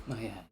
Ayan.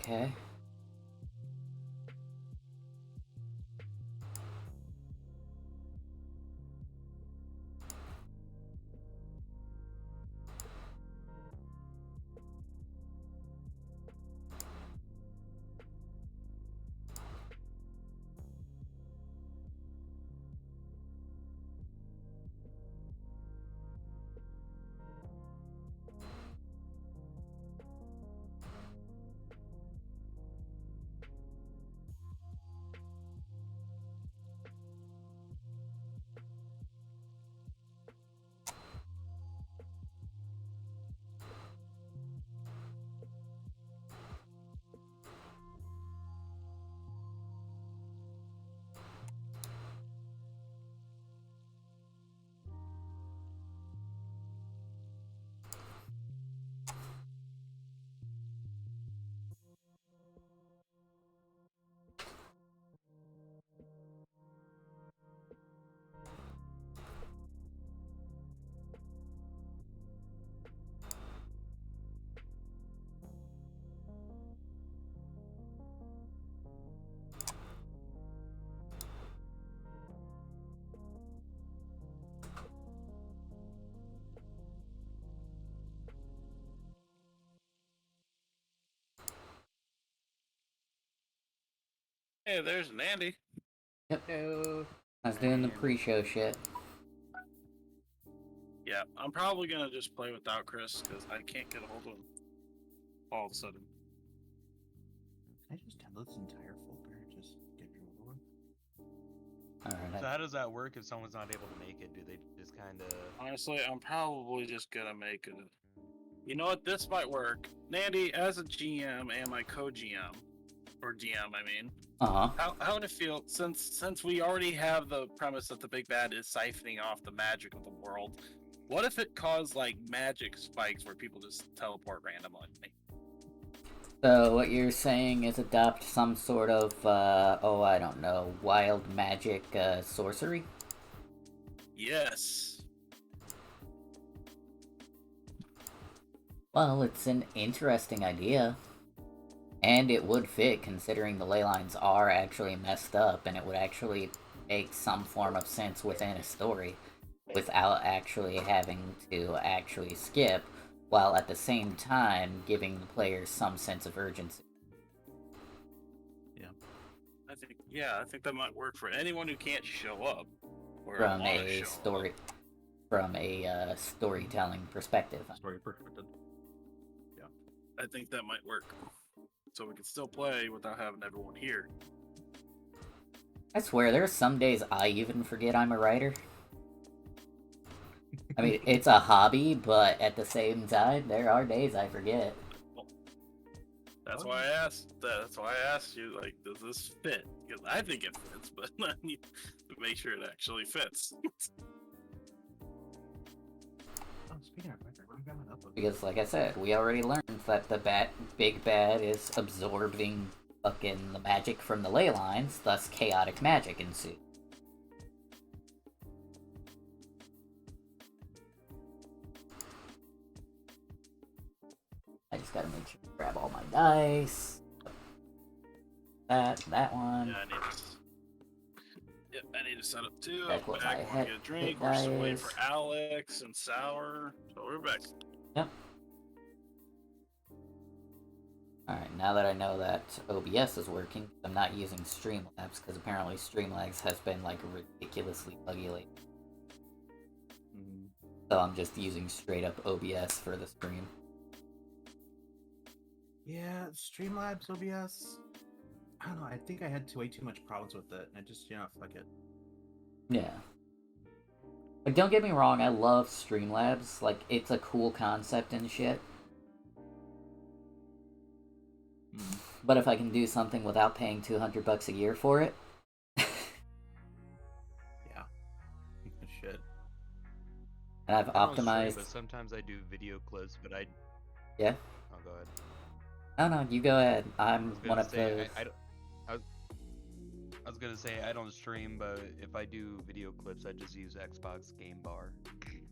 Okay. Hey, there's Nandy. Yep. No. I was doing the pre-show shit. Yeah, I'm probably gonna just play without Chris because I can't get a hold of him all of a sudden. Can I just download this entire folder and just get rid of one? Alright. So how does that work if someone's not able to make it? Do they just kind of... Honestly, I'm probably just gonna make it. You know what? This might work. Nandy, as a GM and my co-GM, or GM, I mean, how would it feel since we already have the premise that the big bad is siphoning off the magic of the world? What if it caused like magic spikes where people just teleport randomly? So what you're saying is adopt some sort of, I don't know, wild magic sorcery? Yes. Well, it's an interesting idea. And it would fit, considering the ley lines are actually messed up, and it would actually make some form of sense within a story, without actually having to actually skip, while at the same time giving the players some sense of urgency. I think that might work for anyone who can't show up or From wanna a show story, up. from a storytelling perspective. Story perfected. Yeah. I think that might work. So we can still play without having everyone here. I swear, there are some days I even forget I'm a writer. I mean, it's a hobby, but at the same time, there are days I forget. That's why I asked. That's why I asked you. Like, does this fit? Because I think it fits, but I need to make sure it actually fits. Oh, speaking of record, what have you got up? Because, like I said, we already learned that the big bad is absorbing fucking the magic from the ley lines, thus chaotic magic ensues. I just gotta make sure to grab all my dice. That one. Yeah, I need to set up too. Back with my Back, we're get a drink. We're just waiting for Alex and Sour. So we're back. Yep. Alright, now that I know that OBS is working, I'm not using Streamlabs, because apparently Streamlabs has been, like, ridiculously buggy lately. So I'm just using straight up OBS for the stream. Yeah, Streamlabs OBS. I don't know. I think I had way too much problems with it, and I just, fuck it. Yeah. Like, don't get me wrong, I love Streamlabs. Like, it's a cool concept and shit. But if I can do something without paying $200 a year for it... Yeah. Shit. And I've optimized... But sometimes I do video clips, but I... Yeah? Oh, go ahead. No, you go ahead. I'm one of those... I was gonna say, I don't stream, but if I do video clips, I just use Xbox Game Bar.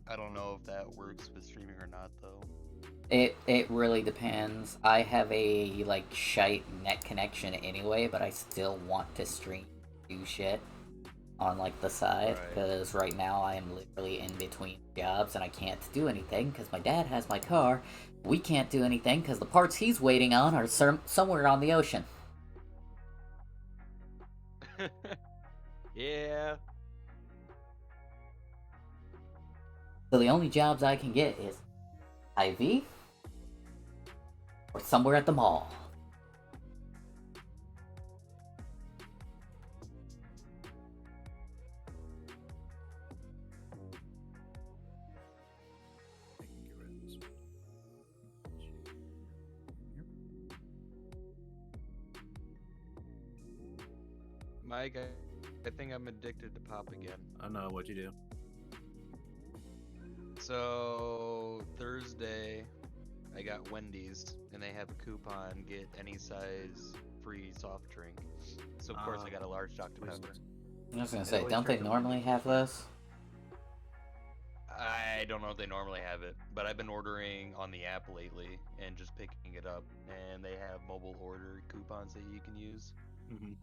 I don't know if that works with streaming or not, though. It really depends. I have a like shite net connection anyway, but I still want to stream do shit on like the side because right now I am literally in between jobs and I can't do anything because my dad has my car. We can't do anything because the parts he's waiting on are somewhere on the ocean. Yeah. So the only jobs I can get is IV or somewhere at the mall. I can get rid of this one. Mike, I think I'm addicted to pop again. Oh no, what'd you do? So Thursday, I got Wendy's, and they have a coupon, get any size free soft drink. So of course I got a large Dr. Pepper. I was gonna say, don't they normally have this? I don't know if they normally have it, but I've been ordering on the app lately and just picking it up, and they have mobile order coupons that you can use. Mm-hmm.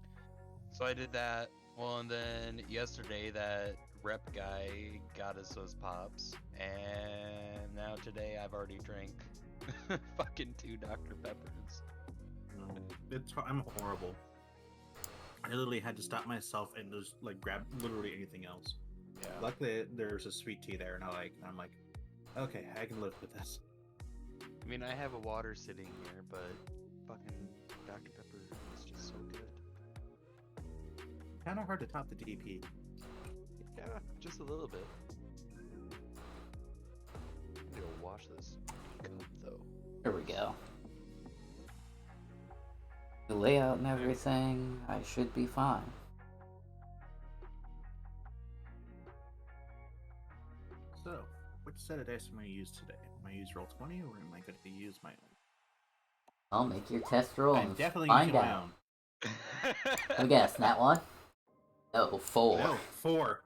So I did that. Well, and then yesterday that rep guy got us those pops, and now today I've already drank fucking 2 Dr. Peppers. No, I'm horrible. I literally had to stop myself and just like grab literally anything else. Yeah. Luckily, there's a sweet tea there, and I'm like, okay, I can live with this. I mean, I have a water sitting here, but fucking Dr. Pepper is just so good. Kind of hard to top the DP. Yeah, just a little bit. I'm gonna wash this cup though. There we go. The layout and everything, I should be fine. So, which set of dice am I going to use today? Am I going to use Roll20 or am I going to use my own? I'll make your test roll I'm and definitely find using my out. own. Let me guess, that one? No, 4. No, 4.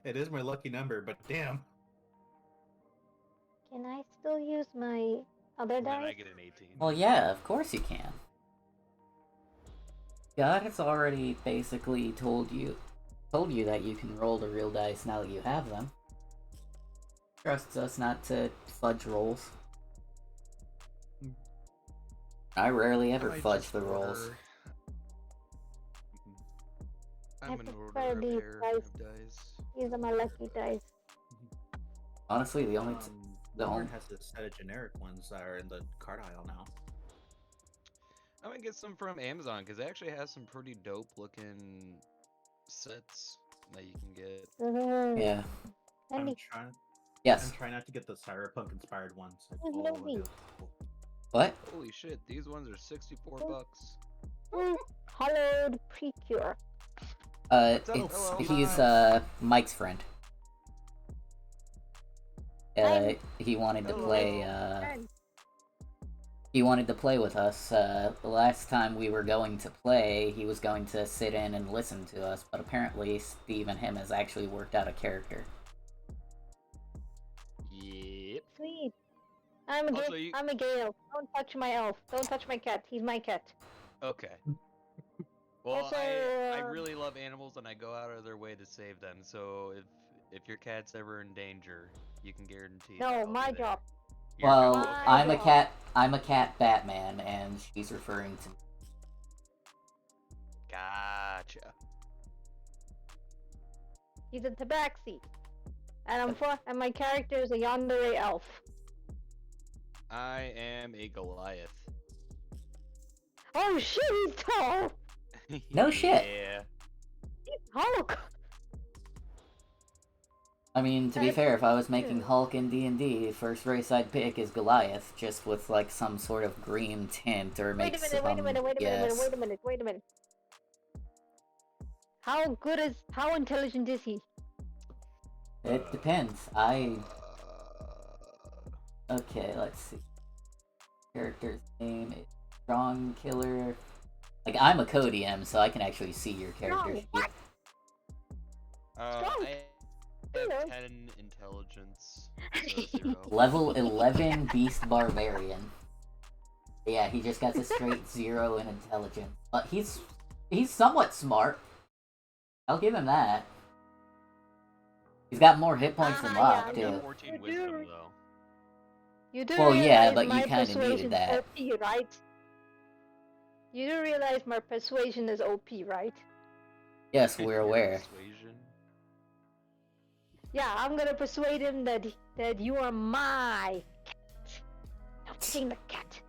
It is my lucky number, but damn. Can I still use my other And then dice? I get an 18. Well, yeah, of course you can. God has already basically told you that you can roll the real dice now that you have them. Trusts us not to fudge rolls. I rarely ever fudge the rolls. I'm I gonna prefer order a these pair dice. of dice. These are my lucky dice. Honestly, the only Walmart has a set of generic ones that are in the card aisle now. I'm gonna get some from Amazon because it actually has some pretty dope looking sets that you can get. Yeah. I'm Andy, trying. Yes. I'm trying not to get the cyberpunk inspired ones. Who's Lovey? What? Holy shit, these ones are 64 bucks. Hollowed Precure. It's he's Mike's friend. He wanted to play. He wanted to play with us. The last time we were going to play, he was going to sit in and listen to us, but apparently Steve and him has actually worked out a character. Yep. Sweet. I'm a Gale. Don't touch my elf. Don't touch my cat. He's my cat. Okay. Well, Also, I really love animals and I go out of their way to save them. So if your cat's ever in danger, you can guarantee. that No, I'll my be there. job. Your Well, job, okay. I'm a cat. I'm a cat Batman, and she's referring to. Gotcha. He's a tabaxi. And my character is a yandere elf. I am a Goliath. Oh shit, he's tall! No shit. Yeah. He's Hulk! I mean, to be fair, if I was making Hulk in D&D, first race I'd pick is Goliath, just with like some sort of green tint or make Wait a minute. How intelligent is he? It depends. Okay, let's see. Character's name is Strong Killer. Like, I'm a co-DM, so I can actually see your character sheet. Strong. I have 10 intelligence. So 0. Level 11 Beast Barbarian. Yeah, he just got a straight 0 in intelligence. But he's somewhat smart. I'll give him that. He's got more hit points than Locke, Yeah, too. 14 wisdom, though. You do Well, yeah, realize but you my kinda needed persuasion that. is OP, right? You do realize my persuasion is OP, right? Yes, we're aware. Persuasion. Yeah, I'm gonna persuade him that you are my cat. Not taking the cat.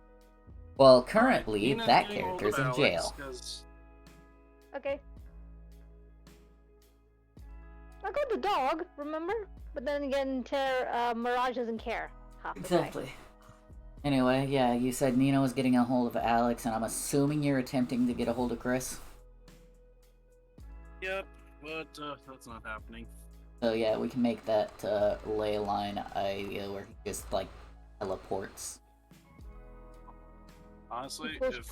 Well, currently, Right, that character's in jail. Okay. I got the dog, remember? But then again, Mirage doesn't care. Exactly. Anyway, yeah, you said Nino was getting a hold of Alex, and I'm assuming you're attempting to get a hold of Chris? Yep, but that's not happening. So yeah, we can make that ley line idea where he just, like, teleports. Honestly, if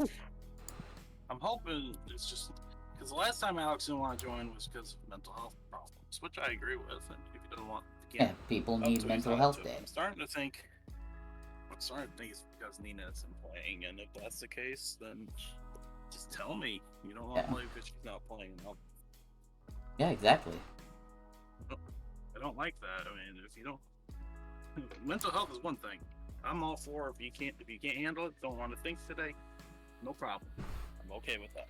I'm hoping it's just because the last time Alex didn't want to join was because of mental health problems, which I agree with. And if he doesn't want, Yeah, people need mental health days. I'm starting to think it's because Nina isn't playing, and if that's the case, then just tell me you don't want to play because she's not playing. Yeah, exactly. I don't like that. I mean, if you don't, mental health is one thing. I'm all for if you can't handle it, don't want to think today, no problem. I'm okay with that.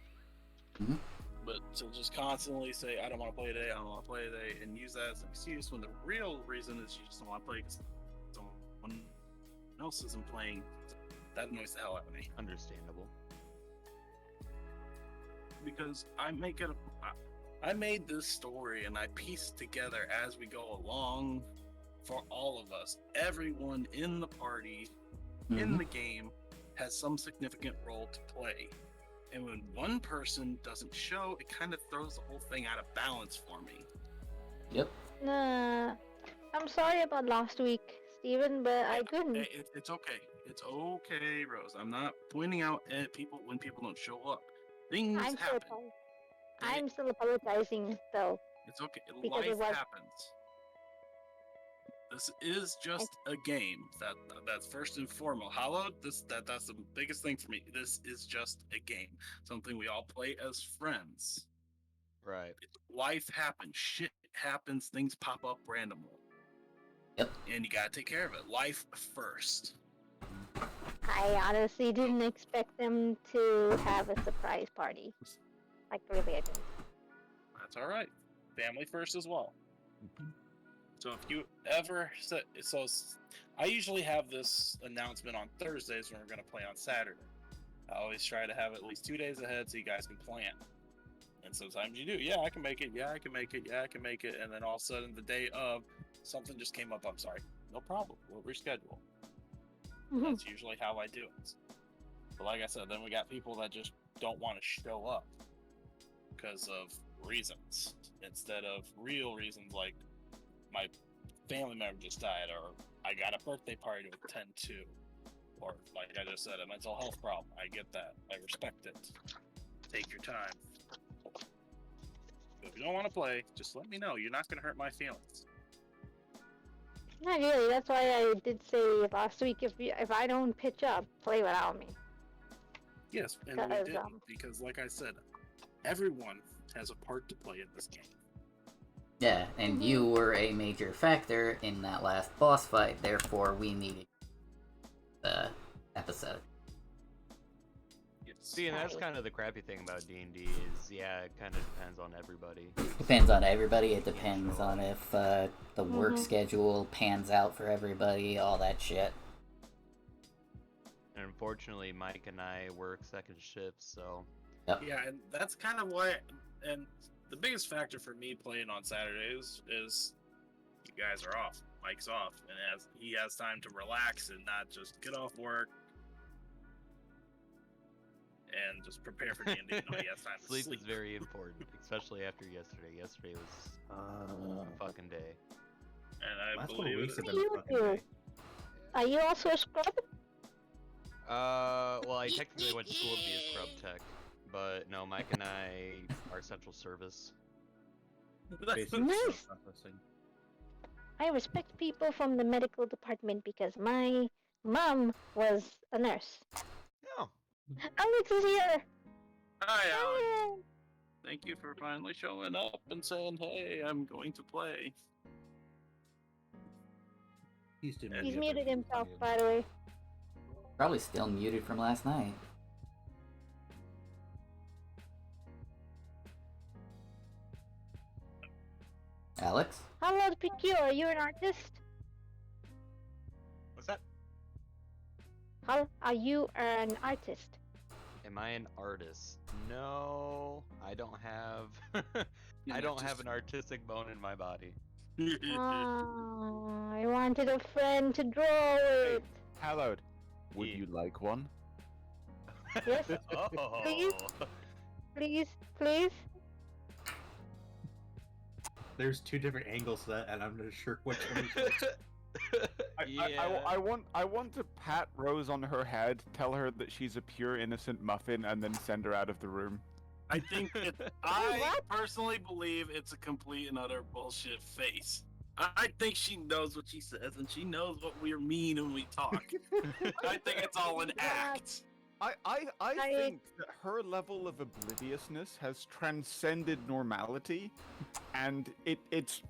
Mm-hmm. But to just constantly say I don't want to play today, I don't want to play today, and use that as an excuse when the real reason is you just don't want to play because someone else isn't playing, that annoys the hell out of me. Understandable. Because I made this story and I pieced together as we go along for all of us. Everyone in the party, in the game, has some significant role to play. And when one person doesn't show, it kind of throws the whole thing out of balance for me. Yep. Nah, I'm sorry about last week, Steven, but I couldn't. It's okay. It's okay, Rose. I'm not pointing out at people when people don't show up. Things happen. I'm still apologizing, though. It's okay. Life happens. This is just a game. That's first and foremost. Hallowed. That's the biggest thing for me. This is just a game. Something we all play as friends. Right. Life happens. Shit happens. Things pop up randomly. Yep. And you gotta take care of it. Life first. I honestly didn't expect them to have a surprise party. Like, really, I didn't. That's all right. Family first as well. So if you ever I usually have this announcement on Thursdays when we're going to play on Saturday. I always try to have at least 2 days ahead so you guys can plan. And sometimes you do. Yeah, I can make it. Yeah, I can make it. Yeah, I can make it. And then all of a sudden, the day of, something just came up. I'm sorry. No problem. We'll reschedule. That's usually how I do it. But like I said, then we got people that just don't want to show up because of reasons instead of real reasons, like my family member just died, or I got a birthday party to attend to, or like I just said, a mental health problem. I get that. I respect it. Take your time. If you don't want to play, just let me know. You're not going to hurt my feelings. Not really. That's why I did say last week, if I don't pitch up, play without me. Yes, and we didn't, because like I said, everyone has a part to play in this game. Yeah, and you were a major factor in that last boss fight, therefore we needed the episode. Yes. See, and that's kind of the crappy thing about D&D is, yeah, it kind of depends on everybody. Depends on everybody, it depends on if the work schedule pans out for everybody, all that shit. And unfortunately, Mike and I work second shifts, so... Yep. Yeah, and that's kind of why, and the biggest factor for me playing on Saturdays is you guys are off. Mike's off, and he has time to relax and not just get off work and just prepare for D&D. No, he has time to sleep. Sleep is very important, especially after yesterday. Yesterday was a fucking day. And I last couple believe weeks it. have been a fucking day. Are you also a scrub? Well, I technically went to school to be a scrub tech, but no, Mike and I are central service. Basically, Nice. processing. I respect people from the medical department because my mom was a nurse. Oh. Alex is here! Hi, Alex. Hey! Thank you for finally showing up and saying, hey, I'm going to play. He's muted himself, by the way. Probably still muted from last night. Alex? Hello, PQ, are you an artist? What's that? How are you an artist? Am I an artist? No, I don't have. I don't have an artistic bone in my body. Oh, I wanted a friend to draw it. Hallowed, would you like one? Yes. Oh. Please. There's two different angles to that, and I'm not sure which one. I want to pat Rose on her head, tell her that she's a pure innocent muffin, and then send her out of the room. I think I personally believe it's a complete and utter bullshit face. I think she knows what she says, and she knows what we mean when we talk. I think it's all an act. I think that her level of obliviousness has transcended normality, and it's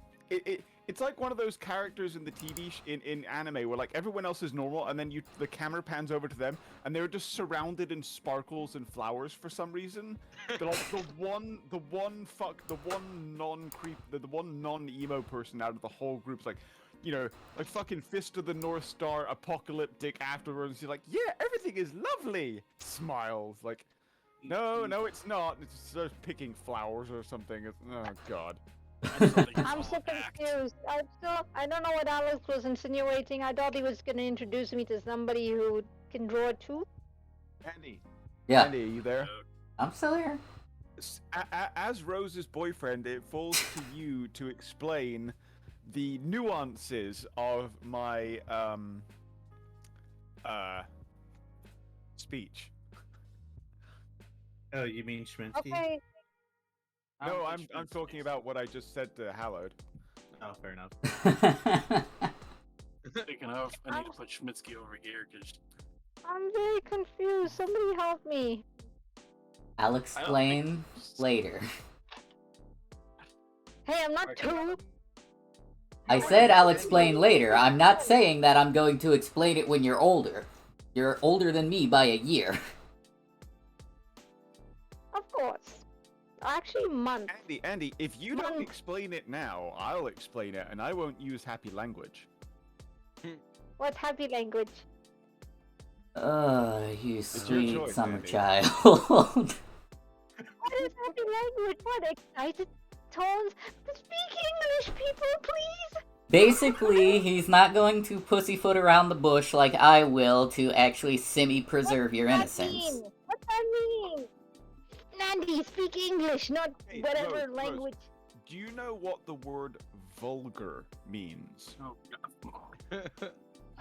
like one of those characters in the TV in anime where like everyone else is normal, and then the camera pans over to them, and they're just surrounded in sparkles and flowers for some reason. They're like the one non-emo person out of the whole group's like, you know, like fucking Fist of the North Star apocalyptic afterwards. You're like, yeah, everything is lovely. Smiles like, no, it's not. It's just sort of picking flowers or something. Oh god. I'm so confused. I don't know what Alex was insinuating. I thought he was gonna introduce me to somebody who can draw too. Andy. Yeah. Andy, are you there? I'm still here. As Rose's boyfriend, it falls to you to explain the nuances of my speech. Oh, you mean Schminsky? Okay. No, I'm talking about what I just said to Hallowed. Oh, fair enough. Speaking of, I need to put Schmitzky over here because I'm very confused. Somebody help me. I'll explain later. Hey, I'm not two. I said I'll explain later. I'm not saying that I'm going to explain it when you're older. You're older than me by a year. Of course. Actually, month. Andy, if you don't explain it now, I'll explain it, and I won't use happy language. What's happy language? You sweet choice, summer Andy. child. What is happy language? What excited tones? Speak English, people, please. Basically, he's not going to pussyfoot around the bush like I will to actually semi-preserve your innocence. What's that mean? Nandy, speak English, not Hey, whatever Rose, language. Do you know what the word vulgar means? oh god,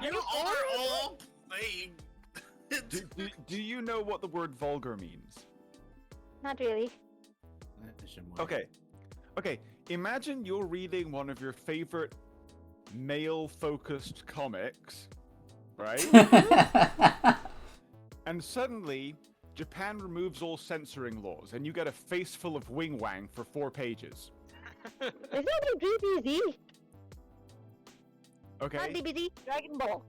you are all playing. Do you know what the word vulgar means? Not really. Okay. Imagine you're reading one of your favorite male-focused comics, right? And suddenly, Japan removes all censoring laws, and you get a face full of wing wang for 4 pages. Is that a DBZ? Okay. Not DBZ, Dragon Ball.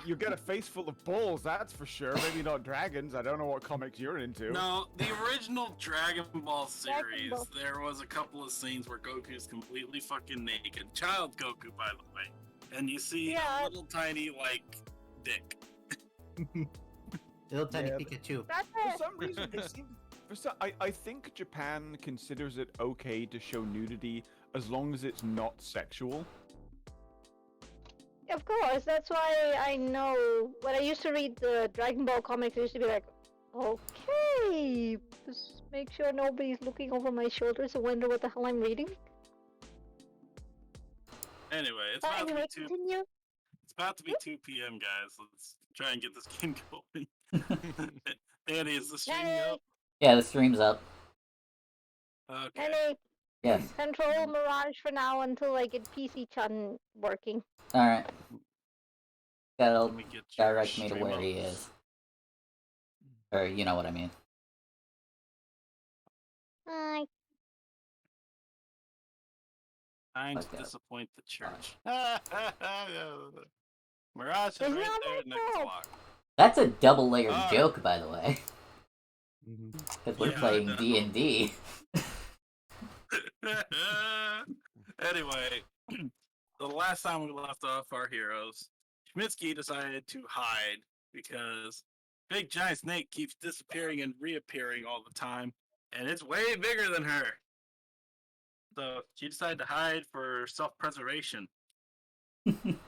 You get a face full of balls, that's for sure. Maybe not dragons. I don't know what comics you're into. No, the original Dragon Ball series, Ball. there was a couple of scenes where Goku's completely fucking naked. Child Goku, by the way. And you see a little tiny, like, dick. Little tiny Yeah, Pikachu. For some reason, it seems, I think Japan considers it okay to show nudity as long as it's not sexual. Of course, that's why I know. When I used to read the Dragon Ball comics, I used to be like, okay, just make sure nobody's looking over my shoulders and wonder what the hell I'm reading. Anyway, it's about to be continue. It's about to be 2 p.m., guys. Let's try and get this game going. Danny, is the stream up? Yeah, the stream's up. Okay. Danny, Yes. Control Mirage for now until I get PC-chan working. Alright. That'll Let me get direct me to where he is. Or, you know what I mean. Trying to Okay. disappoint the church. Mirage is It's right not there my next to fault. Lock. That's a double-layered Alright. joke, by the way. Because we're Yeah, I playing know. D&D. Anyway, the last time we left off our heroes, Schmitsky decided to hide because Big Giant Snake keeps disappearing and reappearing all the time, and it's way bigger than her. So she decided to hide for self-preservation. Honestly,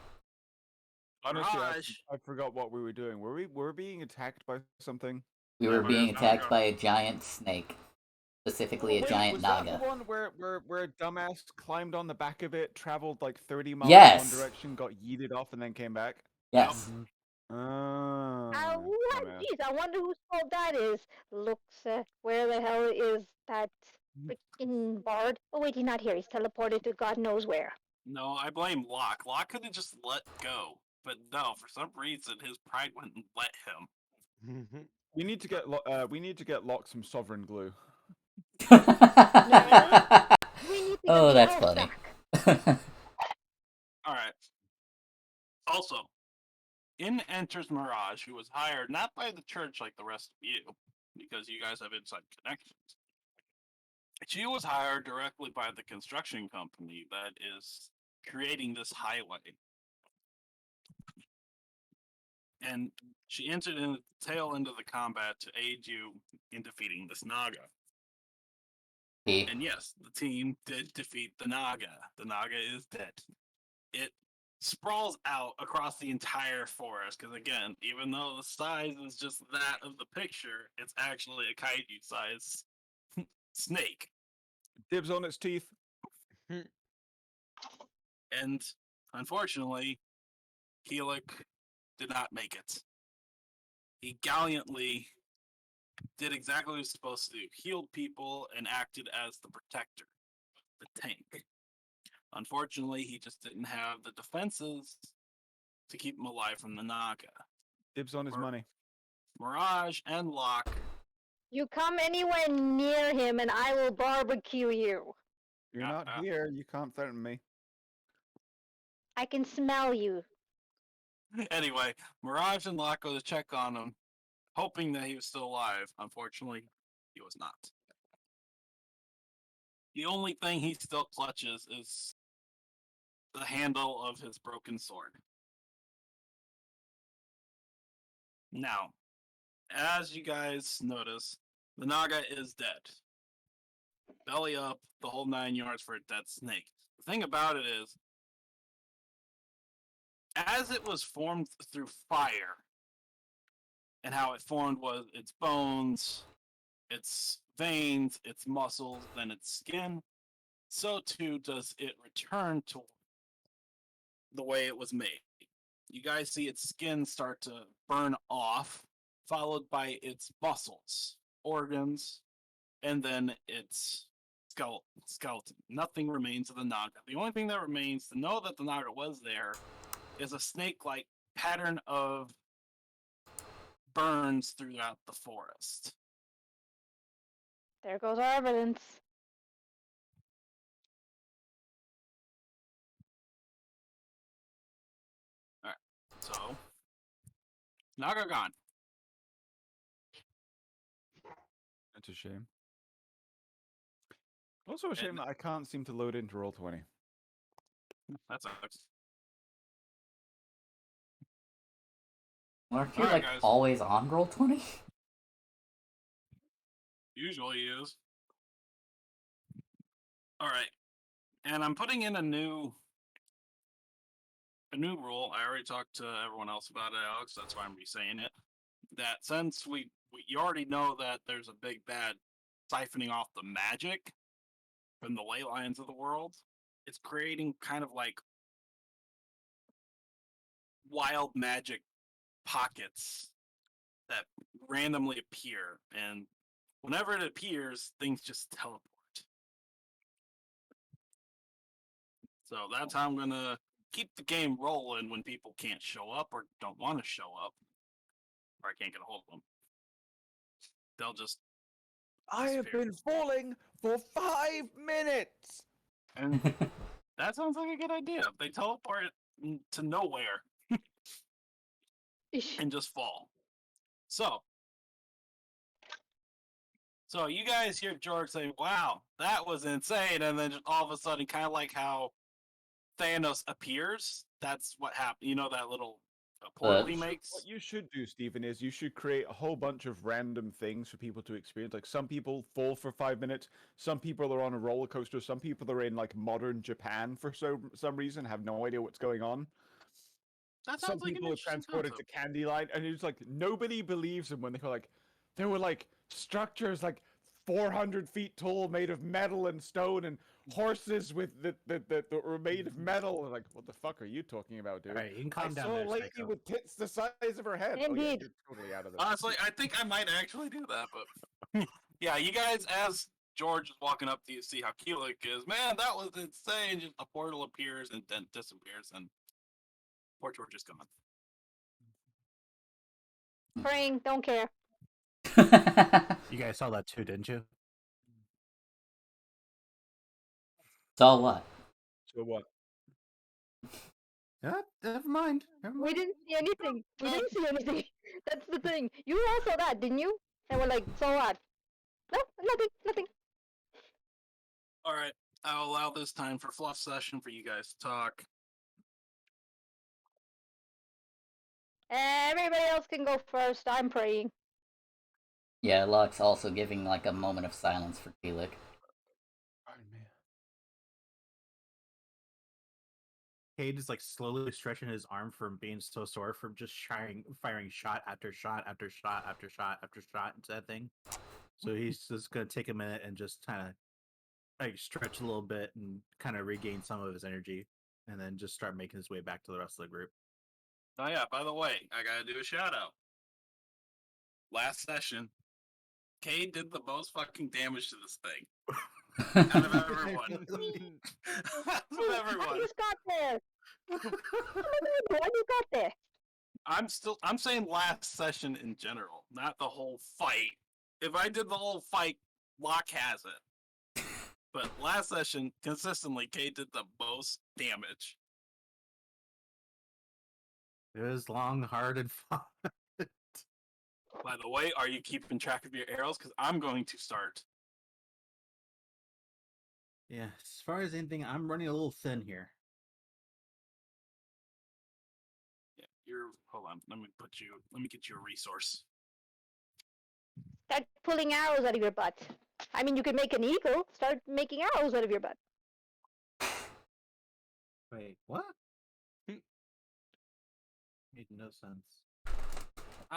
Mirage. I forgot what we were doing. Were we being attacked by something? We were By being a attacked Naga. by a giant snake. Specifically, a giant was Naga. that the one where a dumbass climbed on the back of it, traveled like 30 miles Yes! in one direction, got yeeted off, and then came back? Yes. Oh, What? dumbass. Jeez, I wonder whose fault that is. Looks, where the hell is that freaking bard? Oh wait, he's not here. He's teleported to God knows where. No, I blame Locke. Locke could have just let go, but no, for some reason his pride wouldn't let him. We need to get Locke some sovereign glue. No, we need to get Oh, the that's elf funny. back. Alright. Also, in enters Mirage, who was hired not by the church like the rest of you, because you guys have inside connections. She was hired directly by the construction company that is creating this highway. And she entered in the tail end of the combat to aid you in defeating this Naga. And yes, the team did defeat the Naga. The Naga is dead. It sprawls out across the entire forest, because again, even though the size is just that of the picture, it's actually a kaiju size snake. Dibs on its teeth. And unfortunately, Helic did not make it. He gallantly did exactly what he was supposed to do, healed people and acted as the protector, the tank. Unfortunately, he just didn't have the defenses to keep him alive from the Naga. Dibs on his money. Mirage and Locke. You come anywhere near him and I will barbecue you. You're not here. You can't threaten me. I can smell you. Anyway, Mirage and Locke go to check on him, hoping that he was still alive. Unfortunately, he was not. The only thing he still clutches is the handle of his broken sword. Now, as you guys notice, the Naga is dead. Belly up, the whole 9 yards for a dead snake. The thing about it is, as it was formed through fire, and how it formed was its bones, its veins, its muscles, then its skin, so too does it return to the way it was made. You guys see its skin start to burn off, followed by its muscles, organs, and then its skeleton. Nothing remains of the Naga. The only thing that remains to know that the Naga was there is a snake-like pattern of burns throughout the forest. There goes our evidence. Alright, so Naga gone. That's a shame. Also a shame that I can't seem to load into Roll20. That sucks. Aren't you, Alright, like, guys. always on Roll20? Usually is. Alright. And I'm putting in a new rule. I already talked to everyone else about it, Alex. That's why I'm re-saying it. That since you already know that there's a big bad siphoning off the magic from the ley lines of the world, it's creating kind of like wild magic pockets that randomly appear, and whenever it appears, things just teleport. So that's how I'm gonna keep the game rolling when people can't show up or don't want to show up, or I can't get a hold of them. They'll just. I have been falling for 5 minutes. And that sounds like a good idea. They teleport to nowhere and just fall. So you guys hear George say, "Wow, that was insane," and then just all of a sudden, kind of like how Thanos appears. That's what happened. You know that little portal he makes. What you should do, Stephen, is you should create a whole bunch of random things for people to experience. Like some people fall for 5 minutes, some people are on a roller coaster, some people are in like modern Japan for some reason, have no idea what's going on. That Some sounds like people an are transported concept. to Candyland, and it's like nobody believes them when they go like, there were like structures like 400 feet tall, made of metal and stone, and horses with that were made of metal. Like, what the fuck are you talking about, dude? All right, you can calm I down saw there, a lady Psycho. with tits the size of her head. Indeed. Oh yeah, you're totally out of this. Honestly, I think I might actually do that, but yeah, you guys, as George is walking up to you, see how Keelik is. Man, that was insane. Just a portal appears and then disappears, and poor George is gone. Praying, don't care. You guys saw that too, didn't you? Saw what? So what? Yeah, never mind. Never We mind. didn't see anything. We didn't see anything. That's the thing. You all saw that, didn't you? And we're like, so what? No, nothing. All right, I'll allow this time for fluff session for you guys to talk. Everybody else can go first. I'm praying. Yeah, Locke's also giving like a moment of silence for Keelik. Oh man. Cade is like slowly stretching his arm from being so sore from just firing shot after shot after shot after shot after shot into that thing. So he's just gonna take a minute and just kind of like stretch a little bit and kind of regain some of his energy, and then just start making his way back to the rest of the group. Oh yeah, by the way, I gotta do a shout out. Last session, Cade did the most fucking damage to this thing. Out of everyone. Out of everyone. I just got there. I just got there. I'm saying last session in general, not the whole fight. If I did the whole fight, Locke has it. But last session, consistently, Cade did the most damage. It was long, hard, and fun. By the way, are you keeping track of your arrows? Because I'm going to start. Yeah, as far as anything, I'm running a little thin here. Yeah, hold on. Let me get you a resource. Start pulling arrows out of your butt. I mean, you could make an eagle. Start making arrows out of your butt. Wait, what? Made no sense.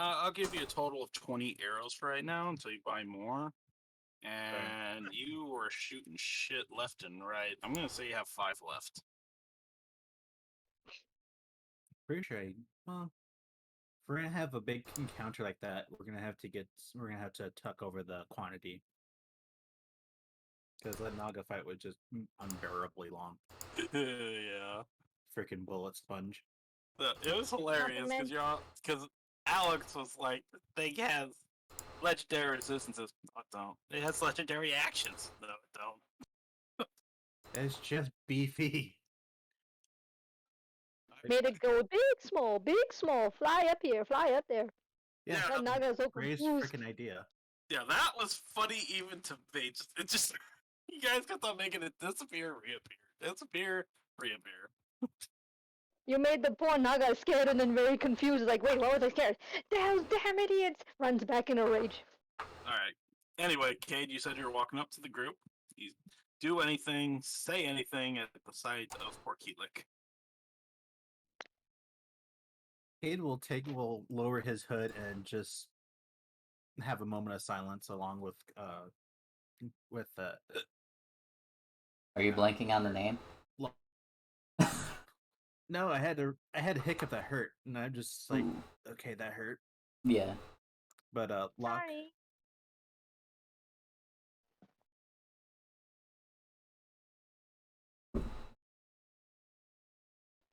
I'll give you a total of 20 arrows for right now until you buy more. And you were shooting shit left and right. I'm gonna say you have 5 left. Pretty sure well, if we're gonna have a big encounter like that, we're gonna have to tuck over the quantity. Because that Naga fight was just unbearably long. Yeah. Freaking bullet sponge. It was hilarious because Alex was like, "The thing has legendary resistances." No, it don't. It has legendary actions. No, it don't. It's just beefy. Made it go big, small. Fly up here, fly up there. Yeah, That Naga's so greatest confused. freaking idea. Yeah, that was funny even to me. It just you guys kept on making it disappear, reappear, disappear, reappear. You made the poor Naga scared and then very confused. Like, wait, what was I scared? Damn idiots! Runs back in a rage. Alright. Anyway, Cade, you said you were walking up to the group. You do anything, say anything at the sight of poor Keelik. Cade will lower his hood and just have a moment of silence along with Are you blanking on the name? No, I had a hiccup that hurt, and I'm just like, Ooh. okay, that hurt. Yeah. But Locke, Sorry.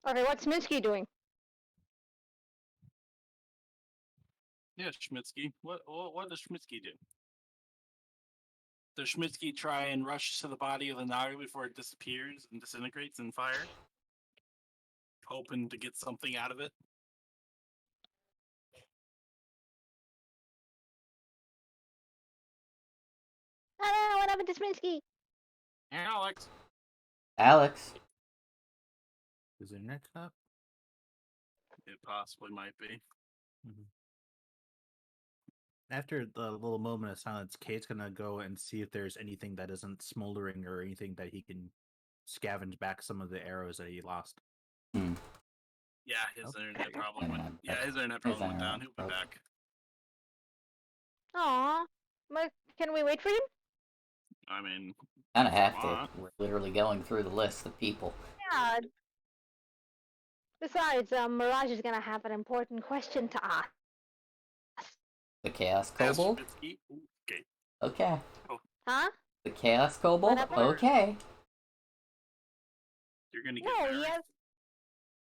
Okay, what's Minsky doing? Yeah, Schmitsky. What does Schmitsky do? Does Schmitsky try and rush to the body of the Naga before it disappears and disintegrates in fire? Hoping to get something out of it? Ah, what happened to Sminsky? Alex. Alex. Is it next up? It possibly might be. After the little moment of silence, Kate's gonna go and see if there's anything that isn't smoldering or anything that he can scavenge back some of the arrows that he lost. Hmm. Yeah, his internet probably Internet. went. Yeah, his internet probably went down. He'll be back. Aw, can we wait for him? I mean, Kind of have to. We're literally going through the list of people. Yeah. Besides, Mirage is gonna have an important question to ask. The Chaos Kobold? Okay. Okay. Huh? The Chaos Kobold? Okay. You're gonna get No, yes.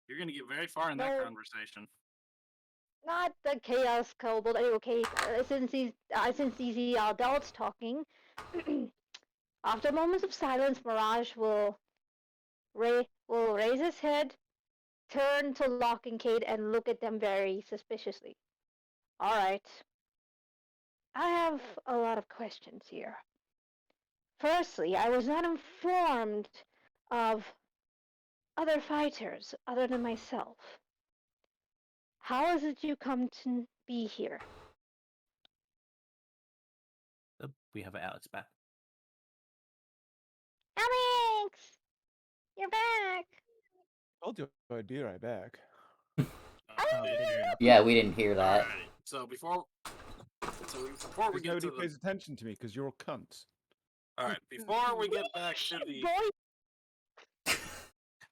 You're gonna get very far in that conversation. Not the Chaos Kobold. Okay, since these adults talking, after moments of silence, Mirage will raise his head, turn to Locke and Kate, and look at them very suspiciously. All right. I have a lot of questions here. Firstly, I was not informed of other fighters other than myself. How is it you come to be here? We have Alex back. Alex! You're back! Told you I'd be right back. Yeah, we didn't hear that. Alright, so before we get nobody to pays attention to me because you're all cunts. Alright, before we get back to the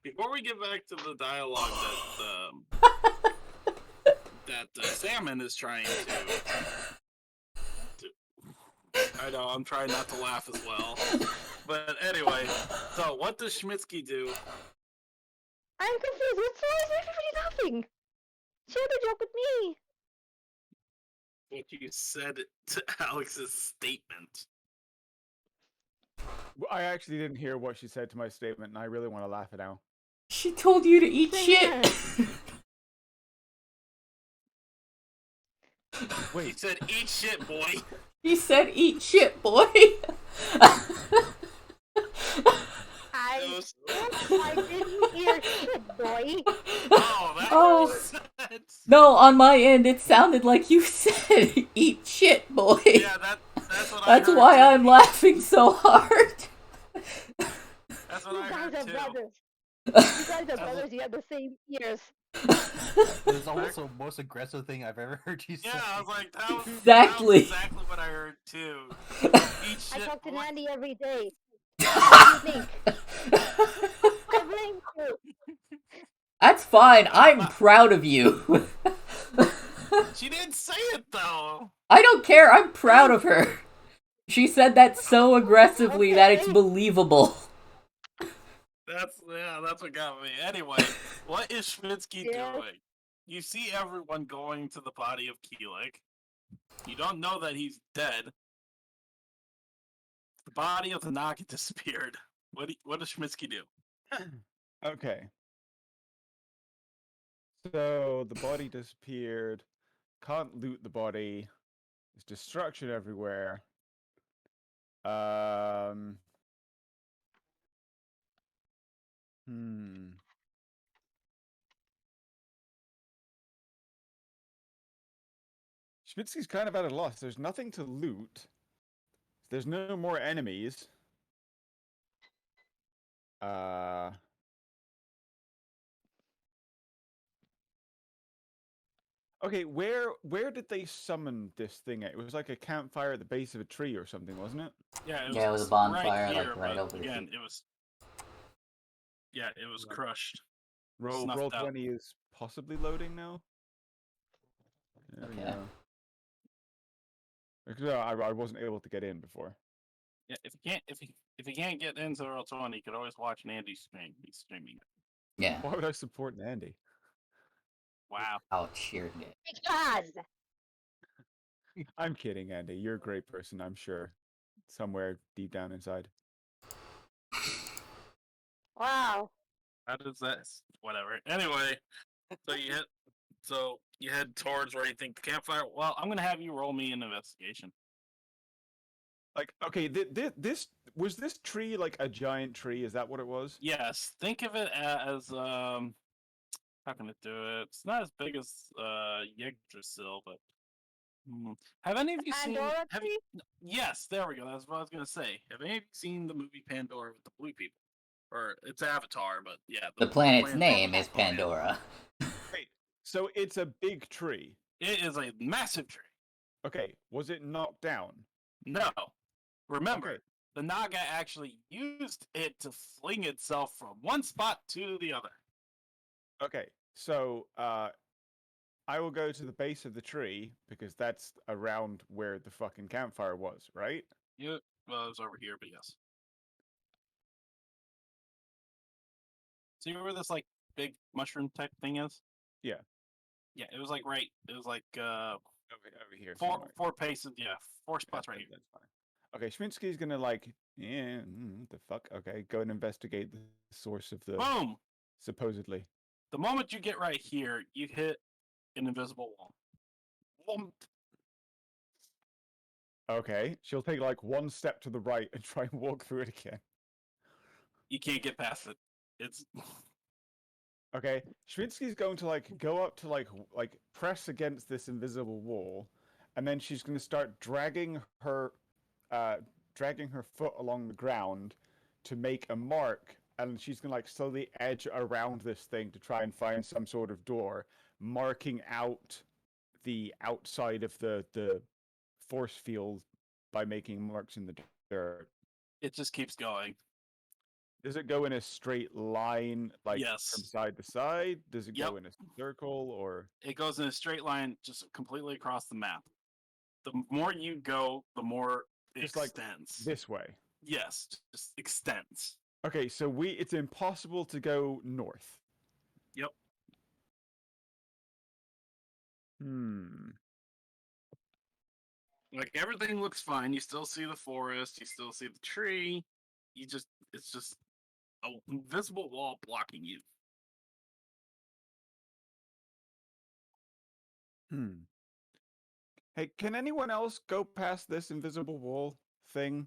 before we get back to the dialogue that Salmon is trying to I know, I'm trying not to laugh as well. But anyway, so what does Schmitsky do? I'm confused. Why is everybody laughing? Share the joke with me. What you said to Alex's statement. I actually didn't hear what she said to my statement, and I really want to laugh it out. She told you to eat shit. Wait, he said, "Eat shit, boy." He said, "Eat shit, boy." I didn't hear shit, boy. Oh, that makes sense. No, on my end, it sounded like you said, "Eat shit, boy." Yeah, that's what I heard. That's why I'm laughing so hard. That's what I heard too. Brothers. You guys are brothers. You have the same ears. It's almost the most aggressive thing I've ever heard you say. Yeah, I was like, that was exactly what I heard too. Eat shit, I talk to boy. Nandy every day. What do you think? I blame you. That's fine. I'm proud of you. She didn't say it though. I don't care. I'm proud of her. She said that so aggressively that it's believable. That's what got me. Anyway, what is Schmitsky doing? You see everyone going to the body of Keelik. You don't know that he's dead. The body of the Naga disappeared. What does Schmitsky do? Okay. So the body disappeared. Can't loot the body. There's destruction everywhere. Schmitsky's kind of at a loss. There's nothing to loot. There's no more enemies. Okay, where did they summon this thing at? It was like a campfire at the base of a tree or something, wasn't it? Yeah, it was a bonfire right here, right over again, it was. Yeah, it was crushed. Roll 20 is possibly loading now. There we go. Because I wasn't able to get in before. Yeah, if you can't get into Roll 20, you could always watch Nandy's stream. He's streaming. Yeah. Why would I support Nandy? Wow. I'll cheer it. Because I'm kidding, Andy. You're a great person, I'm sure. Somewhere deep down inside. wow. How does that? Whatever. Anyway, so you head towards where you think the campfire. Well, I'm gonna have you roll me an investigation. Like, okay, this was this tree like a giant tree? Is that what it was? Yes. Think of it as How can I do it? It's not as big as Yggdrasil, but have any of you seen? Pandora Have tree? you? Yes, there we go. That's what I was gonna say. Have any of you seen the movie Pandora with the blue people? Or it's Avatar, but yeah, The planet's planet name is called Pandora. Wait, so it's a big tree. It is a massive tree. Okay, was it knocked down? No, remember, Okay. the Naga actually used it to fling itself from one spot to the other. Okay, so I will go to the base of the tree because that's around where the fucking campfire was, right? Yeah, well, it was over here, but yes. See where this like big mushroom type thing is? Yeah. Yeah, it was like right. It was like Over here. four paces. Yeah, four spots right here. That's fine. Okay, Schminsky's gonna like, what the fuck? Okay, go and investigate the source of the Boom! supposedly. The moment you get right here, you hit an invisible wall. Whoomp. Okay, she'll take like one step to the right and try and walk through it again. You can't get past it. It's Okay, Schminsky's going to like go up to like press against this invisible wall, and then she's going to start dragging her foot along the ground to make a mark, and she's going to like slowly edge around this thing to try and find some sort of door, marking out the outside of the force field by making marks in the dirt. it just keeps going. Does it go in a straight line, like Yes. from side to side? Does it Yep. go in a circle, or It goes in a straight line, just completely across the map. The more you go, the more it just like extends. this way? Yes, just extends. Okay, so it's impossible to go north. Yep. Like everything looks fine. You still see the forest. You still see the tree. It's just an invisible wall blocking you. Hey, can anyone else go past this invisible wall thing?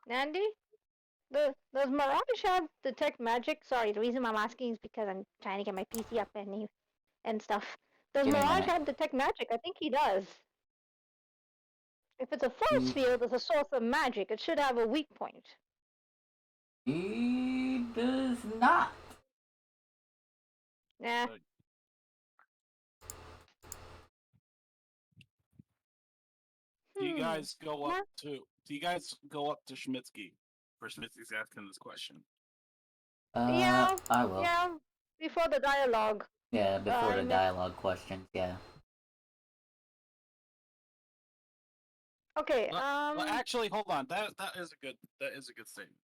Nandy? Does Mirage have detect magic? Sorry, the reason I'm asking is because I'm trying to get my PC up and stuff. Does Give me a Mirage minute. have detect magic? I think he does. If it's a force field, it's a source of magic. It should have a weak point. He does not. Nah. Do you guys go up to? Do you guys go up to Schmitzky? For Schmitzky's asking this question. Yeah. I will. Yeah. Before the dialogue. Yeah, before the dialogue questions. Yeah. Okay. Well, actually, hold on. That is a good statement.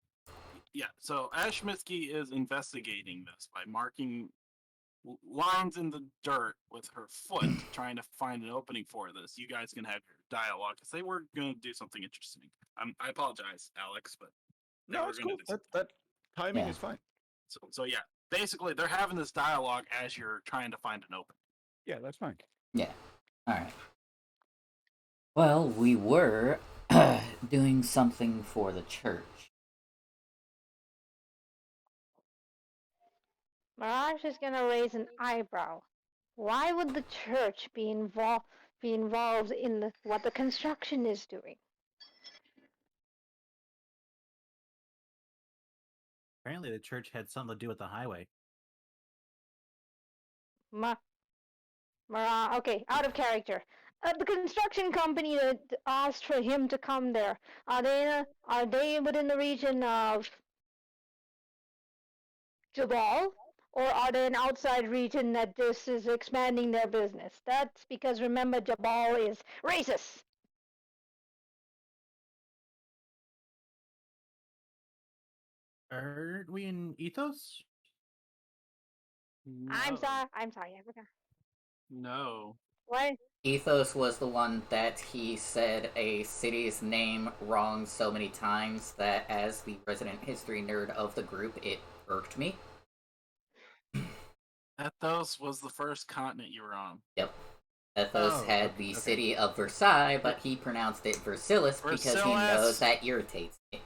Yeah. So as Schmitzky is investigating this by marking lines in the dirt with her foot, trying to find an opening for this, you guys can have your dialogue because they were going to do something interesting. I apologize, Alex, but no, it's cool. That timing is fine. So yeah, basically they're having this dialogue as you're trying to find an opening. Yeah, that's fine. Yeah. All right. Well, we were doing something for the church. Mirage is gonna raise an eyebrow. Why would the church be involved in what the construction is doing? Apparently, the church had something to do with the highway. Okay, out of character. The construction company that asked for him to come there, are they within the region of Jabal, Or are they an outside region that just is expanding their business? That's because remember Jabal is racist. Aren't we in Ethos? No. I'm sorry. I'm sorry. I forgot. No. What? Ethos was the one that he said a city's name wrong so many times that, as the resident history nerd of the group, it irked me. Ethos was the first continent you were on. Yep. Ethos had the city of Versailles, but he pronounced it Versilis because he knows that irritates me.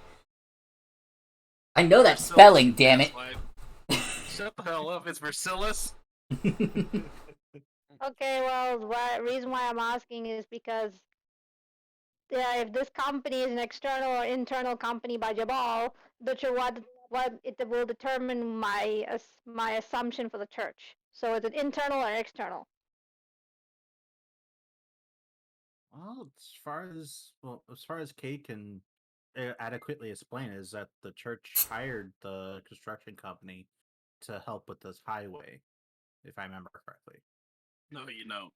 I know that spelling, damn it! Shut the hell up, it's Versilis. Okay, well, the reason why I'm asking is because if this company is an external or internal company by Jabal, what it will determine my assumption for the church. So is it internal or external? Well, as far as Kate can adequately explain, is that the church hired the construction company to help with this highway, if I remember correctly. No, you know.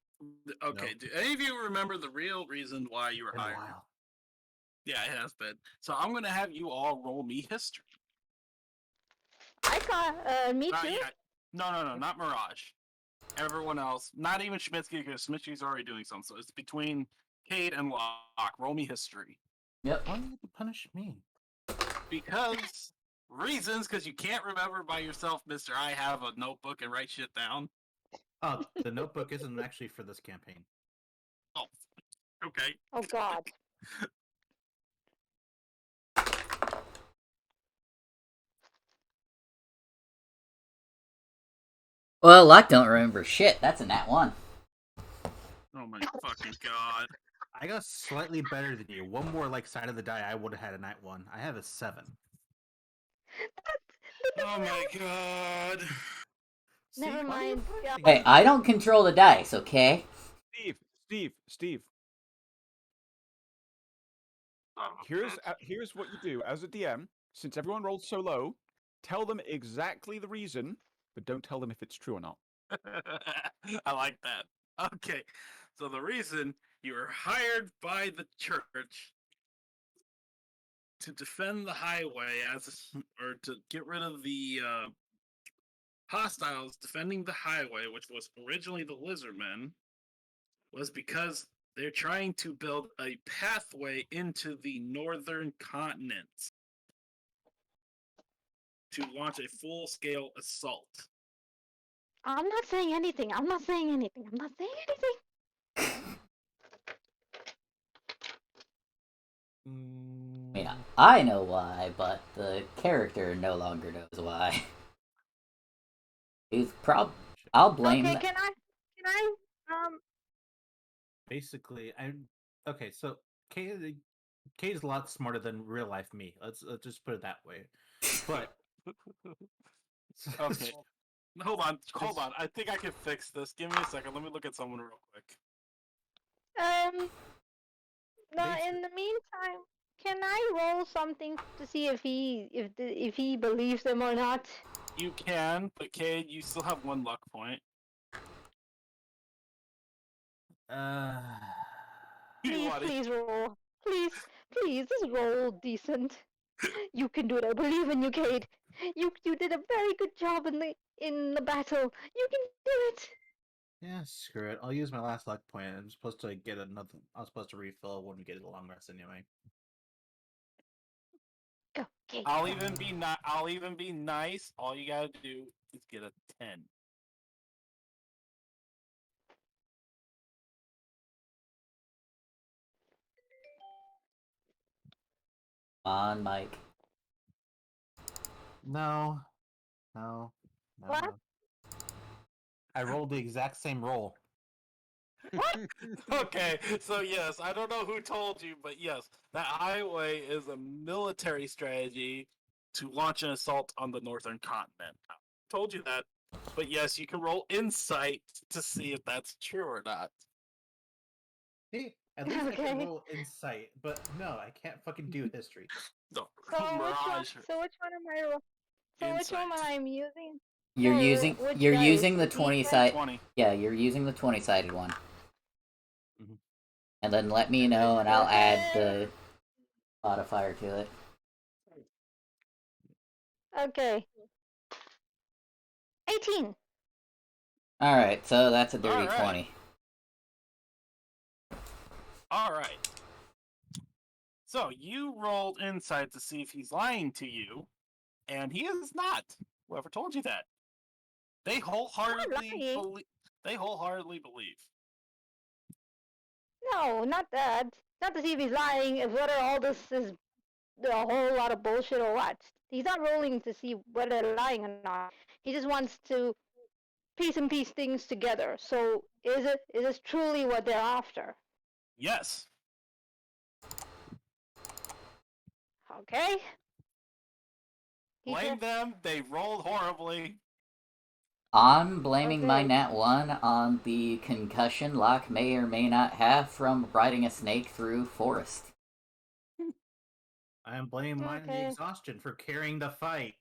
Okay, nope. Do any of you remember the real reason why you were hired? Yeah, it has been. So I'm gonna have you all roll me history. I got me too. Yeah. No, not Mirage. Everyone else, not even Schmitsky, because Schmitsky's already doing something. So it's between Cade and Locke. Roll me history. Yep. Why do you punish me? Because reasons, because you can't remember by yourself, Mister. I have a notebook and write shit down. Oh, the notebook isn't actually for this campaign. Oh, okay. Oh God. Well, Locke don't remember shit. That's a nat 1. Oh my fucking God. I got slightly better than you. One more side of the die, I would have had a nat 1. I have a 7. Oh my God. Never mind. Hey, I don't control the dice, okay? Steve. Here's what you do as a DM. Since everyone rolled so low, tell them exactly the reason, but don't tell them if it's true or not. I like that. Okay, so the reason you were hired by the church to defend the highway or to get rid of the hostiles defending the highway, which was originally the Lizardmen, was because they're trying to build a pathway into the northern continent to launch a full-scale assault. I'm not saying anything. Yeah, I know why, but the character no longer knows why. He's I'll blame. Okay, can I? Basically, okay. So Kate is a lot smarter than real life me. Let's just put it that way. But okay, hold on. I think I can fix this. Give me a second. Let me look at someone real quick. No. In the meantime, can I roll something to see if he believes them or not? You can, but Cade, you still have 1 luck point. Please roll. Please, just roll decent. You can do it. I believe in you, Cade. You did a very good job in the battle. You can do it. Yeah, screw it. I'll use my last luck point. I'm supposed to get another. I was supposed to refill when we get a long rest anyway. Go, Cade. I'll even be nice. All you gotta do is get a 10. On Mike. No. What? I rolled the exact same roll. What? Okay, so yes, I don't know who told you, but yes, that highway is a military strategy to launch an assault on the northern continent. I told you that, but yes, you can roll insight to see if that's true or not. Hey, at least I can roll insight, but no, I can't fucking do history. No, So which one am I using? You're No, using which you're dice? using the D20? 20 side. 20. Yeah, you're using the 20-sided one. Mhm. And then let me And know, then and I'll add the modifier to it. Okay. 18. All right, so that's a dirty All right. 20. All right. So you rolled insight to see if he's lying to you, and he is not. Whoever told you that? They wholeheartedly lying. believe. They wholeheartedly believe. No, not that. Not to see if he's lying, if whether all this is a whole lot of bullshit or what. He's not rolling to see whether they're lying or not. He just wants to piece and piece things together. So is this truly what they're after? Yes. Okay. Blame them. They rolled horribly. I'm blaming my Okay. nat 1 on the concussion Locke may or may not have from riding a snake through forest. I am blaming mine on the Okay. exhaustion for carrying the fight.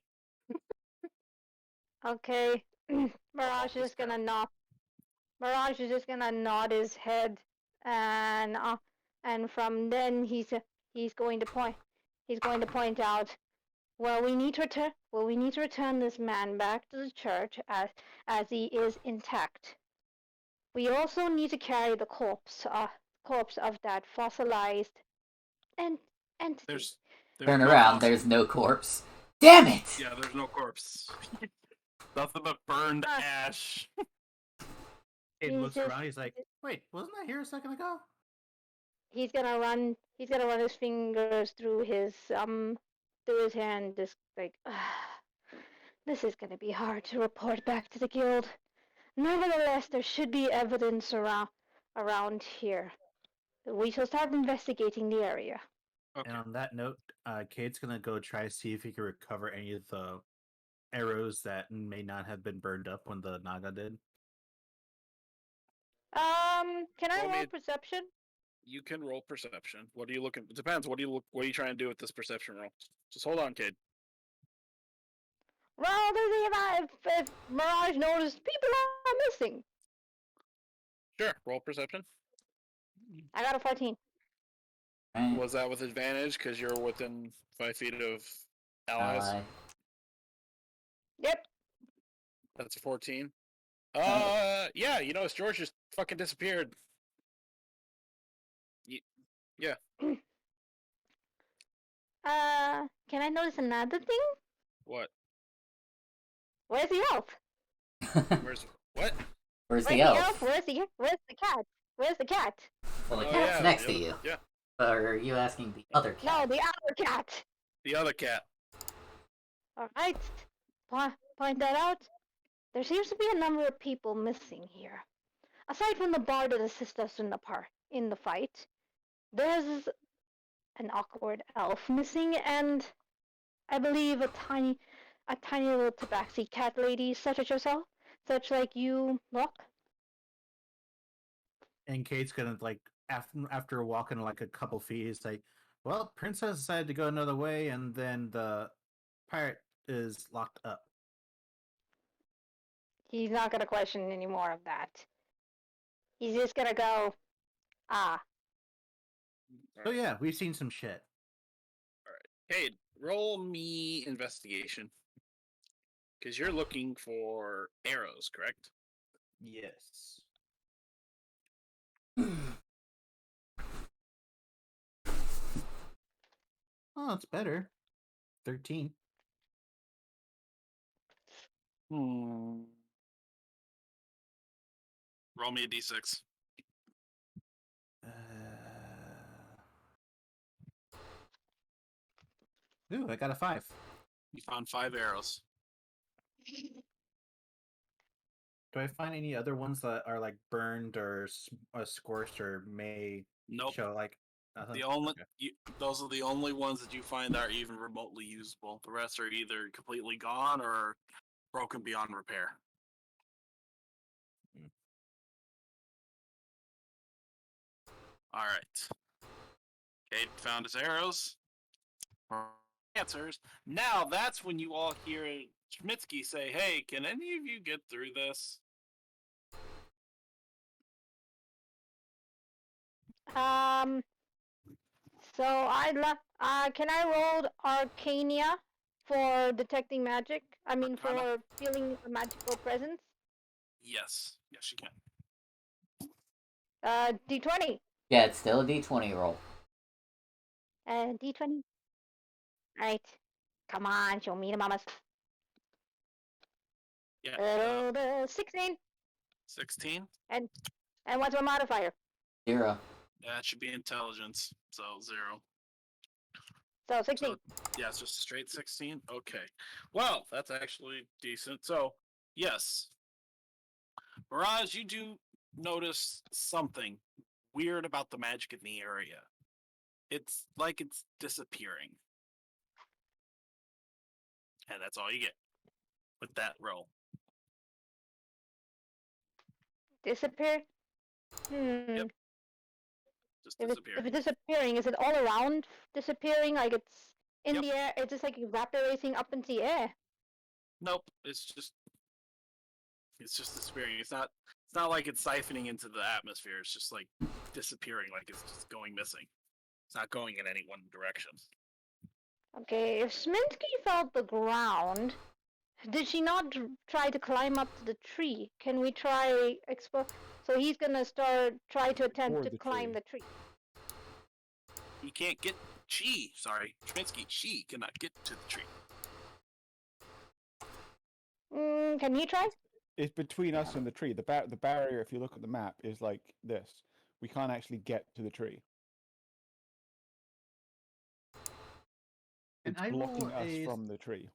Okay. Mirage is just gonna nod. Mirage is just gonna nod his head, and from then he's going to point. He's going to point out. Well, we need to return. Well, we need to return this man back to the church as he is intact. We also need to carry the corpse of that fossilized entity. There's Turn no around, fossil. there's no corpse. Damn it! Yeah, there's no corpse. Nothing but burned ash. It He's looks just- around. He's like, "Wait, wasn't I here a second ago?" He's gonna run his fingers through his hair and just like, this is gonna be hard to report back to the guild. Nevertheless, there should be evidence around here. We shall start investigating the area. Okay. And on that note, Kate's gonna go try to see if he can recover any of the arrows that may not have been burned up when the Naga did. Can I Roll me roll a- perception? You can roll perception. What are you looking? It depends. What are you trying to do with this perception roll? Just hold on, Cade. Roll to see if Mirage noticed people are missing. Sure. Roll perception. I got a 14. Right. Was that with advantage because you're within 5 feet of allies? Ally. Yep. That's a 14. Yeah. You notice George just fucking disappeared. Yeah. Can I notice another thing? What? Where's the elf? Where's what? Where's the elf? Where's the cat? Where's the cat? Well, the Oh, cat's yeah, next the to other- you. Yeah. Or are you asking the other cat? No, the other cat. The other cat. All right. Point that out. There seems to be a number of people missing here. Aside from the bard that assisted us in the fight, there's an awkward elf missing, and I believe a tiny little tabaxi cat lady, such as yourself, such like you, Locke. And Kate's gonna like after walking like a couple feet, he's like, "Well, Princess decided to go another way, and then the pirate is locked up." He's not gonna question any more of that. He's just gonna go, ah. So yeah, we've seen some shit. Cade, roll me investigation. Because you're looking for arrows, correct? Yes. Oh, it's better. 13. Roll me a d6. Ooh, I got a 5. You found 5 arrows. Do I find any other ones that are like burned or scorched or may Nope. show like nothing? The only Okay. those are the only ones that you find that are even remotely usable. The rest are either completely gone or broken beyond repair. All right. Cade found his arrows. Answers. Now that's when you all hear Schmitsky say, "Hey, can any of you get through this?" So can I roll Arcania for detecting magic? I mean, Arcana? for feeling a magical presence. Yes, yes, you can. D20. Yeah, it's still a D20 roll. D20. Alright. Come on, show me the mamas. Yeah. 16. 16. And what's my modifier? 0. That should be intelligence. So 0. So 16. So, yeah, it's just straight 16. Okay. Well, that's actually decent. So, yes, Mirage, you do notice something weird about the magic in the area. It's like it's disappearing. And that's all you get with that roll. Disappear? Yep. Just disappearing. If it's disappearing, is it all around disappearing? Like it's in the air? It's just like evaporating up into the air? Nope. It's just disappearing. It's not like it's siphoning into the atmosphere. It's just like disappearing, like it's just going missing. It's not going in any one direction. Okay, if Sminsky felt the ground, did she not try to climb up to the tree? Can we try explore? So he's gonna try to attempt to climb the tree. He can't get Trubisky, she cannot get to the tree. Can you try? It's between us and the tree. The barrier, if you look at the map, is like this. We can't actually get to the tree. It's blocking us from the tree.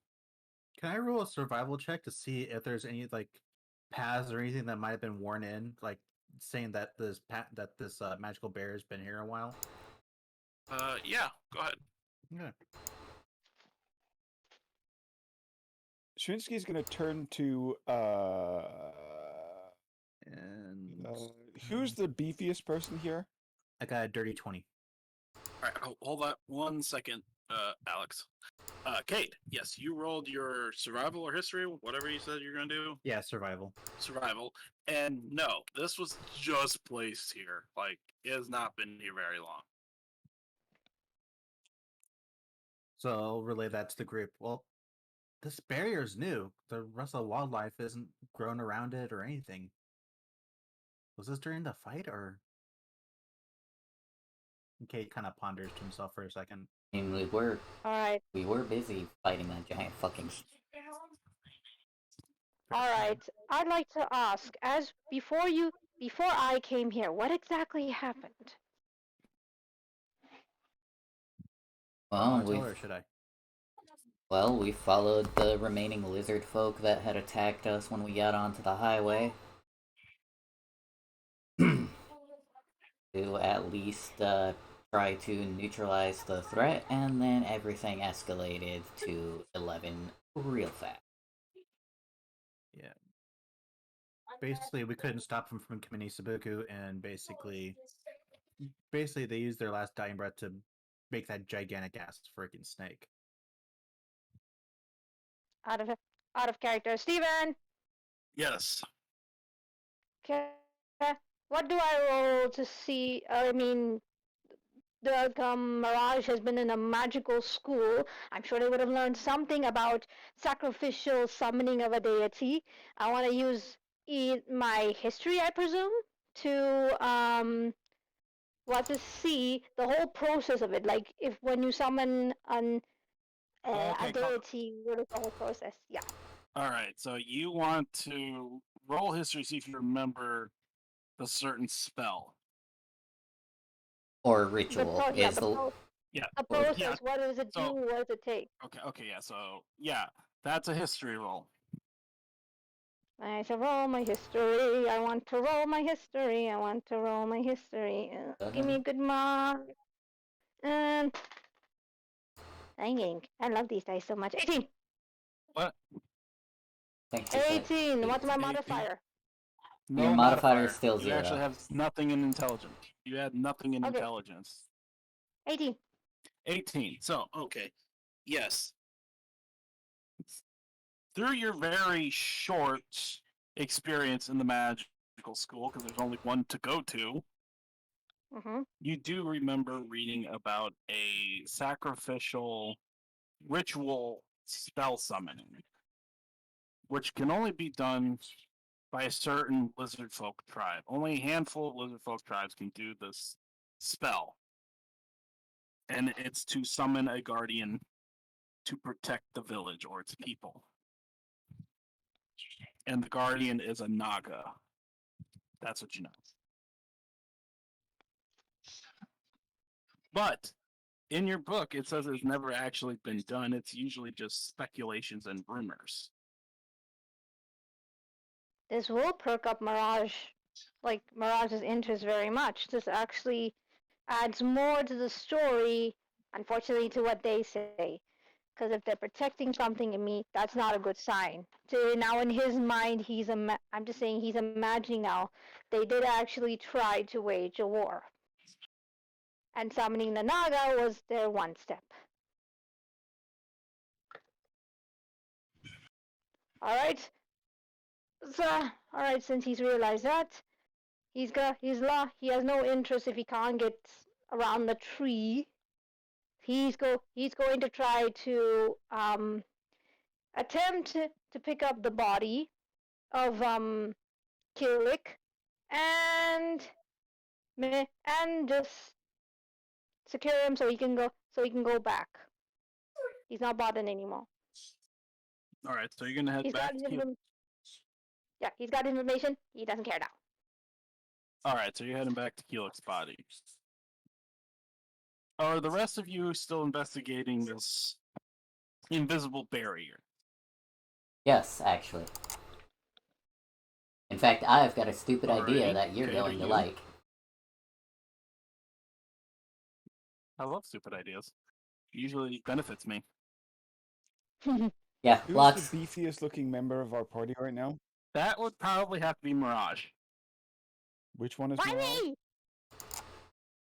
Can I roll a survival check to see if there's any like paths or anything that might have been worn in, like saying that this magical barrier has been here a while? Yeah, go ahead. Yeah. Shrinsky's going to turn to and who's the beefiest person here? I got a dirty 20. All right, hold on 1 second, Alex. Kate, yes, you rolled your survival or history, whatever you said you're gonna do. Yeah, survival. Survival, and no, this was just placed here. Like, it has not been here very long. So I'll relay that to the group. Well, this barrier is new. The rest of the wildlife isn't grown around it or anything. Was this during the fight or? Kate kind of ponders to himself for a second. I mean, we were busy fighting that giant fucking. All right. I'd like to ask, before I came here, what exactly happened? Well, tell her, should I? Well, we followed the remaining lizard folk that had attacked us when we got onto the highway. To at least try to neutralize the threat, and then everything escalated to 11 real fast. Yeah. Basically, we couldn't stop them from committing seppuku, and basically they used their last dying breath to make that gigantic ass freaking snake. Out of character, Steven! Yes. Okay. What do I roll to see? I mean, the Mirage has been in a magical school. I'm sure they would have learned something about sacrificial summoning of a deity. I want to use my history, I presume, to see the whole process of it. Like if when you summon a deity, what is the whole process? Yeah. All right, so you want to roll history, see if you remember a certain spell. Or ritual. The process, what does it do? What does it take? Okay, yeah, so, yeah, that's a history roll. I should roll my history. I want to roll my history. I want to roll my history. Give me a good mark. And dang, I love these dice so much. 18. What? 18. What's my modifier? No Your modifier is still 0. You actually have nothing in intelligence. You had nothing in intelligence. through your very short experience in the magical school, because there's only one to go to, you do remember reading about a sacrificial ritual spell summoning, which can only be done by a certain lizard folk tribe. Only a handful of lizard folk tribes can do this spell. And it's to summon a guardian to protect the village or its people. And the guardian is a naga. That's what you know. But in your book, it says it's never actually been done. It's usually just speculations and rumors. This will perk up Mirage's interest very much. This actually adds more to the story, unfortunately, to what they say. Because if they're protecting something in me, that's not a good sign. So now in his mind, I'm just saying he's imagining now, they did actually try to wage a war. And summoning the Naga was their one step. Alright. So, alright, since he's realized that, he has no interest if he can't get around the tree. He's going to try to attempt to pick up the body of Kilik and just secure him so he can go back. He's not bothered anymore. All right, so you're gonna head back. Yeah, he's got information. He doesn't care now. All right, so you're heading back to Keelik's body. Are the rest of you still investigating this invisible barrier? Yes, actually. In fact, I've got a stupid idea that you're going to like. I love stupid ideas. Usually benefits me. Yeah, Who's lots. the beefiest looking member of our party right now? That would probably have to be Mirage. Which one is Mirage? Me?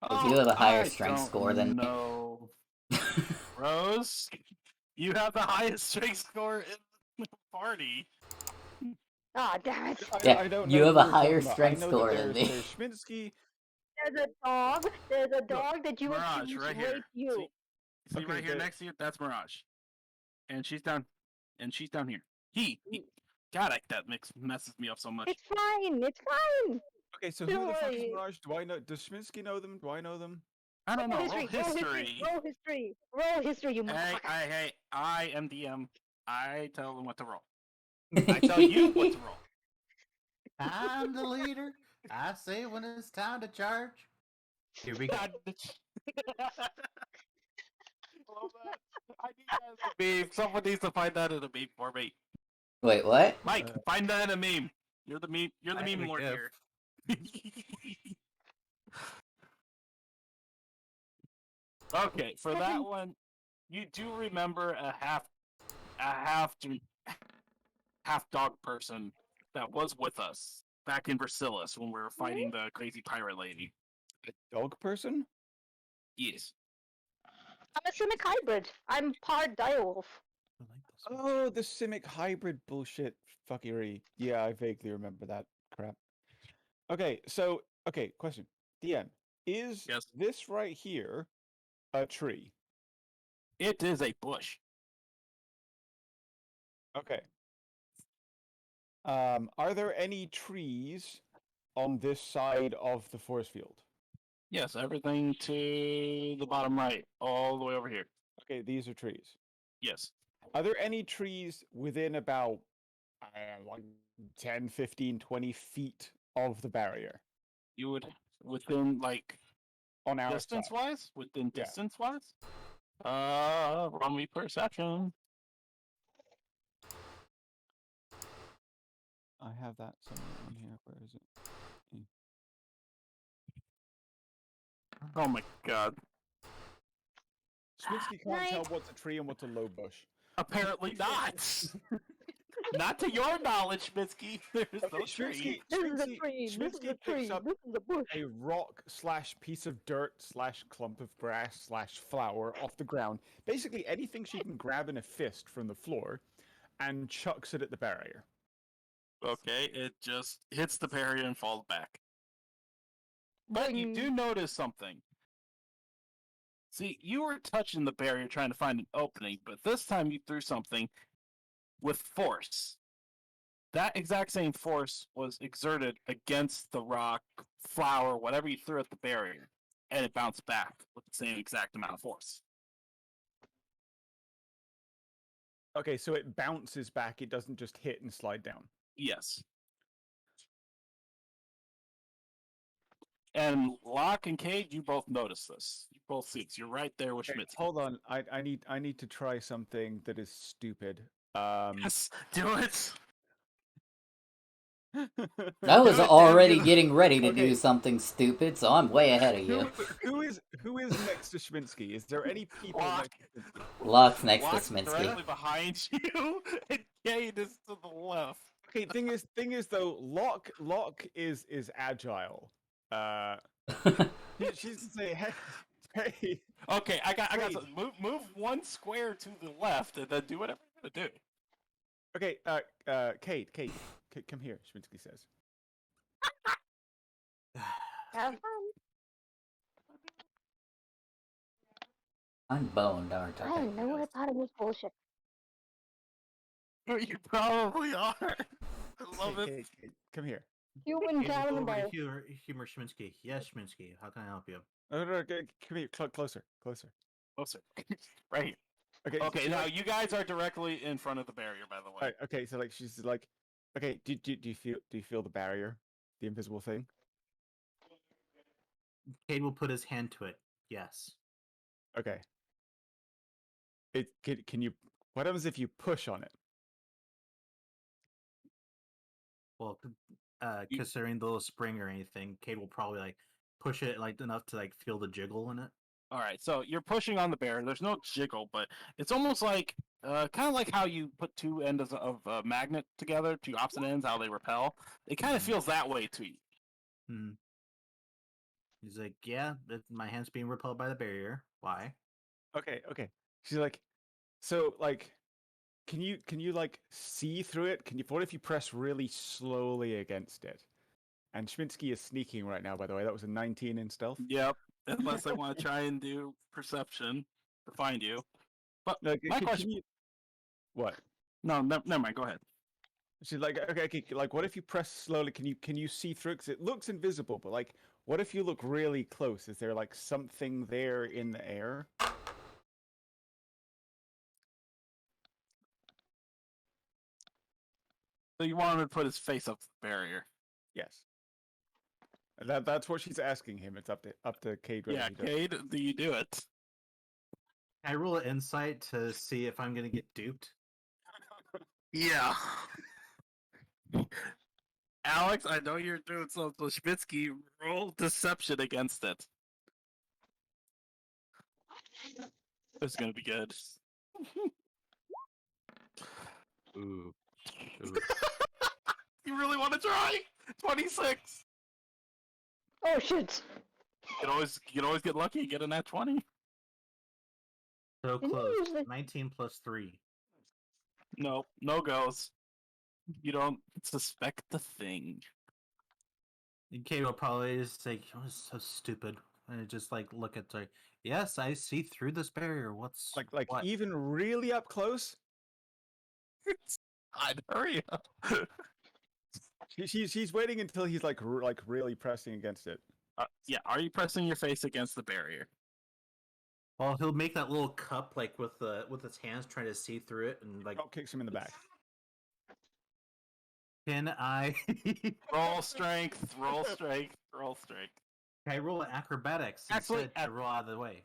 You have a higher strength score than me. Rose, you have the highest strength score in the party. Oh, damn it. Yeah, I don't you know have who a we're higher talking about. strength I know score that than me. There's Schminsky. There's a dog that you Mirage, accused right here. raped you. See Okay, right here next to you? That's Mirage. And she's down here. He. God, that messes me up so much. It's fine. Okay, so Don't who the fuck is worry. Mirage? Do I know? Does Schminsky know them? Do I know them? I don't know. Roll history. Roll history, you motherfucker. Hey, I am DM. I tell them what to roll. I tell you what to roll. I'm the leader. I say when it's time to charge. Here we go. Love that. I need that as a meme. Someone needs to find that in a meme for me. Wait, what? Mike, find that in a meme. You're the meme. You're the meme lord here. Okay, for that one, you do remember a half dog person that was with us back in Versailles when we were fighting the crazy pirate lady. A dog person? Yes. I'm a Simic hybrid. I'm part direwolf. Oh, the Simic hybrid bullshit fuckery. Yeah, I vaguely remember that crap. Okay, question. DM, is this right here a tree? It is a bush. Okay. Are there any trees on this side of the force field? Yes, everything to the bottom right, all the way over here. Okay, these are trees. Yes. Are there any trees within about, like 10, 15, 20 feet of the barrier? You would, within, like, on our distance-wise? Within distance-wise? Roll me perception. I have that somewhere on here. Where is it? Oh my god. Schminsky can't tell what's a tree and what's a low bush. Apparently not. Not to your knowledge, Schminsky. There's no tree. Schminsky picks up a rock / piece of dirt / clump of grass / flower off the ground. Basically anything she can grab in a fist from the floor. and chucks it at the barrier. Okay, it just hits the barrier and falls back. But you do notice something. See, you were touching the barrier trying to find an opening, but this time you threw something with force. That exact same force was exerted against the rock, flower, whatever you threw at the barrier, and it bounced back with the same exact amount of force. Okay, so it bounces back. It doesn't just hit and slide down. Yes. And Locke and Cade, you both notice this. You both see it. You're right there with Okay, Schmitz. hold on. I need to try something that is stupid. Yes, do it. I was Do it, already Daniel. getting ready to Okay. do something stupid, so I'm way ahead of you. Who is next to Schminsky? Is there any people Locke. next to Schminsky? Locke's next Locke's to Sminsky. directly behind you, and Cade is to the left. Okay, thing is though, Locke is agile. She's to say, hey. Okay, I got Cade. something. Move one square to the left, and then do whatever you're gonna do. Okay, Cade, come here. Schminsky says. Have fun. I'm boned, aren't I I? know I thought it was bullshit. You probably are. I love it. Cade, come here. Human Cade will cabin go over bar. to humor Schminsky. Yes, Schminsky. How can I help you? No, come here, closer. Closer. Right here. Okay. Okay, so now like, you guys are directly in front of the barrier, by the way. right, okay, so like she's like, okay, do you feel the barrier, the invisible thing? Cade will put his hand to it. Yes. Okay. Can you? What happens if you push on it? Well, considering the little spring or anything, Cade will probably like push it like enough to like feel the jiggle in it. All right, so you're pushing on the barrier. There's no jiggle, but it's almost like, kind of like how you put two ends of a magnet together, two opposite ends, how they repel. It kind of feels that way to you. Hmm. He's like, yeah, my hand's being repelled by the barrier. Why? Okay. She's like, so like, can you like see through it? What if you press really slowly against it? And Schminsky is sneaking right now, by the way. That was a 19 in stealth. Yep, unless they want to try and do perception to find you. But No, my question... What? No, never mind. Go ahead. She's like, okay, like, what if you press slowly? Can you see through it? Because it looks invisible, but like, what if you look really close? Is there like something there in the air? So you want him to put his face up to the barrier? Yes. That's what she's asking him. It's up to Cade. Yeah, Cade, do you do it? Can I roll an insight to see if I'm gonna get duped? Yeah. Alex, I know you're doing something. Schmitzky, roll deception against it. This is gonna be good. Ooh. You really want to try? 26. Oh shit! You can always get lucky and get a nat 20. So Didn't you close. usually- 19 plus 3. No goes. You don't suspect the thing. And Cade will probably just like, "Oh, it's so stupid," and just like look at like, yes, I see through this barrier. What's like what? even really up close? I'd hurry up. She's waiting until he's like really pressing against it. Yeah, are you pressing your face against the barrier? Well, he'll make that little cup like with his hands trying to see through it and like. Oh, kicks him in the back. Can I? Roll strength. Roll strength. Roll strength. Can I roll acrobatics Actually, instead to roll out of the way?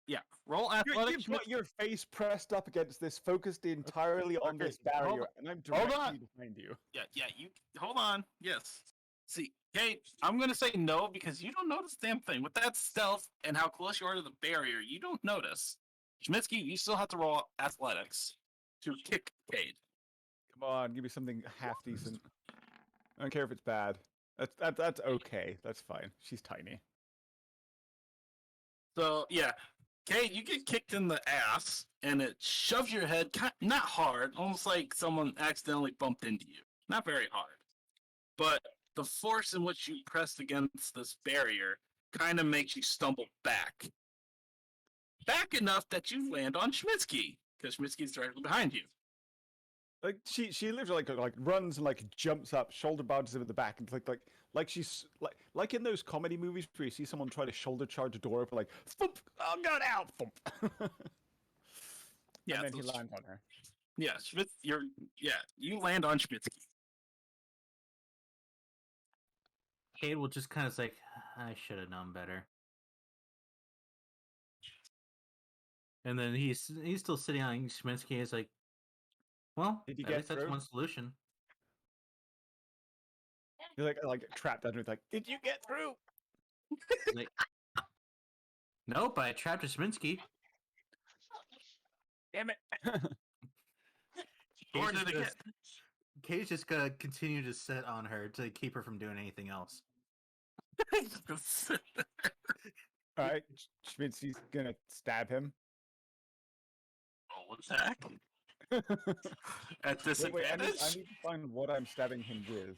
Yeah, roll athletics. You've got your face pressed up against this, focused entirely on Okay, this barrier, hold on. and I'm Hold directly on. behind you. Yeah. You hold on. Yes. See, Kate, I'm gonna say no because you don't notice a damn thing. With that stealth and how close you are to the barrier, you don't notice. Schmitzky, you still have to roll athletics to kick Cade. Come on, give me something half decent. I don't care if it's bad. That's okay. That's fine. She's tiny. So yeah, Kate, you get kicked in the ass, and it shoves your head, not hard, almost like someone accidentally bumped into you. Not very hard. But the force in which you pressed against this barrier kind of makes you stumble back. Back enough that you land on Schmitsky, because Schmitsky's directly behind you. Like she literally like runs and like jumps up, shoulder barges him at the back, and like she's like in those comedy movies where you see someone try to shoulder charge a door open, like thump, oh god, out, thump. Yeah, and then he lands on her. Yeah, you land on Schmitsky. Cade will just kind of like, I should have known better. And then he's still sitting on Schminsky. He's like, well, at least that's one solution. You're like trapped underneath. Like, did you get through? Like, nope, I trapped a Schminsky. Damn it! Kate's just gonna continue to sit on her to keep her from doing anything else. All right, Schminsky's gonna stab him. Roll attack. At disadvantage? I need to find what I'm stabbing him with.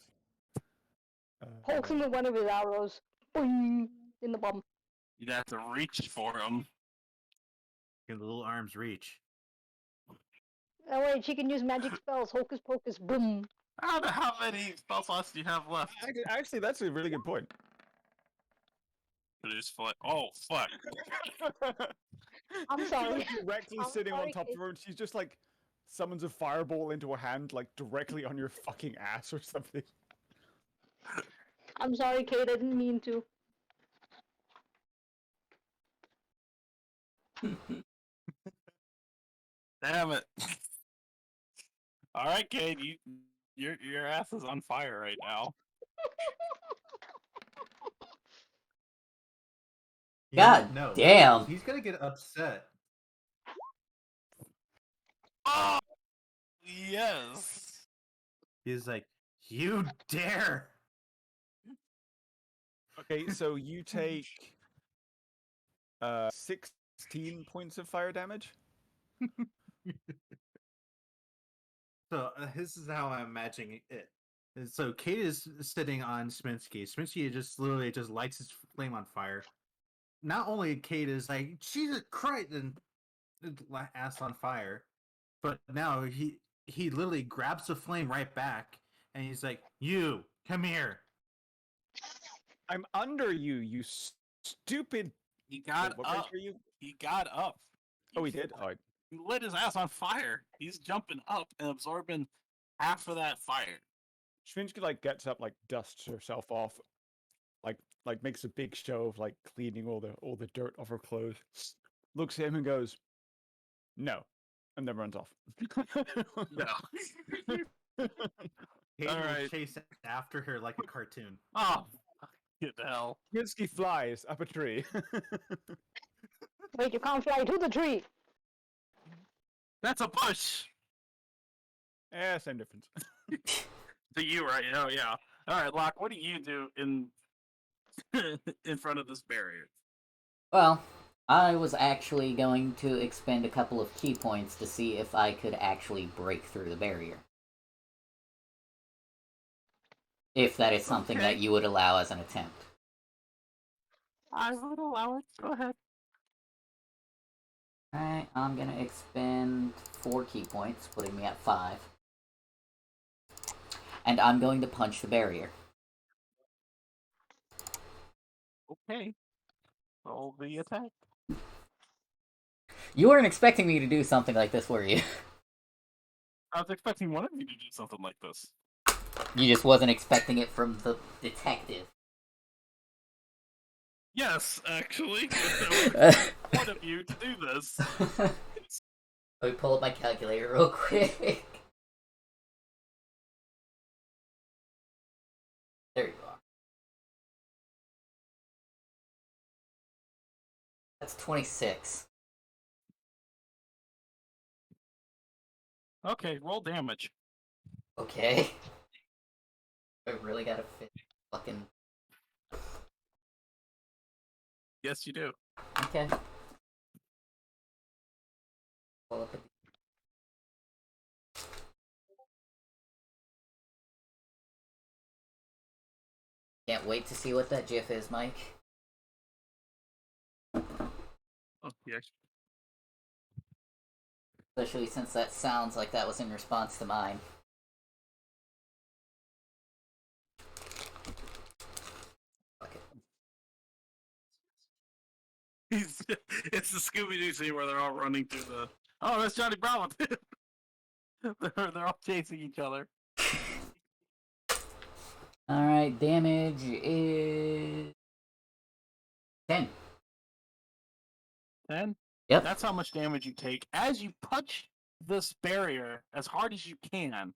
Pokes him with one of his arrows. Boing! In the bum. You'd have to reach for him. Your little arms reach. Oh wait, she can use magic spells. Hocus pocus, boom. How many spell slots do you have left? Actually, that's a really good point. Produce foot. Oh, fuck. I'm sorry. She's like directly sitting on top of her, and she's just like summons a fireball into a hand, like directly on your fucking ass or something. I'm sorry, Kate. I didn't mean to. Damn it. Alright, Kate, your ass is on fire right now. God damn. He's gonna get upset. Oh, yes. He's like, you dare. Okay, so you take 16 points of fire damage. So this is how I'm imagining it. So Kate is sitting on Sminsky. Sminsky just literally just lights his flame on fire. Not only Kate is like, Jesus Christ, and ass on fire, but now he literally grabs the flame right back, and he's like, "You come here." I'm under you, you stupid. He got up. He got up. Oh, he did. Oh, He lit his ass on fire. He's jumping up and absorbing half of that fire. Schminsky like gets up, like dusts herself off, like makes a big show of like cleaning all the dirt off her clothes. Looks at him and goes, "No," and then runs off. No. Kate will chase after her like a cartoon. Oh, get the hell! Schminsky flies up a tree. Wait, you can't fly to the tree. That's a bush. Yeah, same difference. To you, right? Oh, yeah. All right, Locke. What do you do in front of this barrier? Well, I was actually going to expend a couple of key points to see if I could actually break through the barrier. If that is something that you would allow as an attempt. I would allow it. Go ahead. Alright, I'm gonna expend 4 key points, putting me at 5. And I'm going to punch the barrier. Okay. Roll the attack. You weren't expecting me to do something like this, were you? I was expecting one of you to do something like this. You just wasn't expecting it from the detective. Yes, actually. One of you to do this. Let me pull up my calculator real quick. There you are. That's 26. Okay, roll damage. Okay. I really gotta fit fucking... Yes, you do. Okay. pull up a... Can't wait to see what that GIF is, Mike. Oh, yes. Especially since that sounds like that was in response to mine. Fuck it. It's the Scooby-Doo scene where they're all running through the... Oh, that's Johnny Bravo. they're all chasing each other. Alright, damage is... 10. 10? Yep. That's how much damage you take. As you punch this barrier as hard as you can,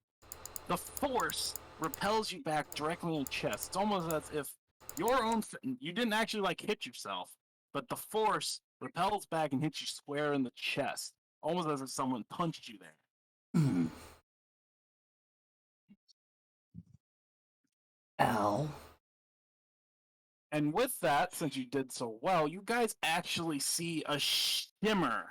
the force repels you back directly in the chest. It's almost as if your own... You didn't actually, like, hit yourself, but the force repels back and hits you square in the chest. Almost as if someone punched you there. Ow. And with that, since you did so well, you guys actually see a shimmer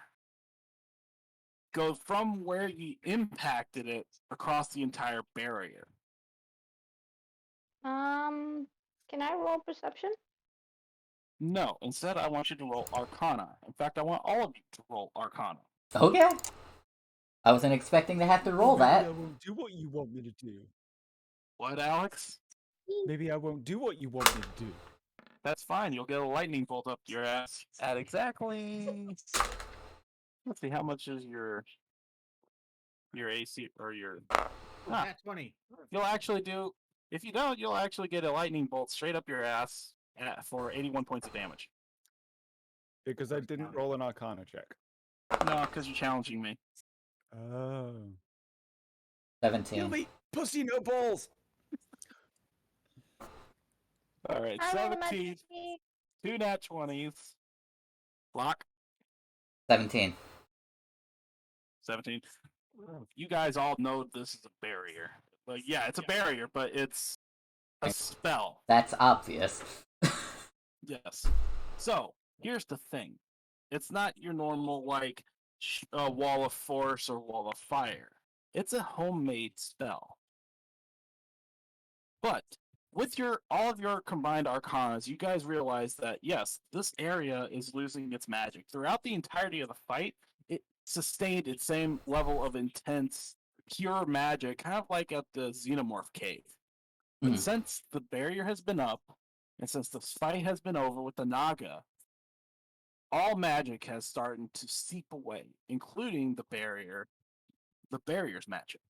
go from where you impacted it across the entire barrier. Can I roll perception? No, instead I want you to roll Arcana. In fact, I want all of you to roll Arcana. Okay. I wasn't expecting to have to roll that. Maybe I won't do what you want me to do. What, Alex? Maybe I won't do what you want me to do. That's fine. You'll get a lightning bolt up your ass at exactly... Let's see, how much is your AC or your... Nat 20. You'll actually do... If you don't, you'll actually get a lightning bolt straight up your ass for 81 points of damage. Because I didn't roll an Arcana check. No, because you're challenging me. Oh. 17. Kill me, pussy no balls! Alright, I rolled a 17. 20. 2 nat 20s. Lock. 17. 17. You guys all know this is a barrier. Like, yeah, it's a barrier, but it's a spell. That's obvious. Yes. So, here's the thing. It's not your normal, like, wall of force or wall of fire. It's a homemade spell. But, with all of your combined arcanas, you guys realize that, yes, this area is losing its magic. Throughout the entirety of the fight, it sustained its same level of intense, pure magic, kind of like at the Xenomorph Cave. But since the barrier has been up, and since this fight has been over with the Naga, all magic has started to seep away, including the barrier's magic.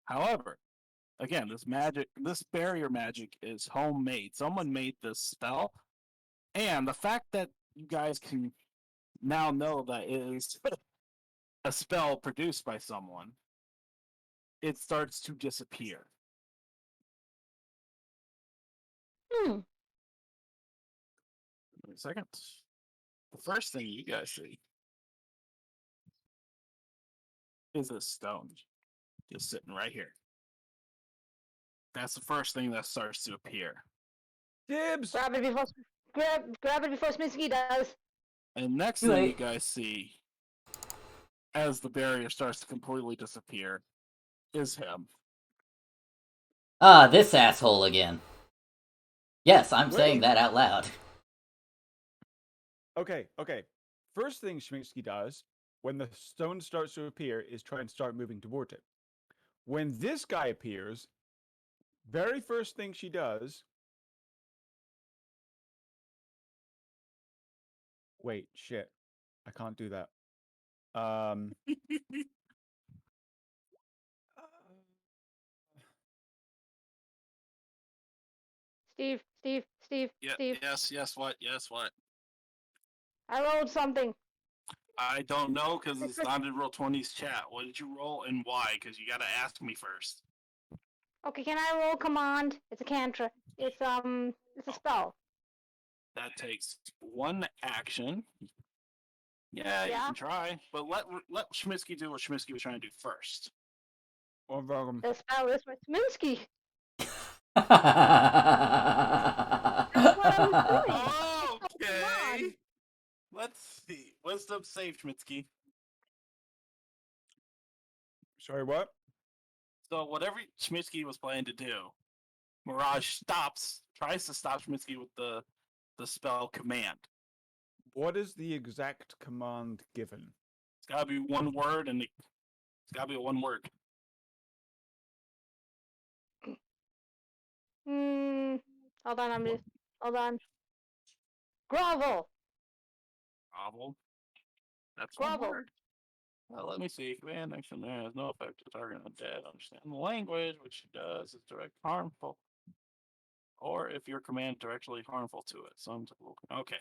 However, again, this barrier magic is homemade. Someone made this spell, and the fact that you guys can now know that it is a spell produced by someone, it starts to disappear. Wait a second. The first thing you guys see is a stone just sitting right here. That's the first thing that starts to appear. Dibs! Grab it before Sminsky does. And next thing you guys see, as the barrier starts to completely disappear, is him. Ah, this asshole again. Yes, I'm saying that out loud. Okay. First thing Schminsky does when the stone starts to appear is try and start moving toward it. When this guy appears, very first thing she does... Wait, shit. I can't do that. Steve. Yes, what? I rolled something. I don't know, because it's not in Roll20's chat. What did you roll and why? Because you gotta ask me first. Okay, can I roll command? It's a cantrip. It's a spell. That takes one action. Yeah, you can try, but let Schminsky do what Schminsky was trying to do first. The spell is for Sminsky. That's what I was doing. Okay. Let's see. Wisdom save, Schminsky. Sorry, what? So whatever Schmitsky was planning to do, Mirage tries to stop Schmitsky with the spell command. What is the exact command given? It's gotta be one word, and it's gotta be one word. Hold on, hold on. Grovel. Grovel. That's Grovel. one word. Well, let me see. Command action there has no effect to target undead. Understand the language, which it does is direct harmful. Or if your command directly harmful to it. Okay.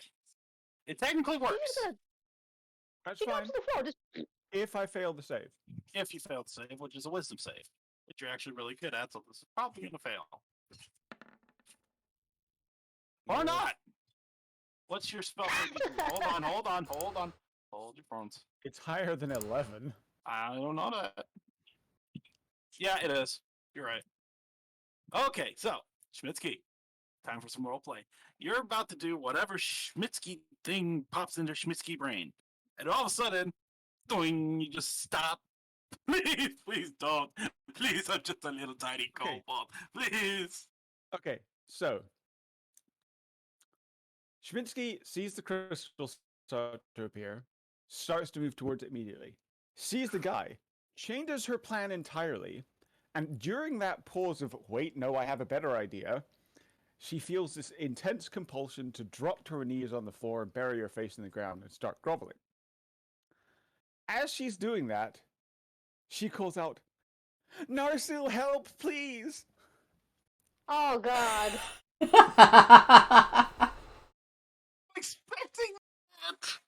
It technically works. That's fine. If I fail the save. If you fail to save, which is a wisdom save, which you're actually really good at, so this is probably gonna fail. Or not! What's your spell? Hold on. Hold your phones. It's higher than 11. I don't know that. Yeah, it is. You're right. Okay, so, Schmitsky. Time for some role play. You're about to do whatever Schmitsky thing pops into Schmitsky brain. And all of a sudden, doing, you just stop. Please don't. Please, I'm just a little tiny kobold. Please. Okay, so Schminsky sees the crystal start to appear, starts to move towards it immediately, sees the guy, changes her plan entirely, and during that pause of, wait, no, I have a better idea, she feels this intense compulsion to drop to her knees on the floor and bury her face in the ground and start groveling. As she's doing that, she calls out, Narsil, help, please! Oh, God. Expecting that.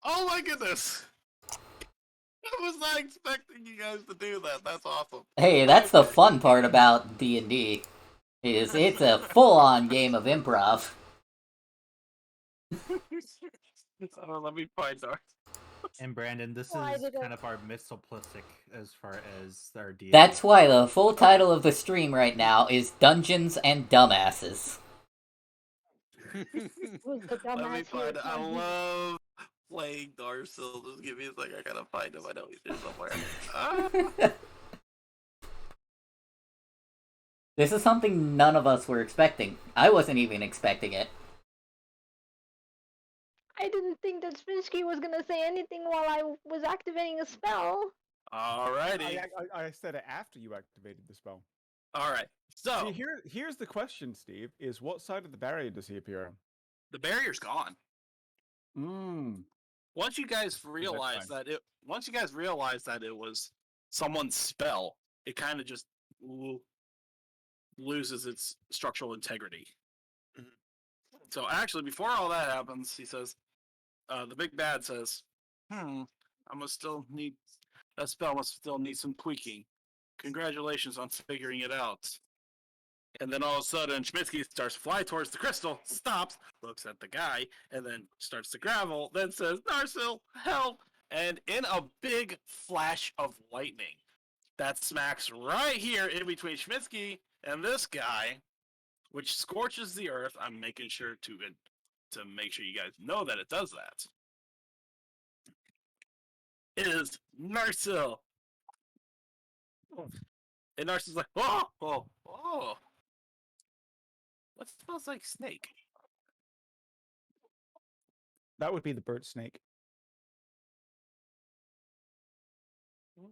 Oh my goodness. I was not expecting you guys to do that. That's awesome. Hey, that's the fun part about D&D. Is it's a full-on game of improv. Let me find our. And Brandon, this is kind of our simplistic as far as our D&D. That's why the full title of the stream right now is Dungeons and Dumbasses. Let me find it. I love playing Narsil. Just give me a second. I gotta find him. I know he's here somewhere. This is something none of us were expecting. I wasn't even expecting it. I didn't think that Spinsky was gonna say anything while I was activating a spell. Alrighty. I said it after you activated the spell. Alright, so... See, here's the question, Steve, is what side of the barrier does he appear on? The barrier's gone. Once you guys realize that it was someone's spell, it kind of just loses its structural integrity. So actually, before all that happens, he says, the big bad says, that spell must still need some tweaking. Congratulations on figuring it out. And then all of a sudden, Schmitsky starts to fly towards the crystal, stops, looks at the guy, and then starts to gravel, then says, Narsil, help! And in a big flash of lightning, that smacks right here in between Schmitsky and this guy, which scorches the earth. I'm making sure to make sure you guys know that it does that. It is Narsil. And Narsil's like, oh. What smells like snake? That would be the bird snake.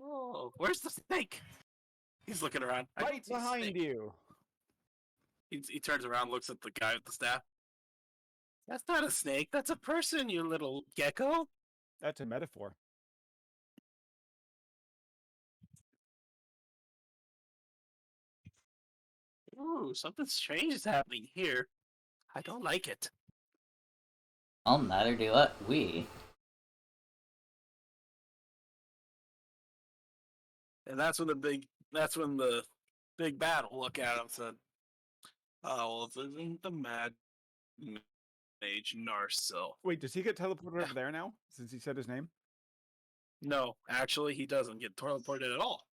Oh, where's the snake? He's looking around. Right behind you. He turns around, looks at the guy with the staff. That's not a snake. That's a person, you little gecko. That's a metaphor. Ooh, something strange is happening here. I don't like it. Well, neither do we. And that's when the big bad will look at him and said, "Oh, well, this isn't the mad mage Narsil." Wait, does he get teleported over there now? Since he said his name? No, actually, he doesn't get teleported at all.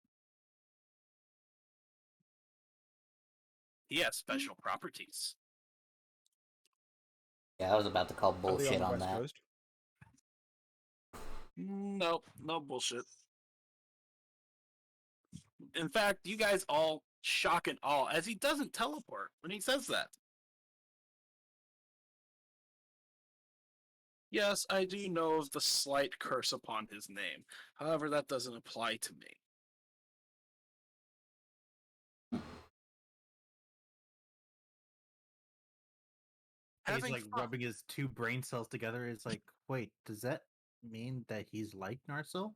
He has special properties. Yeah, I was about to call bullshit on that. Coast? Nope, no bullshit. In fact, you guys all shock and awe as he doesn't teleport when he says that. Yes, I do know of the slight curse upon his name. However, that doesn't apply to me. He's like rubbing his two brain cells together. It's like, wait, does that mean that he's like Narsil?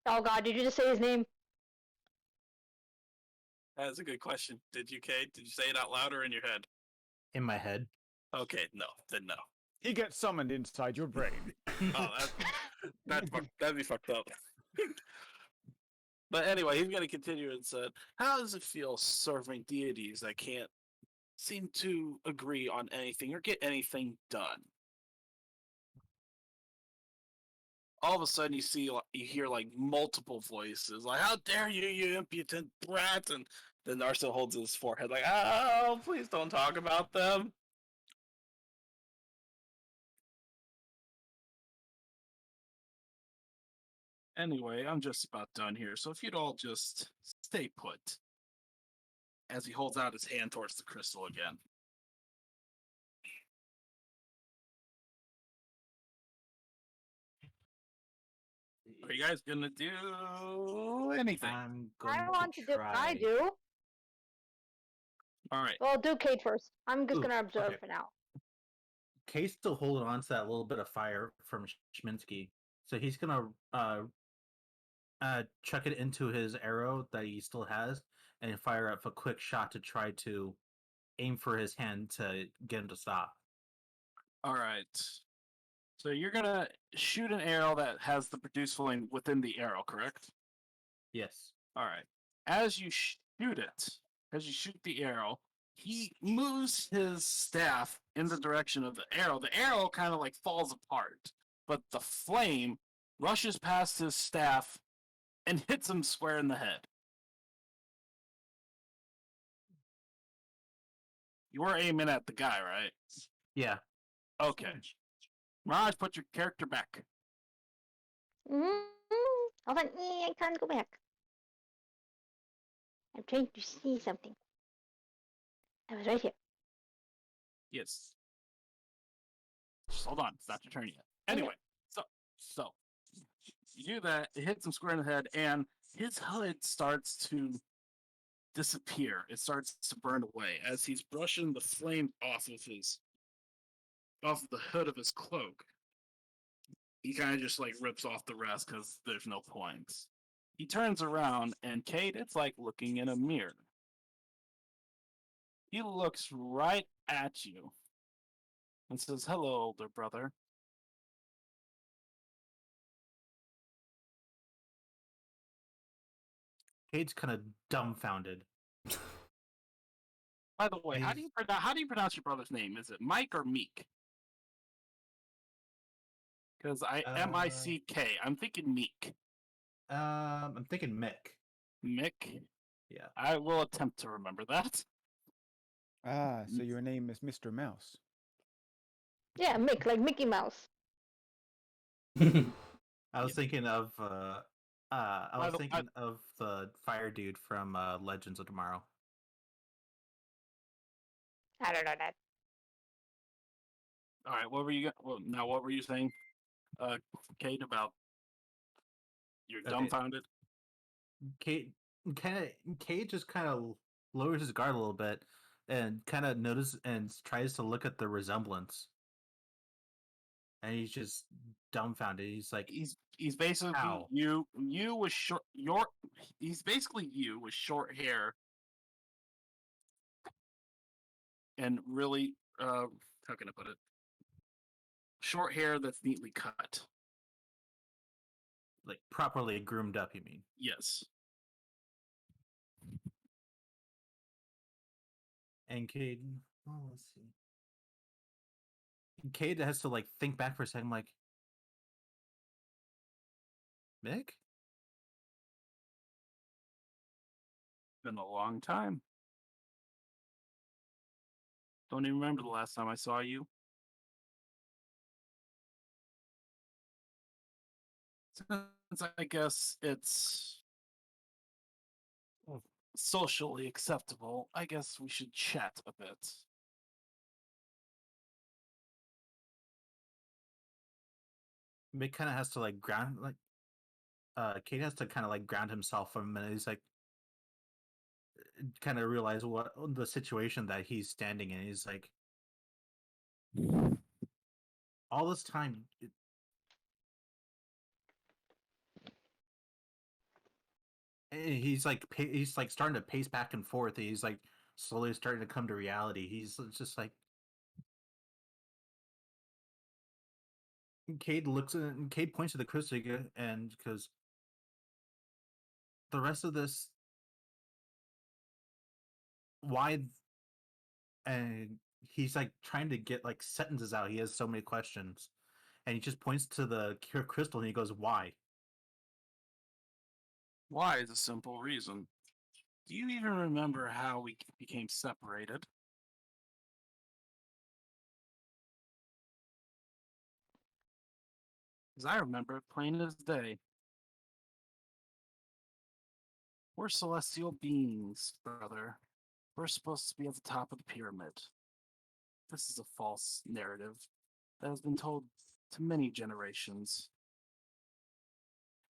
Oh god, did you just say his name? That's a good question. Did you, Kate? Did you say it out loud or in your head? In my head. Okay, no, then no. He gets summoned inside your brain. Oh, that'd be fucked up. But anyway, he's going to continue and said, how does it feel serving deities that can't seem to agree on anything or get anything done? All of a sudden, you hear like multiple voices, like "How dare you, you impudent brat!" And then Narsil holds his forehead, like, "Oh, please don't talk about them." Anyway, I'm just about done here, so if you'd all just stay put. As he holds out his hand towards the crystal again. Are you guys gonna do anything? I'm going I want to do what try. I do. All right. Well, do Kate first. I'm just gonna observe for now. Kate's still holding on to that little bit of fire from Schminsky, so he's gonna chuck it into his arrow that he still has, and fire up a quick shot to try to aim for his hand to get him to stop. All right. So you're gonna shoot an arrow that has the produce flame within the arrow, correct? Yes. All right. As you shoot the arrow, he moves his staff in the direction of the arrow. The arrow kind of like falls apart, but the flame rushes past his staff and hits him square in the head. You were aiming at the guy, right? Yeah. Okay. Mirage, put your character back. Hold on, I can't go back. I'm trying to see something. I was right here. Yes. Just hold on, it's not your turn yet. Anyway, so you do that, it hits him square in the head, and his hood starts to disappear. It starts to burn away as he's brushing the flame off of the hood of his cloak. He kind of just like rips off the rest because there's no points. He turns around, and Kate, it's like looking in a mirror. He looks right at you and says, "Hello, older brother." Kate's kind of dumbfounded. By the way, how do you pronounce your brother's name? Is it Mike or Meek? Because M-I-C-K. I'm thinking Meek. I'm thinking Mick. Mick? Yeah. I will attempt to remember that. Ah, so your name is Mr. Mouse. Yeah, Mick, like Mickey Mouse. I was thinking of of the fire dude from Legends of Tomorrow. I don't know that. All right, what were you saying, Kate, about you're dumbfounded? Kate just kind of lowers his guard a little bit and kind of notices and tries to look at the resemblance. And he's just dumbfounded. He's like, he's basically you with he's basically you with short hair and really how can I put it? Short hair that's neatly cut. Like properly groomed up, you mean? Yes. And Cade, let's see. Cade has to like think back for a second, like, Mick? Been a long time. Don't even remember the last time I saw you. Since I guess it's socially acceptable, I guess we should chat a bit. Mick kind of has to like ground, Kate has to kind of like ground himself for a minute. He's like, kind of realize what the situation that he's standing in. He's like, all this time, he's like starting to pace back and forth. He's like slowly starting to come to reality. He's just like, Cade looks at Cade points to the crystal, and because the rest of this, why, and he's like trying to get like sentences out. He has so many questions, and he just points to the crystal and he goes, "Why?" Why is a simple reason. Do you even remember how we became separated? Because I remember it plain as day. We're celestial beings, brother. We're supposed to be at the top of the pyramid. This is a false narrative that has been told to many generations.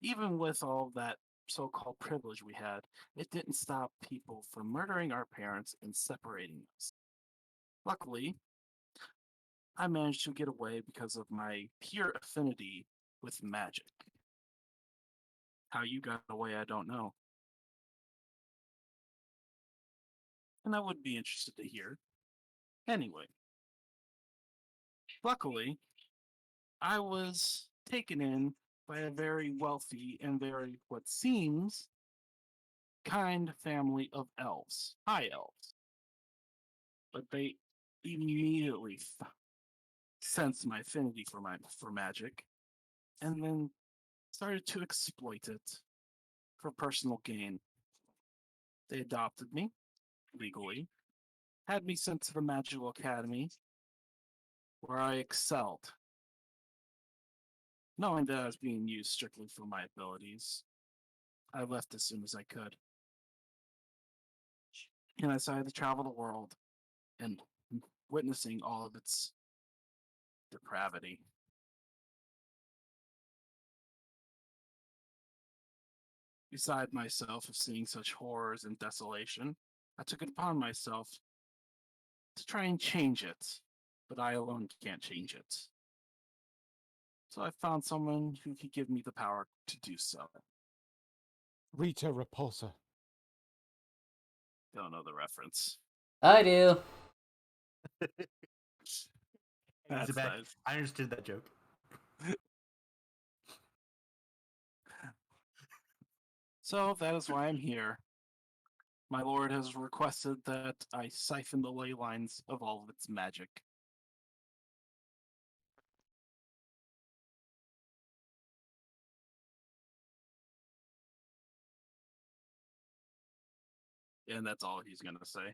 Even with all that so-called privilege we had, it didn't stop people from murdering our parents and separating us. Luckily, I managed to get away because of my pure affinity with magic. How you got away, I don't know. And I would be interested to hear. Anyway, luckily, I was taken in by a very wealthy and very, what seems, kind family of elves, high elves. But they immediately sensed my affinity for magic, and then started to exploit it for personal gain. They adopted me legally, had me sent to the Magical Academy, where I excelled, knowing that I was being used strictly for my abilities. I left as soon as I could, and I decided to travel the world and witnessing all of its depravity. Beside myself of seeing such horrors and desolation, I took it upon myself to try and change it, but I alone can't change it. So I found someone who could give me the power to do so. Rita Repulsa. Don't know the reference. I do. That's back. nice. I understood that joke. So that is why I'm here. My lord has requested that I siphon the ley lines of all of its magic. And that's all he's going to say.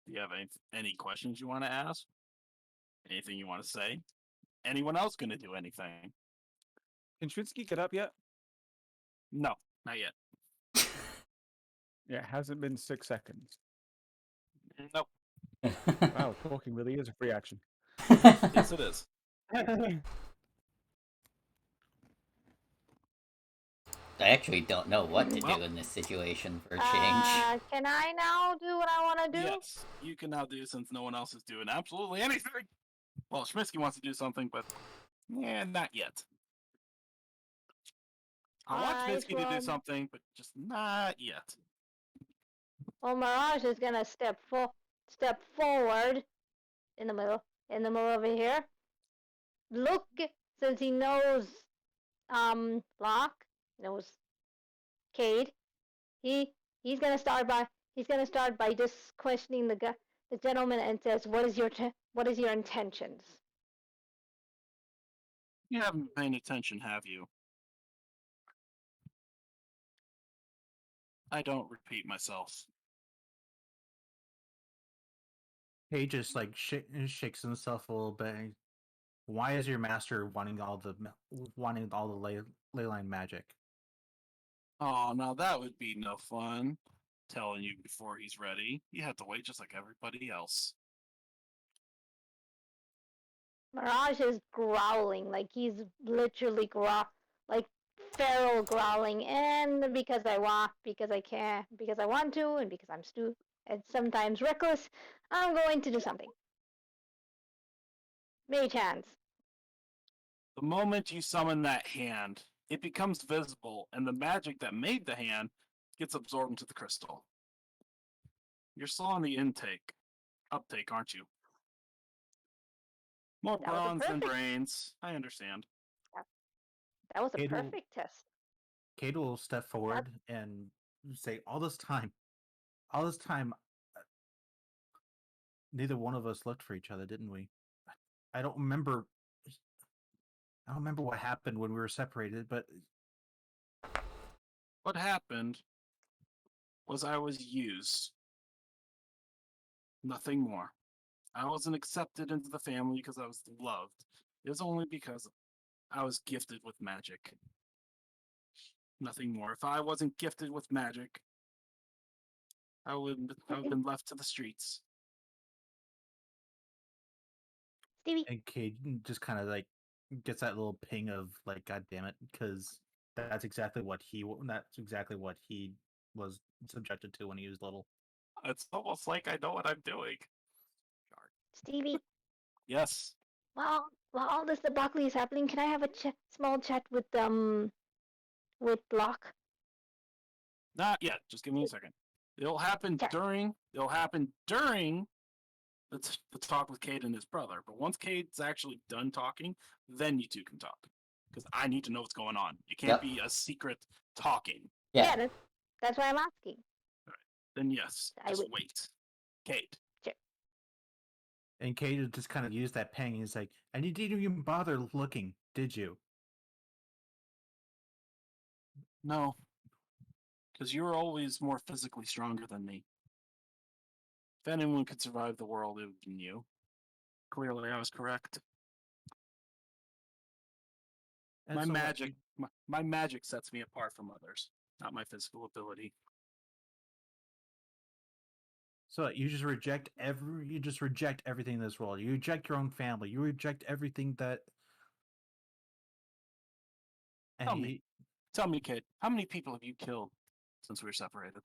Do you have any questions you want to ask? Anything you want to say? Anyone else going to do anything? Can Shrinsky get up yet? No, not yet. Yeah, it hasn't been 6 seconds. Nope. Wow, talking really is a free action. Yes, it is. I actually don't know what to do in this situation for a change. Can I now do what I want to do? Yes, you can now do since no one else is doing absolutely anything. Well, Schmidsky wants to do something, but not yet. I want Schmidsky to do something, but just not yet. Well, Mirage is gonna step forward in the middle over here. Look, since he knows Locke, knows Cade, he's gonna start by just questioning the gentleman and says, what is your intentions? You haven't been paying attention, have you? I don't repeat myself. He just like shakes himself a little bit. Why is your master wanting all the ley line magic? Oh, now that would be no fun. telling you before he's ready. You have to wait just like everybody else. Mirage is growling, like he's literally like feral growling, and because I want, because I can, because I want to, and because I'm stupid and sometimes reckless, I'm going to do something. Mage hands. The moment you summon that hand, it becomes visible, and the magic that made the hand gets absorbed into the crystal. You're slow on the uptake, aren't you? More bronze than brains. I understand. That was a perfect test. Cade will step forward and say, all this time, neither one of us looked for each other, didn't we? I don't remember what happened when we were separated, but what happened was I was used. Nothing more. I wasn't accepted into the family because I was loved. It was only because I was gifted with magic. Nothing more. If I wasn't gifted with magic, I would have been left to the streets. Stevie. And Cade just kind of like gets that little ping of like, God damn it, because that's exactly what he was subjected to when he was little. It's almost like I know what I'm doing. Stevie. Yes. While all this debacle is happening, can I have a small chat with Locke? Not yet. Just give me a second. It'll happen during the talk with Cade and his brother. But once Cade's actually done talking, then you two can talk. Because I need to know what's going on. You can't be a secret talking. Yeah, that's why I'm asking. All right. Then yes, just wait. Cade. Sure. And Cade just kind of used that ping. He's like, and you didn't even bother looking, did you? No. Because you were always more physically stronger than me. If anyone could survive the world, it would have been you. Clearly, I was correct. And my magic sets me apart from others, not my physical ability. So you just reject everything in this world. You reject your own family. You reject everything that. Tell me, kid, how many people have you killed since we were separated?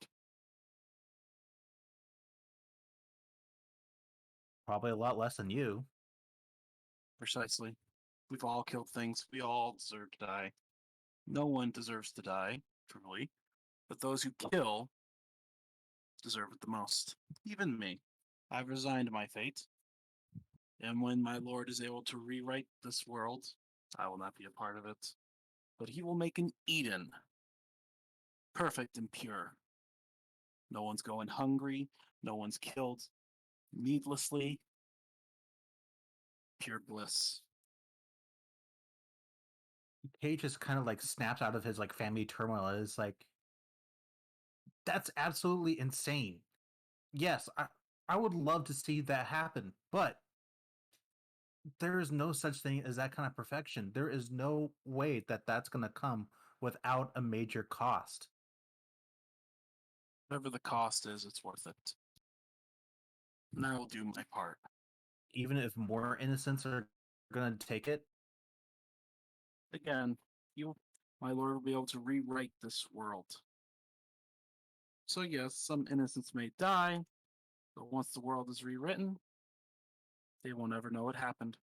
Probably a lot less than you. Precisely. We've all killed things. We all deserve to die. No one deserves to die, truly. But those who kill deserve it the most. Even me. I've resigned my fate. And when my lord is able to rewrite this world, I will not be a part of it. But he will make an Eden. Perfect and pure. No one's going hungry. No one's killed needlessly. Pure bliss. Cade just kind of like snaps out of his like family turmoil. It's like, that's absolutely insane. Yes, I would love to see that happen, but there is no such thing as that kind of perfection. There is no way that that's going to come without a major cost. Whatever the cost is, it's worth it. And I will do my part. Even if more innocents are going to take it? Again, my lord, will be able to rewrite this world. So yes, some innocents may die, but once the world is rewritten, they won't ever know what happened.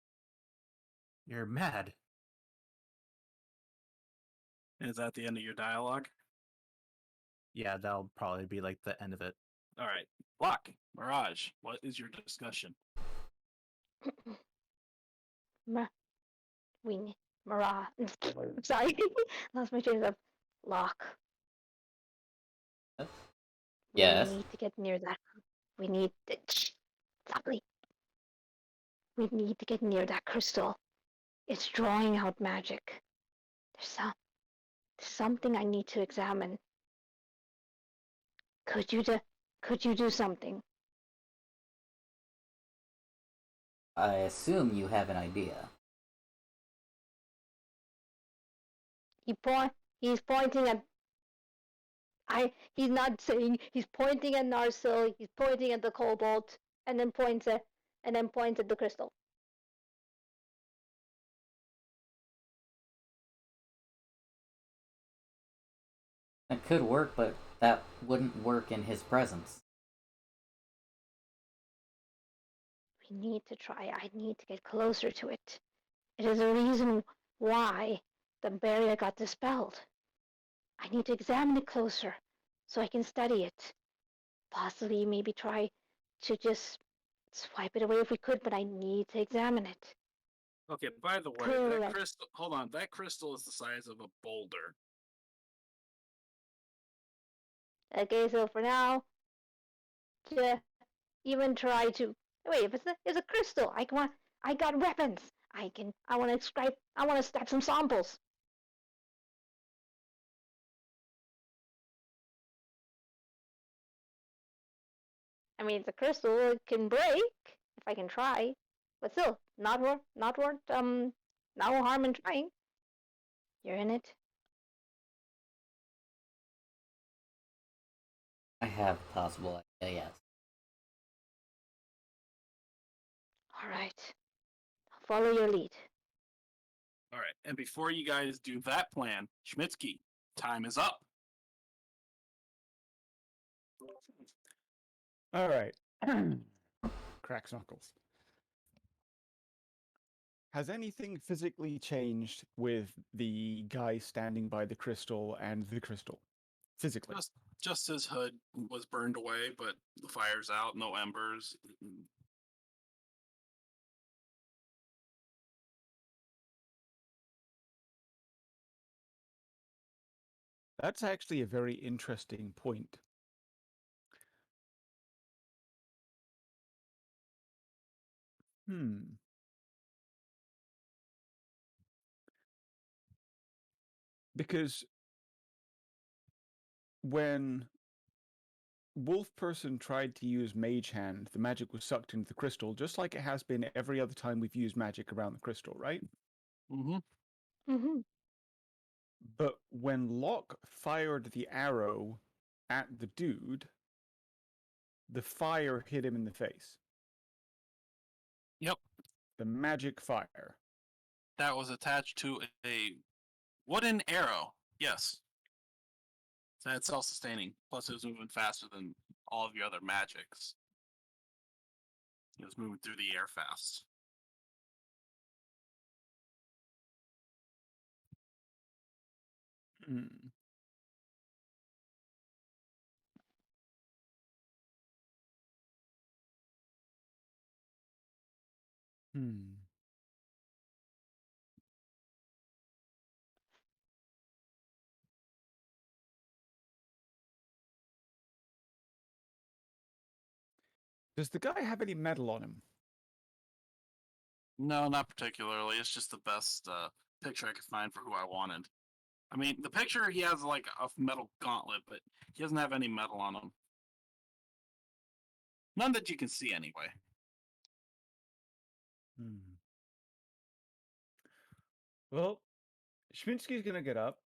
You're mad. Is that the end of your dialogue? Yeah, that'll probably be like the end of it. All right. Locke, Mirage, what is your discussion? Mirage. Sorry. Lost my train of Locke. Yes. We need to get near that. We need to... Lovely. We need to get near that crystal. It's drawing out magic. There's something I need to examine. Could you do something? I assume you have an idea. He's pointing at He's not saying. He's pointing at Narsil. He's pointing at the cobalt, and then points at the crystal. It could work, but that wouldn't work in his presence. We need to try. I need to get closer to it. It is a reason why the barrier got dispelled. I need to examine it closer so I can study it. Possibly, maybe try to just swipe it away if we could, but I need to examine it. Okay, by the way, that crystal. Hold on, that crystal is the size of a boulder. Okay, so for now, to even try to wait. If it's a crystal, I got weapons. I want to scribe. I want to stab some samples. I mean, it's a crystal. It can break if I can try, but still, not worth. No harm in trying. You're in it. I have a possible idea, yes. All right. I'll follow your lead. All right, and before you guys do that plan, Schmitsky, time is up. All right. Cracks knuckles. Has anything physically changed with the guy standing by the crystal and the crystal? Physically. Just his hood was burned away, but the fire's out, no embers. That's actually a very interesting point. Because when Wolf Person tried to use Mage Hand, the magic was sucked into the crystal, just like it has been every other time we've used magic around the crystal, right? Mm-hmm. Mm-hmm. But when Locke fired the arrow at the dude, the fire hit him in the face. Yep. The magic fire. That was attached to a wooden arrow. Yes. That's self-sustaining. Plus, it was moving faster than all of your other magics. It was moving through the air fast. Hmm. Hmm. Does the guy have any metal on him? No, not particularly. It's just the best picture I could find for who I wanted. I mean, the picture, he has like a metal gauntlet, but he doesn't have any metal on him. None that you can see anyway. Well, Schminsky's gonna get up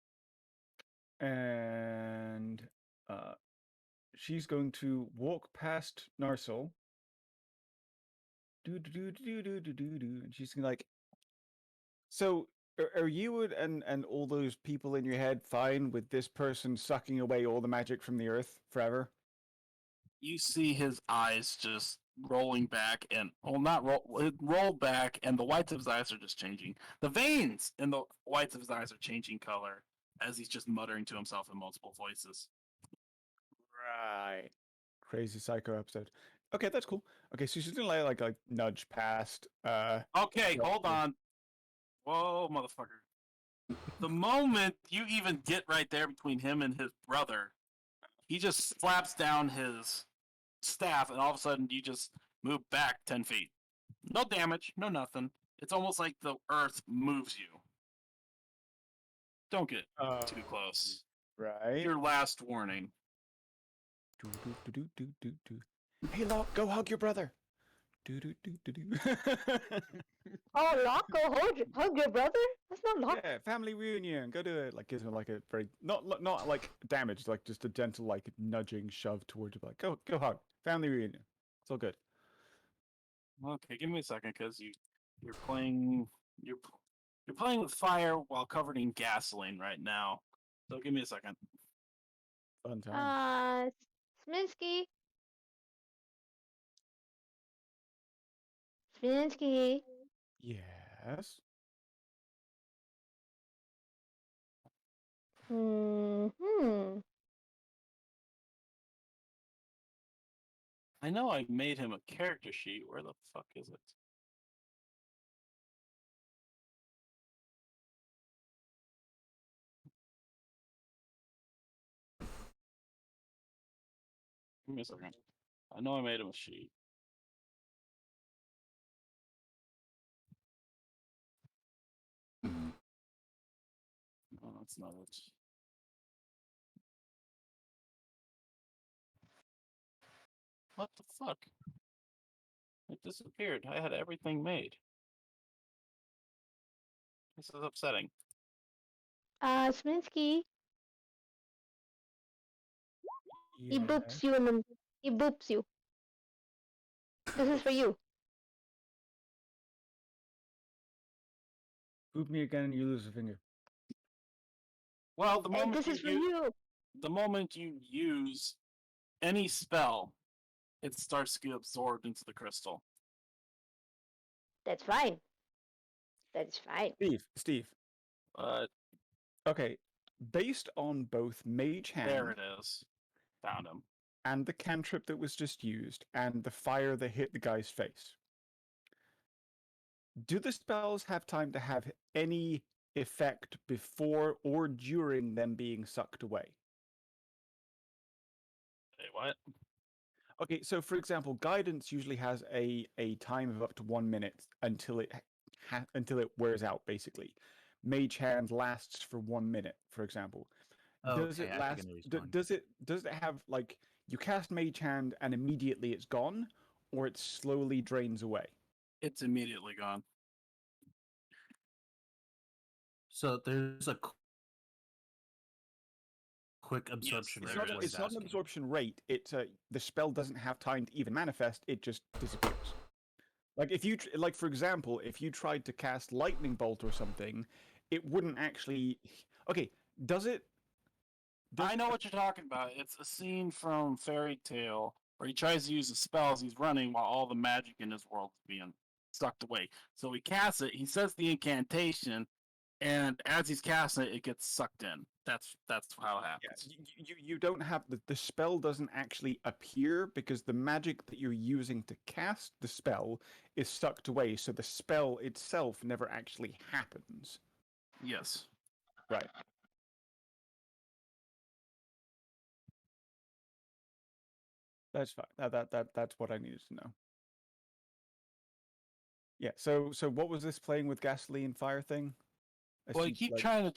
and she's going to walk past Narsil. And she's gonna like, so are you and all those people in your head fine with this person sucking away all the magic from the earth forever? You see his eyes just rolling back and not roll back, and the whites of his eyes are just changing. The veins in the whites of his eyes are changing color as he's just muttering to himself in multiple voices. Right. Crazy psycho episode. Okay, that's cool. Okay, so she's gonna like nudge past. Okay, hold on. Whoa, motherfucker! The moment you even get right there between him and his brother, he just slaps down his staff, and all of a sudden you just move back 10 feet. No damage, no nothing. It's almost like the earth moves you. Don't get too close. Right. Your last warning. Hey, Locke, go hug your brother. Oh, Locke, go hug your brother? That's not Locke. Yeah, family reunion. Go do it. Like gives him like a very not like damaged, like just a gentle like nudging shove towards him. Like go hug. Family reunion. It's all good. Okay, give me a second, because you're playing you're you're playing with fire while covered in gasoline right now. So give me a second. Fun time. Sminsky. Sminsky. Yes. Hmm. I know I made him a character sheet. Where the fuck is it? Give me a second. I know I made him a sheet. Oh, that's not it. What the fuck? It disappeared. I had everything made. This is upsetting. Sminsky. He Yeah. boops you and then he boops you. This is for you. Boop me again and you lose a finger. Well, the And moment this is for you. the moment you use any spell, it starts to get absorbed into the crystal. That's fine. That's fine. Steve. Okay. Based on both Mage Hand. There it is. Found him. And the cantrip that was just used, and the fire that hit the guy's face. Do the spells have time to have any effect before or during them being sucked away? Hey, what? Okay, so for example, guidance usually has a time of up to 1 minute until it wears out. Basically, Mage Hand lasts for 1 minute, for example. Does it last? Does it have like you cast Mage Hand and immediately it's gone, or it slowly drains away? It's immediately gone. So there's a quick absorption Yes, rate. It's not an absorption rate. It's the spell doesn't have time to even manifest. It just disappears. Like if you like, for example, if you tried to cast lightning bolt or something, it wouldn't actually. Okay, does it? I know what you're talking about. It's a scene from Fairy Tale where he tries to use the spells he's running while all the magic in his world is being sucked away. So he casts it. He says the incantation, and as he's casting it, it gets sucked in. That's how it happens. Yeah, you don't have the spell doesn't actually appear because the magic that you're using to cast the spell is sucked away, so the spell itself never actually happens. Yes. Right. That's fine. That's what I needed to know. Yeah. So what was this playing with gasoline fire thing? Well, you keep trying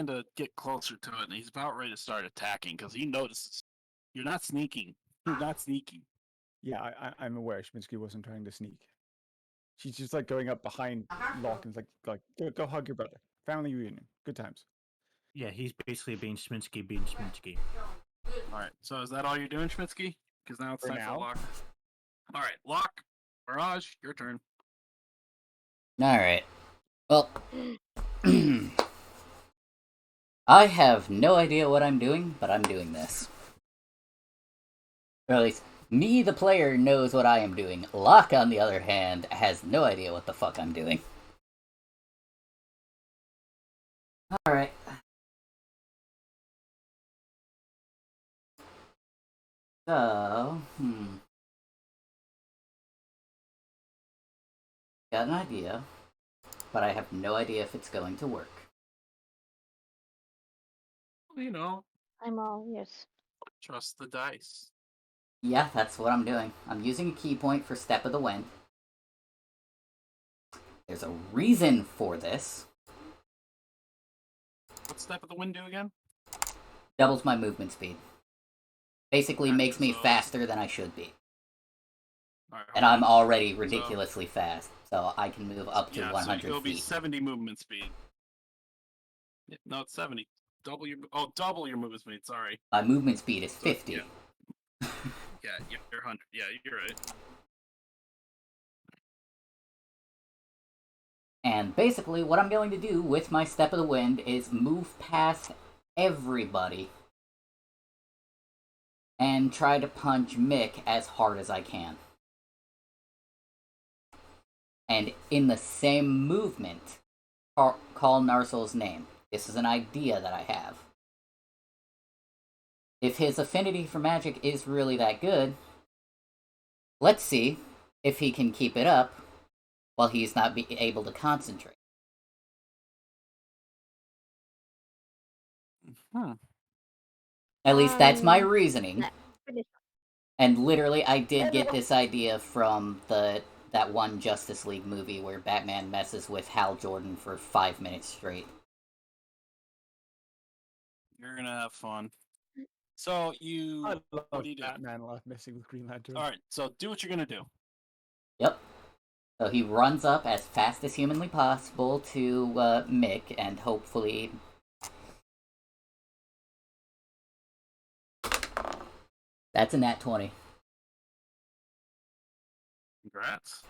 to get closer to it, and he's about ready to start attacking because he notices you're not sneaking. You're not sneaking. Yeah, I'm aware. Schminsky wasn't trying to sneak. She's just like going up behind Locke and like go hug your brother. Family reunion. Good times. Yeah, he's basically being Schminsky. All right. So is that all you're doing, Schminsky? Because now it's For time now. for Locke. All right, Locke, Mirage, your turn. All right. Well, I have no idea what I'm doing, but I'm doing this. Or at least, me, the player, knows what I am doing. Locke, on the other hand, has no idea what the fuck I'm doing. Alright. So, got an idea, but I have no idea if it's going to work. You know, I'm all yes. trust the dice. Yeah, that's what I'm doing. I'm using a key point for Step of the Wind. There's a reason for this. What Step of the Wind do again? Doubles my movement speed. Basically makes me faster than I should be. All right, And hold I'm on. already ridiculously fast, so I can move up to Yeah, 100 so it'll be feet. 70 movement speed. No, it's 70. Double your movement speed. Sorry. My movement speed is So, 50. yeah, you're 100. Yeah, you're right. And basically, what I'm going to do with my Step of the Wind is move past everybody and try to punch Mick as hard as I can. And in the same movement, call Narsil's name. This is an idea that I have. If his affinity for magic is really that good, let's see if he can keep it up while he's not able to concentrate. At least that's my reasoning. And literally, I did get this idea from that one Justice League movie where Batman messes with Hal Jordan for 5 minutes straight. You're gonna have fun. So I love what do you do? Batman messing with Green Lantern. All right, so do what you're gonna do. Yep. So he runs up as fast as humanly possible to Mick, and hopefully... That's a nat 20. Congrats.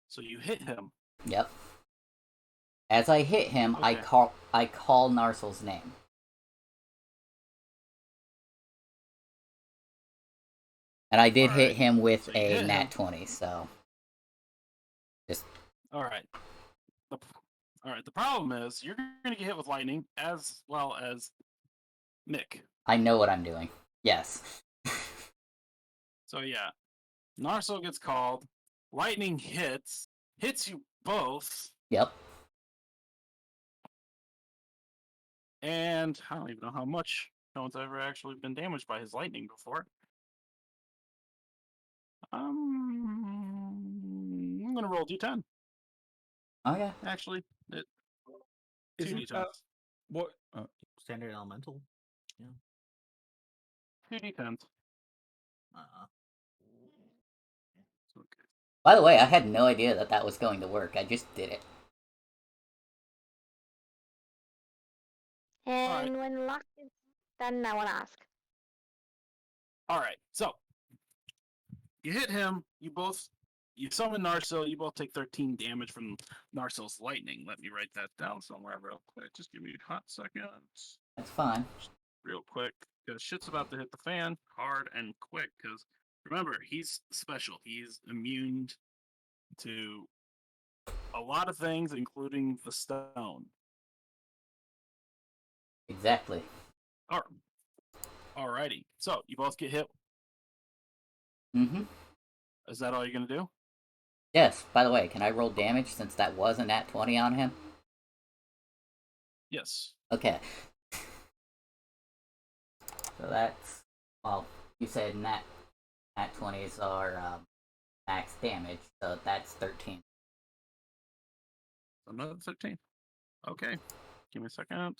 So you hit him. Yep. As I hit him, Okay. I call Narsil's name. And I did hit him with a nat 20, so... Just... Alright. Alright, the problem is, you're gonna get hit with lightning, as well as Mick. I know what I'm doing. Yes. So yeah. Narsil gets called, lightning hits you both, Yep. and I don't even know how much. No one's ever actually been damaged by his lightning before. I'm gonna roll D10. Okay. Actually, it, two Isn't D10s. What? Standard elemental? Yeah. 2 D10s. Okay. By the way, I had no idea that was going to work. I just did it. And when luck is done, I want to ask. Alright, so you hit him, you summon Narsil, you both take 13 damage from Narsil's lightning. Let me write that down somewhere real quick. Just give me a hot second. That's fine. Just real quick. Because shit's about to hit the fan hard and quick. Because remember, he's special. He's immune to a lot of things, including the stone. Exactly. Alrighty. So, you both get hit. Mm-hmm. Is that all you're going to do? Yes, by the way, can I roll damage since that was a nat 20 on him? Yes. Okay. So that's... Well, you said nat 20s are max damage, so that's 13. Another 13. Okay. Give me a second.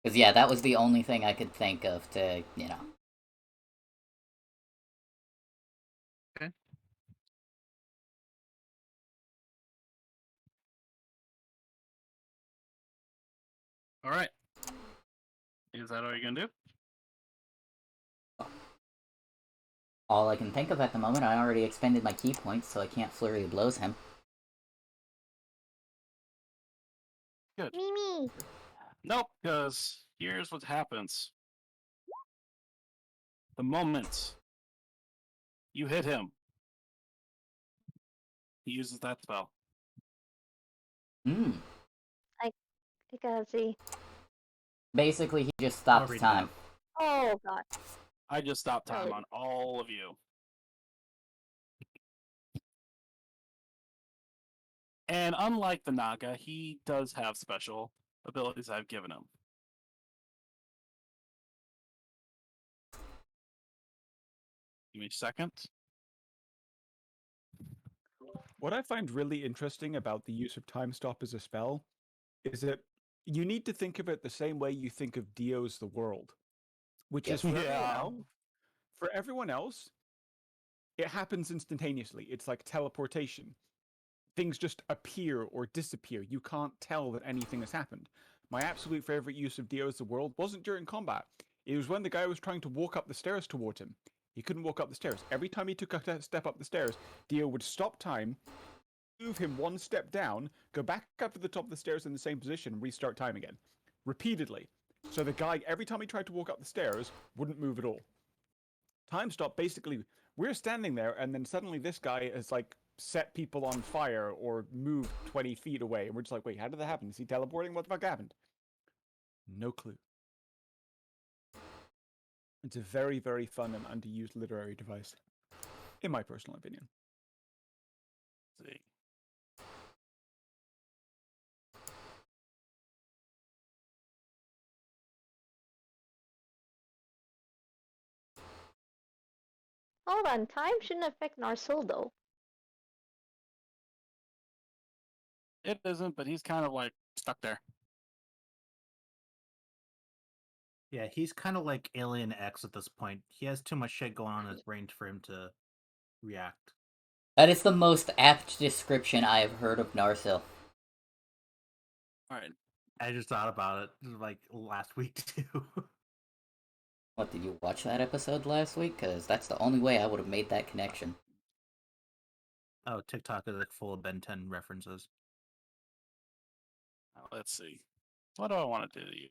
Because, yeah, that was the only thing I could think of to, you know... Okay. Alright. Is that all you're going to do? All I can think of at the moment, I already expended my key points, so I can't flurry of blows him. Good. Mimi! Nope, because here's what happens. The moment you hit him, he uses that spell. Hmm. I gotta see. Basically, he just stops time. Oh, God. I just stopped time on all of you. And unlike the Naga, he does have special abilities I've given him. Give me a second. What I find really interesting about the use of Time Stop as a spell is that you need to think of it the same way you think of Dio's the world, which is for everyone else, it happens instantaneously. It's like teleportation. Things just appear or disappear. You can't tell that anything has happened. My absolute favorite use of Dio's the world wasn't during combat. It was when the guy was trying to walk up the stairs towards him. He couldn't walk up the stairs. Every time he took a step up the stairs, Dio would stop time, move him one step down, go back up to the top of the stairs in the same position, restart time again. Repeatedly. So the guy, every time he tried to walk up the stairs, wouldn't move at all. Time stop, basically, we're standing there, and then suddenly this guy has, like, set people on fire or moved 20 feet away. And we're just like, wait, how did that happen? Is he teleporting? What the fuck happened? No clue. It's a very, very fun and underused literary device, in my personal opinion. Let's see. Hold on, time shouldn't affect Narsil though. It isn't, but he's kind of like stuck there. Yeah, he's kind of like Alien X at this point. He has too much shit going on in his brain for him to react. That is the most apt description I have heard of Narsil. Alright. I just thought about it like last week too. What, did you watch that episode last week? Because that's the only way I would have made that connection. Oh, TikTok is like full of Ben 10 references. Let's see. What do I want to do to you?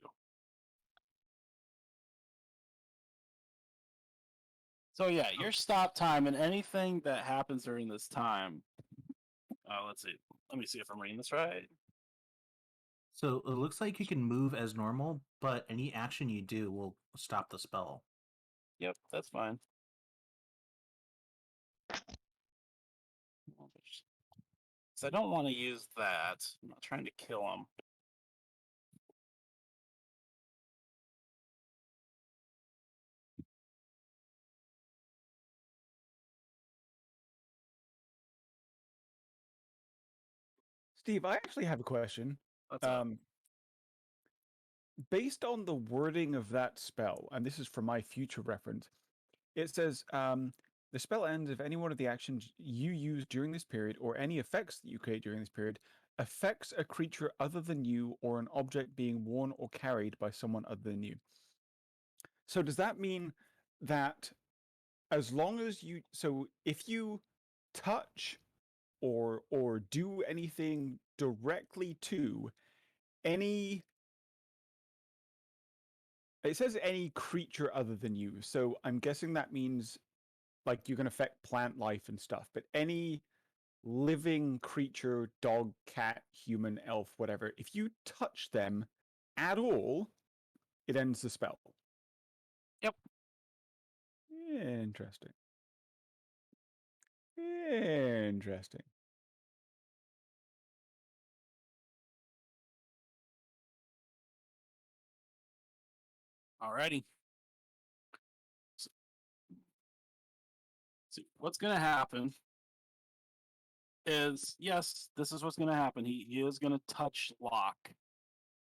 So yeah, your stop time and anything that happens during this time. Let's see. Let me see if I'm reading this right. So it looks like you can move as normal, but any action you do will stop the spell. Yep, that's fine. So I don't want to use that. I'm not trying to kill him. Steve, I actually have a question. What's up? Based on the wording of that spell, and this is for my future reference, it says the spell ends if any one of the actions you use during this period or any effects that you create during this period affects a creature other than you or an object being worn or carried by someone other than you. So does that mean that as long as you, so if you touch or do anything directly to any, it says any creature other than you, so I'm guessing that means like you can affect plant life and stuff, but any living creature, dog, cat, human, elf, whatever, if you touch them at all, it ends the spell. Yep. Interesting. Interesting. Alrighty. So what's going to happen is, yes, this is what's going to happen. He is going to touch lock.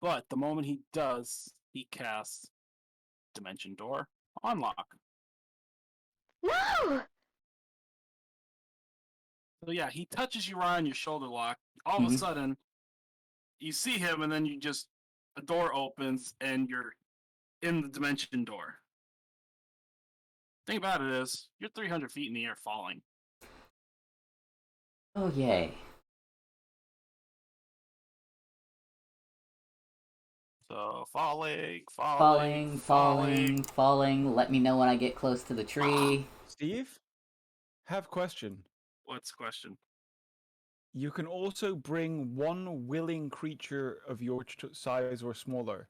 But the moment he does, he casts Dimension Door on lock. No! So yeah, he touches you right on your shoulder lock. All of a sudden, you see him, and then you just, a door opens, and you're in the Dimension Door. Thing about it is, you're 300 feet in the air falling. Oh, yay. So, falling. Let me know when I get close to the tree. Steve, have question. What's the question? You can also bring one willing creature of your size or smaller.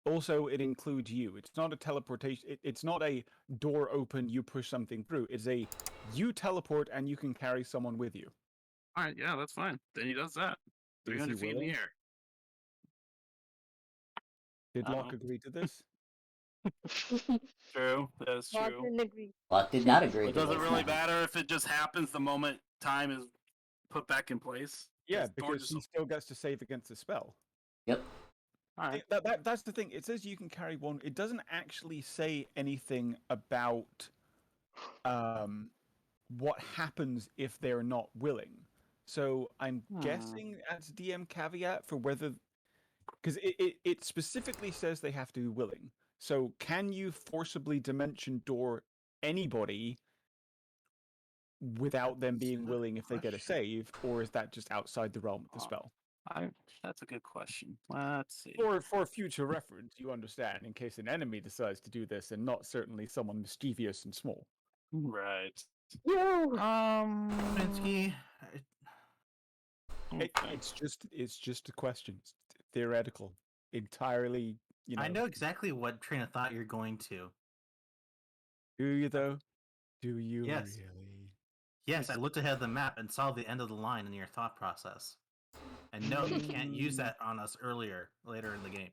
Also, it includes you. It's not a teleportation. It's not a door open, you push something through. It's a you teleport and you can carry someone with you. All right, yeah, that's fine. Then he does that. 300 feet in the air. Did Locke agree to this? True, that's Locke true. didn't agree. Locke did not agree. But does it really matter if it just happens the moment time is put back in place? Yeah, because he still gets to save against the spell. Yep. right. That's the thing. It says you can carry one. It doesn't actually say anything about what happens if they're not willing. So I'm guessing as DM caveat for whether, because it specifically says they have to be willing. So can you forcibly dimension door anybody without them being willing if they get a save, or is that just outside the realm of the spell? That's a good question. Let's see. For future reference, you understand, in case an enemy decides to do this, and not certainly someone mischievous and small. Right. Yo! Minsky, It's just a question. It's theoretical, entirely. I know exactly what train of thought you're going to. Do you though? Do you Yes. really? Yes, I looked ahead of the map and saw the end of the line in your thought process. And no, you can't use that on us later in the game.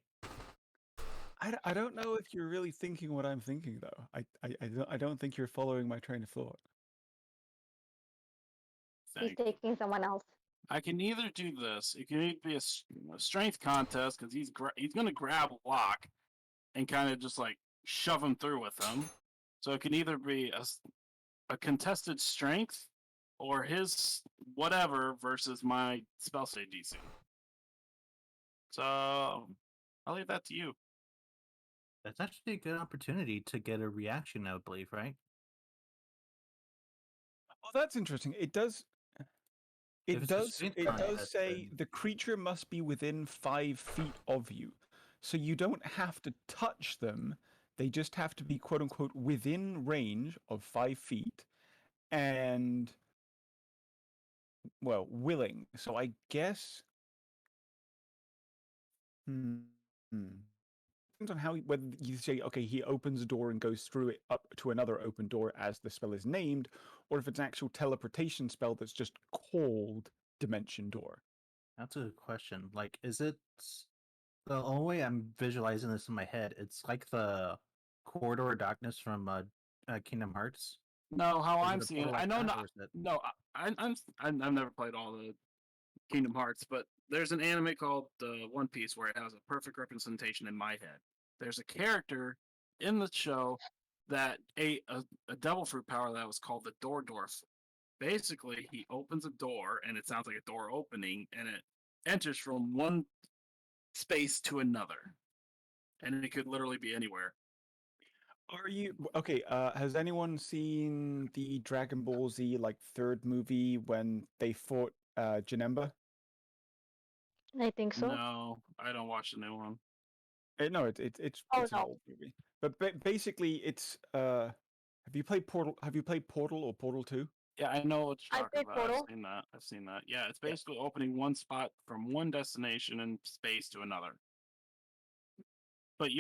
I don't know if you're really thinking what I'm thinking though. I don't think you're following my train of thought. He's taking someone else. I can either do this. It can either be a strength contest because he's going to grab Locke and kind of just like shove him through with him. So it can either be a contested strength or his whatever versus my spell save DC. So I'll leave that to you. That's actually a good opportunity to get a reaction, I would believe, right? Oh, that's interesting. It does say the creature must be within 5 feet of you. So you don't have to touch them. They just have to be quote unquote within range of 5 feet and willing. So I guess depends on whether you say, okay, he opens a door and goes through it up to another open door as the spell is named, or if it's an actual teleportation spell that's just called Dimension Door. That's a good question. Like, is it the only way I'm visualizing this in my head? It's like the corridor of darkness from Kingdom Hearts. No, how I'm seeing it, I know not. No, I've never played all the Kingdom Hearts, but there's an anime called One Piece where it has a perfect representation in my head. There's a character in the show that ate a devil fruit power that was called the Door Dwarf. Basically, he opens a door, and it sounds like a door opening, and it enters from one space to another, and it could literally be anywhere. Are you okay? Has anyone seen the Dragon Ball Z third movie when they fought Janemba? I think so. No, I don't watch the new one. No, it's an old movie. But basically, it's Have you played Portal? Have you played Portal or Portal 2? Yeah, I know what you're talking about. Portal. I've seen that. Yeah, it's basically opening one spot from one destination in space to another. But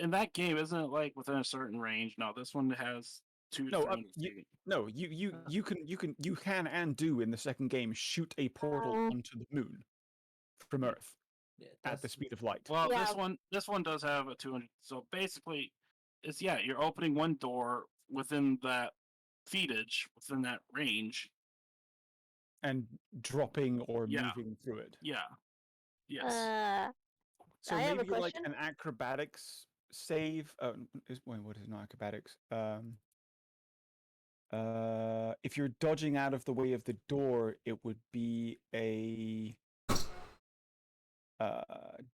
in that game, isn't it like within a certain range? No, this one has 200 feet. No, you can and do in the second game shoot a portal onto the moon from Earth at the speed of light. Well, this one does have a 200. So basically, you're opening one door within that feetage, within that range, and dropping or moving through it. Yeah. Yes. So maybe like an acrobatics save. What is not acrobatics? If you're dodging out of the way of the door, it would be a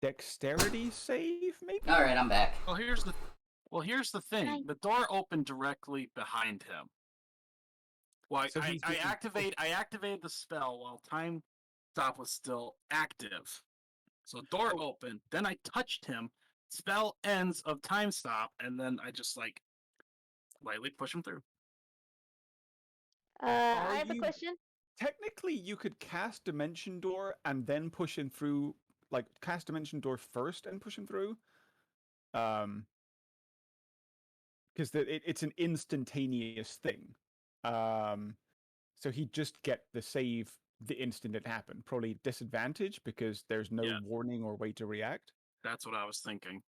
dexterity save, maybe. All right, I'm back. Well, here's the thing. The door opened directly behind him. Well, so I activated the spell while time stop was still active. So door opened, then I touched him, spell ends of time stop, and then I just lightly push him through. I have a question. Technically, you could cast Dimension Door and then push him through, cast Dimension Door first and push him through. Because it's an instantaneous thing. So he'd just get the save the instant it happened. Probably disadvantage because there's no warning or way to react. That's what I was thinking.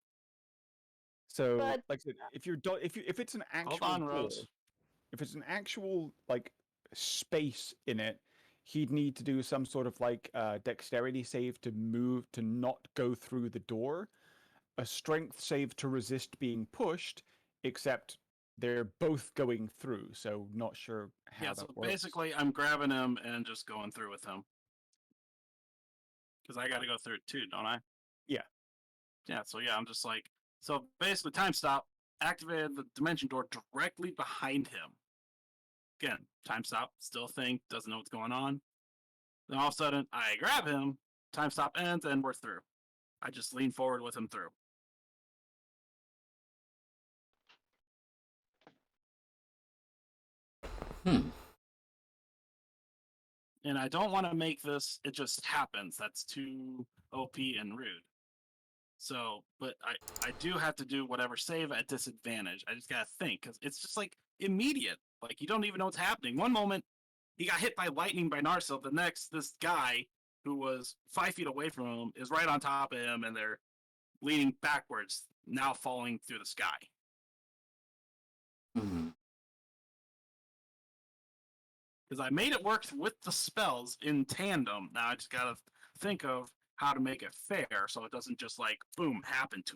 So, like I said, if it's an actual hold on, Rose. If it's an actual space in it, he'd need to do some sort of dexterity save to not go through the door. a strength save to resist being pushed, except they're both going through, so not sure how that works. Basically, I'm grabbing him and just going through with him. Because I got to go through it too, don't I? Yeah. Yeah, so yeah, I'm just like, so basically, time stop, activated the dimension door directly behind him. Again, time stop, still think, doesn't know what's going on. Then all of a sudden, I grab him, time stop ends, and we're through. I just lean forward with him through. And I don't want to make this, it just happens. That's too OP and rude. So, but I do have to do whatever save at disadvantage. I just gotta think, because it's just like immediate. Like, you don't even know what's happening. One moment, he got hit by lightning by Narsil. The next, this guy who was 5 feet away from him is right on top of him, and they're leaning backwards, now falling through the sky. Because I made it work with the spells in tandem. Now I just gotta think of how to make it fair so it doesn't just like boom happen to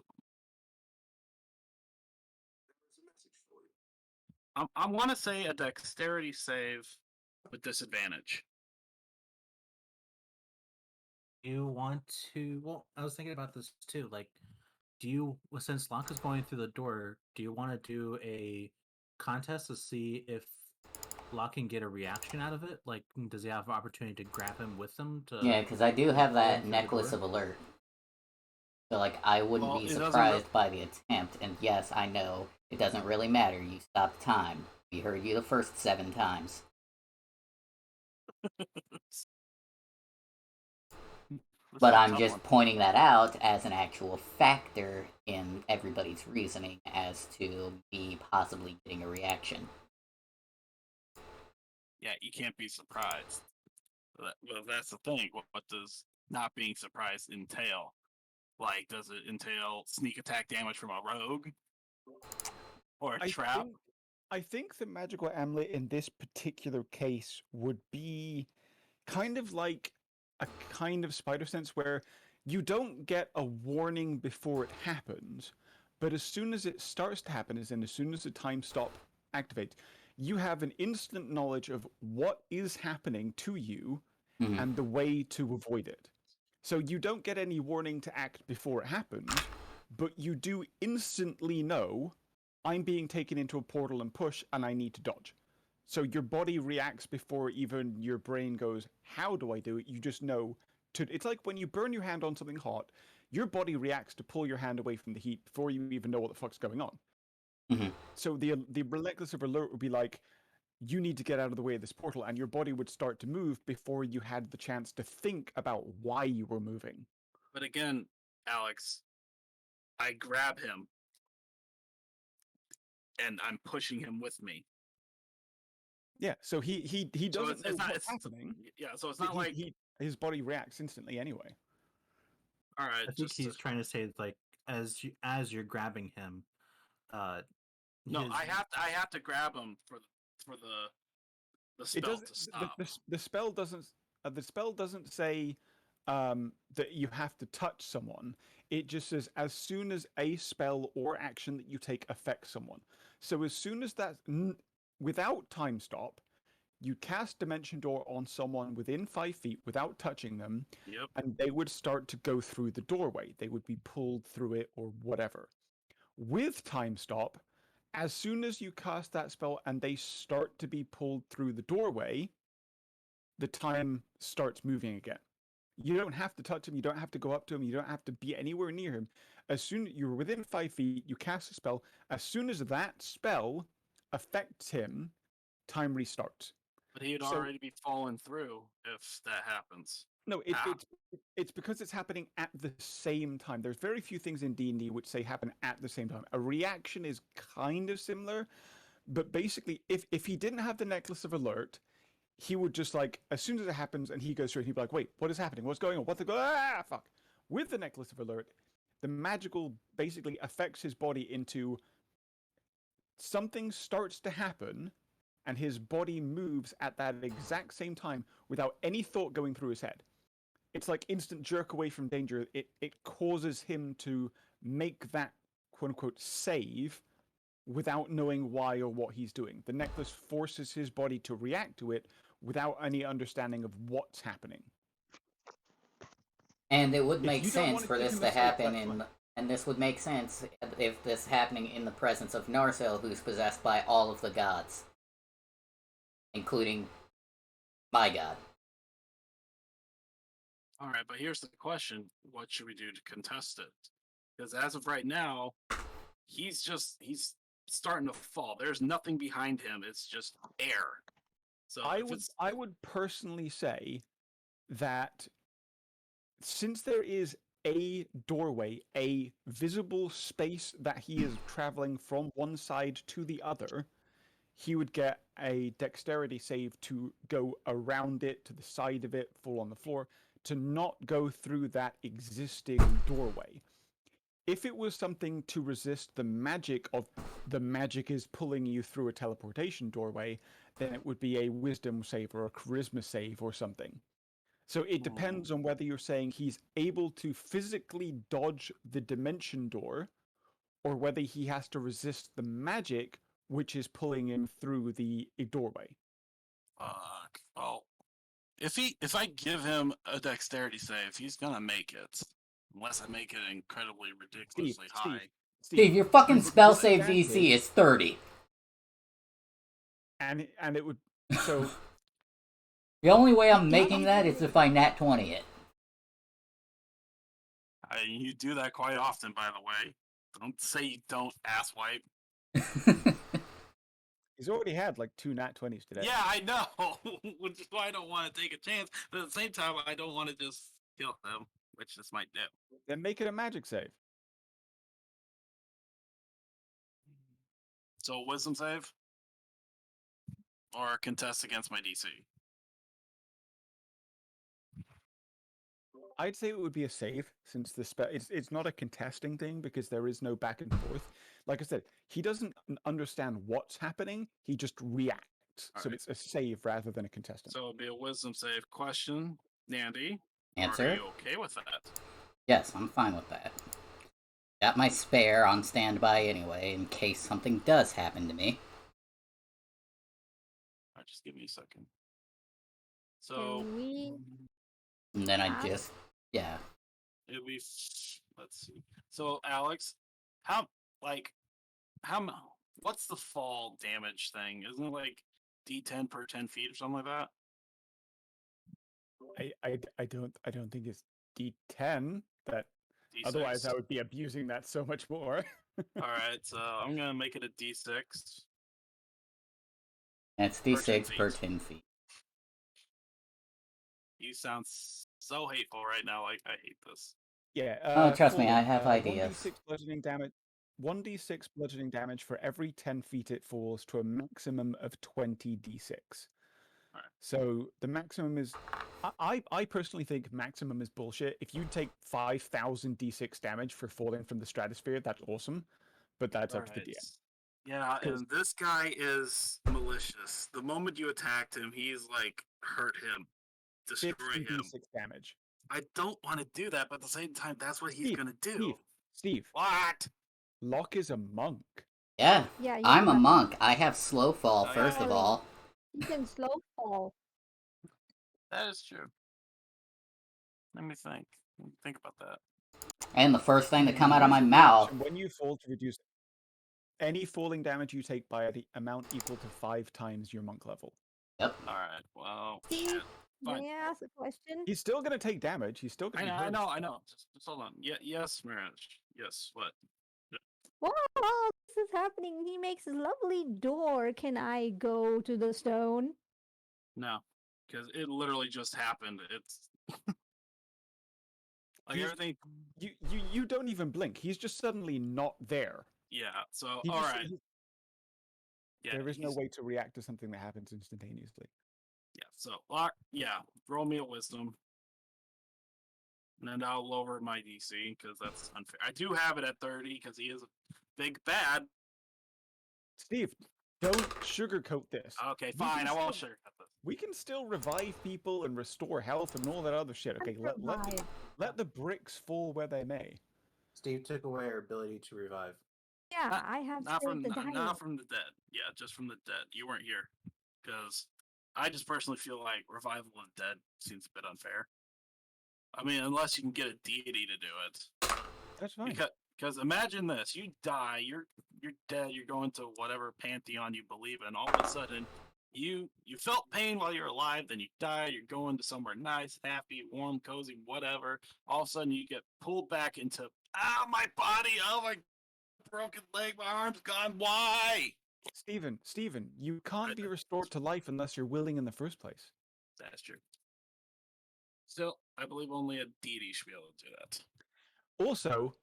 him. I want to say a dexterity save with disadvantage. You want to? Well, I was thinking about this too. Like, do you, since Locke is going through the door, do you want to do a contest to see if Locke can get a reaction out of it? Like, does he have an opportunity to grab him with him? Yeah, because I do have that necklace of alert. So, like, I wouldn't be surprised by the attempt. And yes, I know, it doesn't really matter. You stopped time. We heard you the first 7 times. But I'm just pointing that out as an actual factor in everybody's reasoning as to me possibly getting a reaction. Yeah, you can't be surprised. Well, that's the thing. What does not being surprised entail? Like, does it entail sneak attack damage from a rogue? Or a trap? I think the magical amulet in this particular case would be kind of like a kind of spider sense where you don't get a warning before it happens, but as soon as it starts to happen, as soon as the time stop activates, you have an instant knowledge of what is happening to you and the way to avoid it. So you don't get any warning to act before it happens, but you do instantly know I'm being taken into a portal and push and I need to dodge. So your body reacts before even your brain goes, how do I do it? You just know it's like when you burn your hand on something hot, your body reacts to pull your hand away from the heat before you even know what the fuck's going on. So the necklace of alert would be like, you need to get out of the way of this portal, and your body would start to move before you had the chance to think about why you were moving. But again, Alex, I grab him and I'm pushing him with me. Yeah, so he doesn't know what's happening. Yeah, so it's not like his body reacts instantly anyway. All right, I think he's trying to say, like, as you're grabbing him. No, I have to grab him for the spell to stop. The spell doesn't say that you have to touch someone. It just says as soon as a spell or action that you take affects someone. So as soon as that, without time stop, you cast Dimension Door on someone within 5 feet without touching them, and they would start to go through the doorway. They would be pulled through it or whatever. With time stop, as soon as you cast that spell and they start to be pulled through the doorway, the time starts moving again. You don't have to touch him, you don't have to go up to him, you don't have to be anywhere near him. As soon as you're within 5 feet, you cast a spell. As soon as that spell affects him, time restarts. But he'd already be falling through if that happens. No, it's because it's happening at the same time. There's very few things in D&D which say happen at the same time. A reaction is kind of similar, but basically, if he didn't have the Necklace of Alert, he would just like, as soon as it happens and he goes through it, he'd be like, wait, what is happening? What's going on? Fuck. With the Necklace of Alert, the magical basically affects his body into something starts to happen and his body moves at that exact same time without any thought going through his head. It's like instant jerk away from danger. It causes him to make that quote unquote save without knowing why or what he's doing. The necklace forces his body to react to it without any understanding of what's happening. And it would If make you don't sense want to for give this him to a save, happen that's in, fine. and this would make sense if this happening in the presence of Narsil, who's possessed by all of the gods, including my god. All right, but here's the question: what should we do to contest it? Because as of right now, he's starting to fall. There's nothing behind him. It's just air. So I would personally say that since there is a doorway, a visible space that he is traveling from one side to the other, he would get a dexterity save to go around it, to the side of it, fall on the floor, to not go through that existing doorway. If it was something to resist the magic of the magic is pulling you through a teleportation doorway, then it would be a wisdom save or a charisma save or something. So it depends on whether you're saying he's able to physically dodge the dimension door or whether he has to resist the magic which is pulling him through the doorway. Fuck. Well, if I give him a dexterity save, he's gonna make it. Unless I make it incredibly ridiculously high. Steve, your fucking spell save DC is 30. And it would so The only way I'm making that is if I nat 20 it. You do that quite often, by the way. Don't say you don't, asswipe. He's already had like 2 nat 20s today. Yeah, I know, which is why I don't want to take a chance. But at the same time, I don't want to just kill him, which this might do. Then make it a magic save. So wisdom save? Or contest against my DC? I'd say it would be a save since the spell it's not a contesting thing because there is no back and forth. Like I said, he doesn't understand what's happening, he just reacts. So it's a save rather than a contestant. So it'd be a wisdom save. Question, Nandy. Answer? Are you okay with that? Yes, I'm fine with that. Got my spare on standby anyway, in case something does happen to me. Alright, just give me a second. So... And then I just... Yeah. It'll be... Let's see. So, Alex, what's the fall damage thing? Isn't it like D10 per 10 feet or something like that? I don't think it's D10. That D6. Otherwise I would be abusing that so much more. Alright, so I'm gonna make it a D6. And it's D6 per 10 feet. You sound so hateful right now, like I hate this. Yeah. Oh, trust me, I have ideas. 1d6 bludgeoning damage. 1d6 bludgeoning damage for every 10 feet it falls to a maximum of 20 d6. Right. So the maximum is... I personally think maximum is bullshit. If you take 5,000 d6 damage for falling from the stratosphere, that's awesome. But that's up to the DM. Yeah, and this guy is malicious. The moment you attacked him, he's like, hurt him. Destroy him. D6 damage. I don't want to do that, but at the same time, that's what he's going to do. Steve. What? Locke is a monk. Yeah, I'm a monk. I have slow fall, first of all. You can slow fall. That is true. Let me think. Think about that. And the first thing to come out of my mouth... When you fall to reduce any falling damage you take by the amount equal to 5 times your monk level. Yep. Alright, well... Steve, may I ask a question? He's still going to take damage. He's still going to be hurt. I know. Just hold on. Yes, Mirage. Yes, what? Wow, this is happening. He makes a lovely door. Can I go to the stone? No, because it literally just happened. It's like everything. You don't even blink. He's just suddenly not there. Yeah. So all right. Yeah. There is no way to react to something that happens instantaneously. Yeah. So roll me a wisdom, and then I'll lower my DC because that's unfair. I do have it at 30 because he is a big bad. Steve, don't sugarcoat this. Okay, fine. I won't sugarcoat this. We can still revive people and restore health and all that other shit. Okay, let the bricks fall where they may. Steve took away our ability to revive. Yeah, I have not saved the dying. not from the dead. Yeah, just from the dead. You weren't here, because I just personally feel like revival of the dead seems a bit unfair. I mean, unless you can get a deity to do it. That's fine. Because imagine this: you die, you're dead, you're going to whatever pantheon you believe in. All of a sudden, you felt pain while you're alive, then you die. You're going to somewhere nice, happy, warm, cozy, whatever. All of a sudden, you get pulled back into my body, oh my broken leg, my arm's gone. Why? Steven, you can't be restored to life unless you're willing in the first place. That's true. Still, I believe only a deity should be able to do that.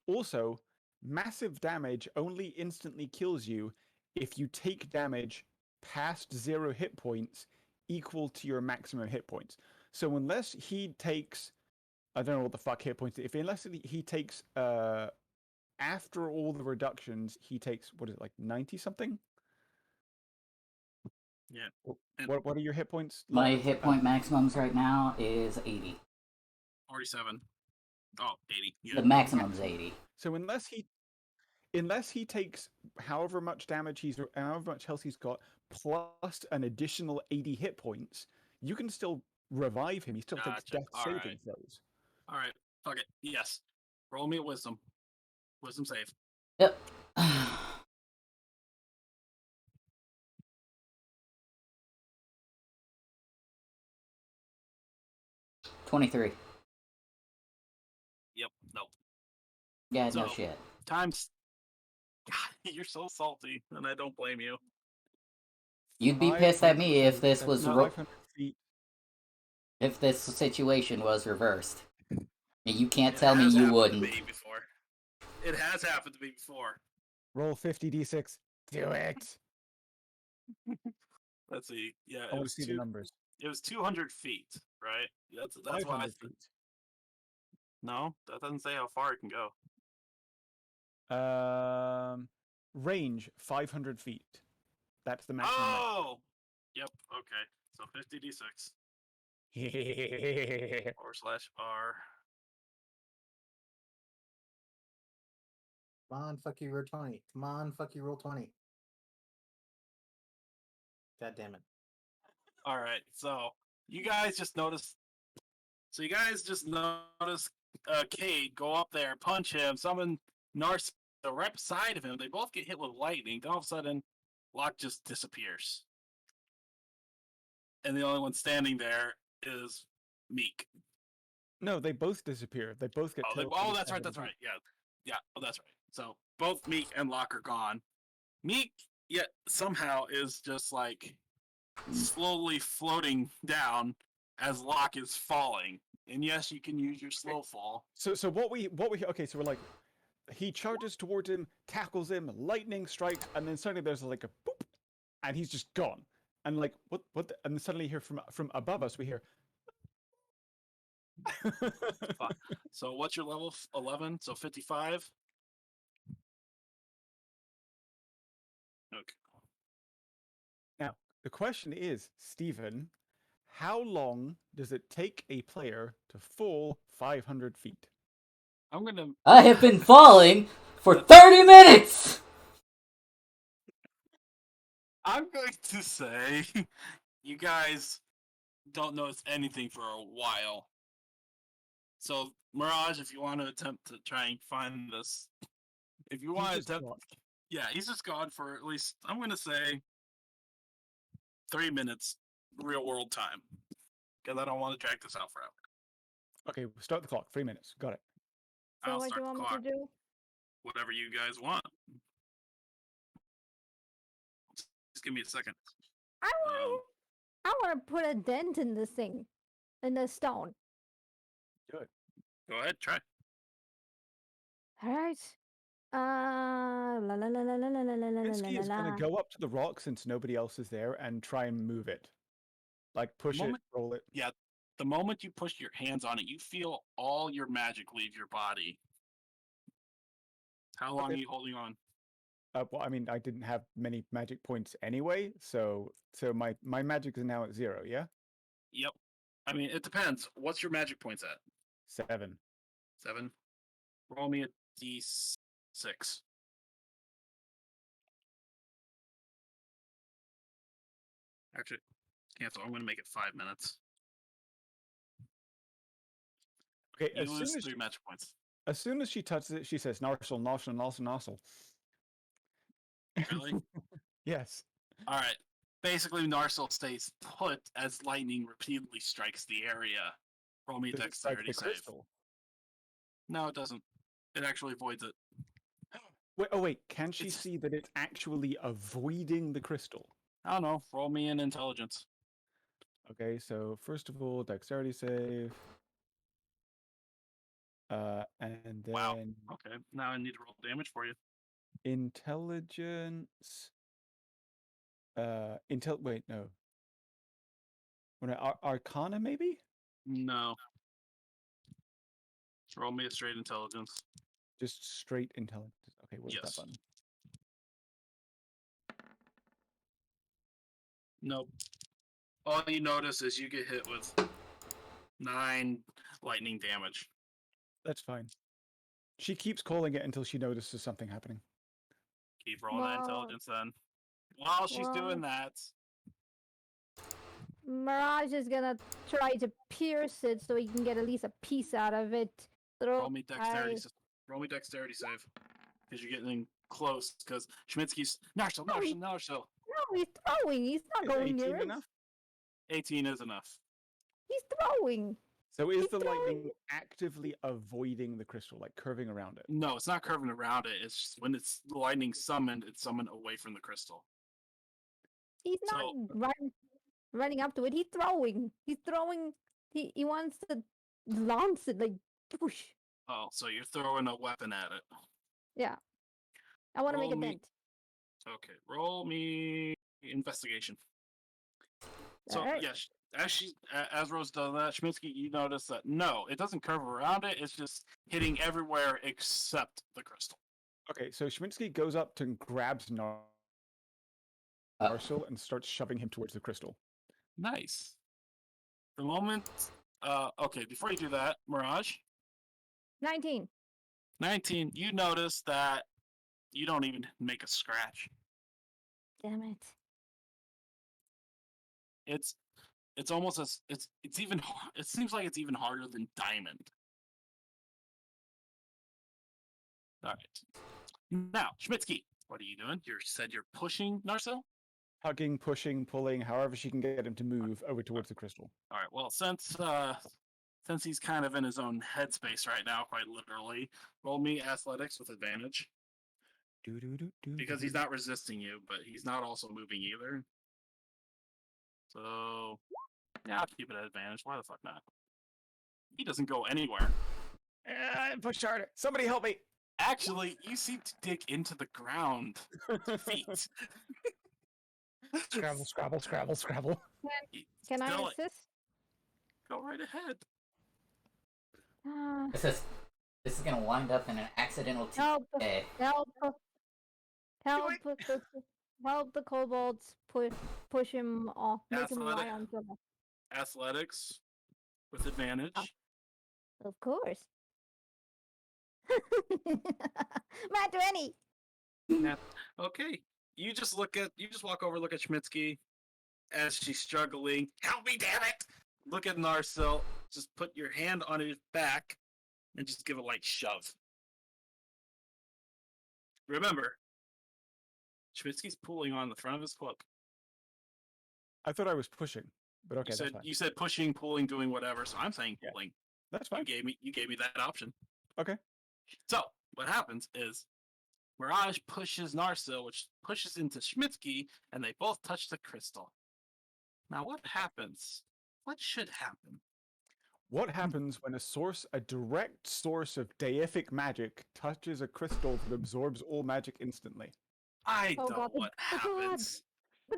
Also, massive damage only instantly kills you if you take damage past 0 hit points equal to your maximum hit points. So unless he takes, I don't know what the fuck hit points, unless he takes, after all the reductions, he takes, what is it, like 90 something? Yeah. What are your hit points? My hit point maximums right now is 80. 47. Oh, 80. Yeah. The maximum's 80. So unless he takes however much health he's got, plus an additional 80 hit points, you can still revive him. He still takes death saving throws. All right. Fuck it. Yes. Roll me a wisdom. Wisdom save. Yep. 23. Yep. Nope. Yeah, no shit. Times. God, you're so salty, and I don't blame you. You'd be pissed at me if this was if this situation was reversed. You can't tell me you wouldn't. It has happened to me before. Roll 50d6. Do it. Let's see. Yeah, I want to see the numbers. It was 200 feet, right? That's why. Feet. No, that doesn't say how far it can go. Range 500 feet. That's the maximum. Oh, yep. Okay, so 50d6. /R. Come on, fuck you, roll 20. Come on, fuck you, roll 20. God damn it. All right, so you guys just noticed. So you guys just notice Cade go up there, punch him, summon Narcissus right beside of him. They both get hit with lightning. Then all of a sudden, Locke just disappears. And the only one standing there is Meek. No, they both disappear. They both get that's right. Yeah, that's right. So both Meek and Locke are gone. Meek, yet somehow is just like slowly floating down as Locke is falling. And yes, you can use your slow fall. So what we okay, so we're like, he charges towards him, tackles him, lightning strikes, and then suddenly there's like a boop, and he's just gone. And like what and then suddenly here from above us we hear. So what's your level? 11, so 55. Okay. Now the question is, Stephen, how long does it take a player to fall 500 feet? I have been falling for 30 minutes! I'm going to say you guys don't notice anything for a while. So, Mirage, if you want to attempt to try and find this, if you want to attempt, yeah, he's just gone for at least, I'm going to say, 3 minutes real world time. Because I don't want to drag this out forever. Okay, start the clock. 3 minutes. Got it. So what do you want me to do? Whatever you guys want. Just give me a second. I want to put a dent in this thing, in the stone. Do it. Go ahead, try. All right. Minsky is gonna go up to the rock since nobody else is there and try and move it, like push it, roll it. Yeah, the moment you push your hands on it, you feel all your magic leave your body. How long are you holding on? Well, I mean, I didn't have many magic points anyway, so my magic is now at 0. Yeah. Yep. I mean, it depends. What's your magic points at? 7. 7. Roll me a D6. Actually, cancel. I'm going to make it 5 minutes. Okay, You lose 3 match points. As soon as she touches it, she says, "Narsel, Narsel, Narsel, Narsel." Really? Yes. All right. Basically, Narsel stays put as lightning repeatedly strikes the area. Roll me a Does it strike dexterity the save. crystal? No, it doesn't. It actually avoids it. Wait. Can she see that it's actually avoiding the crystal? I don't know. Roll me an intelligence. Okay, so first of all, dexterity save. And then Wow. Okay. Now I need to roll damage for you. intelligence. Wait, no. Arcana, maybe? No. Roll me a straight intelligence. Just straight intelligence. Okay, where's that Yes. button? Nope. All you notice is you get hit with 9 lightning damage. That's fine. She keeps calling it until she notices something happening. Keep rolling that intelligence then. While she's doing that, Mirage is gonna try to pierce it so he can get at least a piece out of it. roll me dexterity save. Because you're getting close. Because Schmitzky's Narsel. No, he's throwing. He's not going near it. Enough? 18 is enough. He's throwing. So is the lightning actively avoiding the crystal, like curving around it? No, it's not curving around it. It's just when it's the lightning summoned, it's summoned away from the crystal. He's not running up to it. He's throwing. He's throwing. He wants to launch it, like push. Oh, so you're throwing a weapon at it. Yeah. I want to make a dent. Okay, roll me investigation. So All right. yes, as Rose does that, Schmitzky, you notice that no, it doesn't curve around it. It's just hitting everywhere except the crystal. Okay, so Schmitzky goes up and grabs Narsel and starts shoving him towards the crystal. Nice. The moment. Okay, before you do that, Mirage. 19. 19. You notice that you don't even make a scratch. Damn it. It's almost as it's even. It seems like it's even harder than diamond. All right. Now, Schmitzky, what are you doing? You said you're pushing Narsel? Hugging, pushing, pulling, however she can get him to move over towards the crystal. All right. Well, since he's kind of in his own headspace right now, quite literally, roll me athletics with advantage. Because he's not resisting you, but he's not also moving either. So, yeah, I'll keep it at advantage. Why the fuck not? He doesn't go anywhere. Push harder. Somebody help me. Actually, you seem to dig into the ground. Feet. Scrabble, scrabble, scrabble, scrabble. Can I assist? Go right ahead. This is gonna wind up in an accidental Help the kobolds push him off, make him lie on the Athletics with advantage. Of course. Matt 20. Okay. You just walk over, look at Schmitzky as she's struggling. Help me, damn it! Look at Narsel. Just put your hand on his back and just give a light shove. Remember, Schmitzky's pulling on the front of his cloak. I thought I was pushing, but okay, that's fine. You said pushing, pulling, doing whatever, so I'm saying pulling. Yeah, that's fine. You gave me that option. Okay. So what happens is Mirage pushes Narsel, which pushes into Schmitzky, and they both touch the crystal. Now what happens? What should happen? What happens when a direct source of deific magic touches a crystal that absorbs all magic instantly? I know what happens. The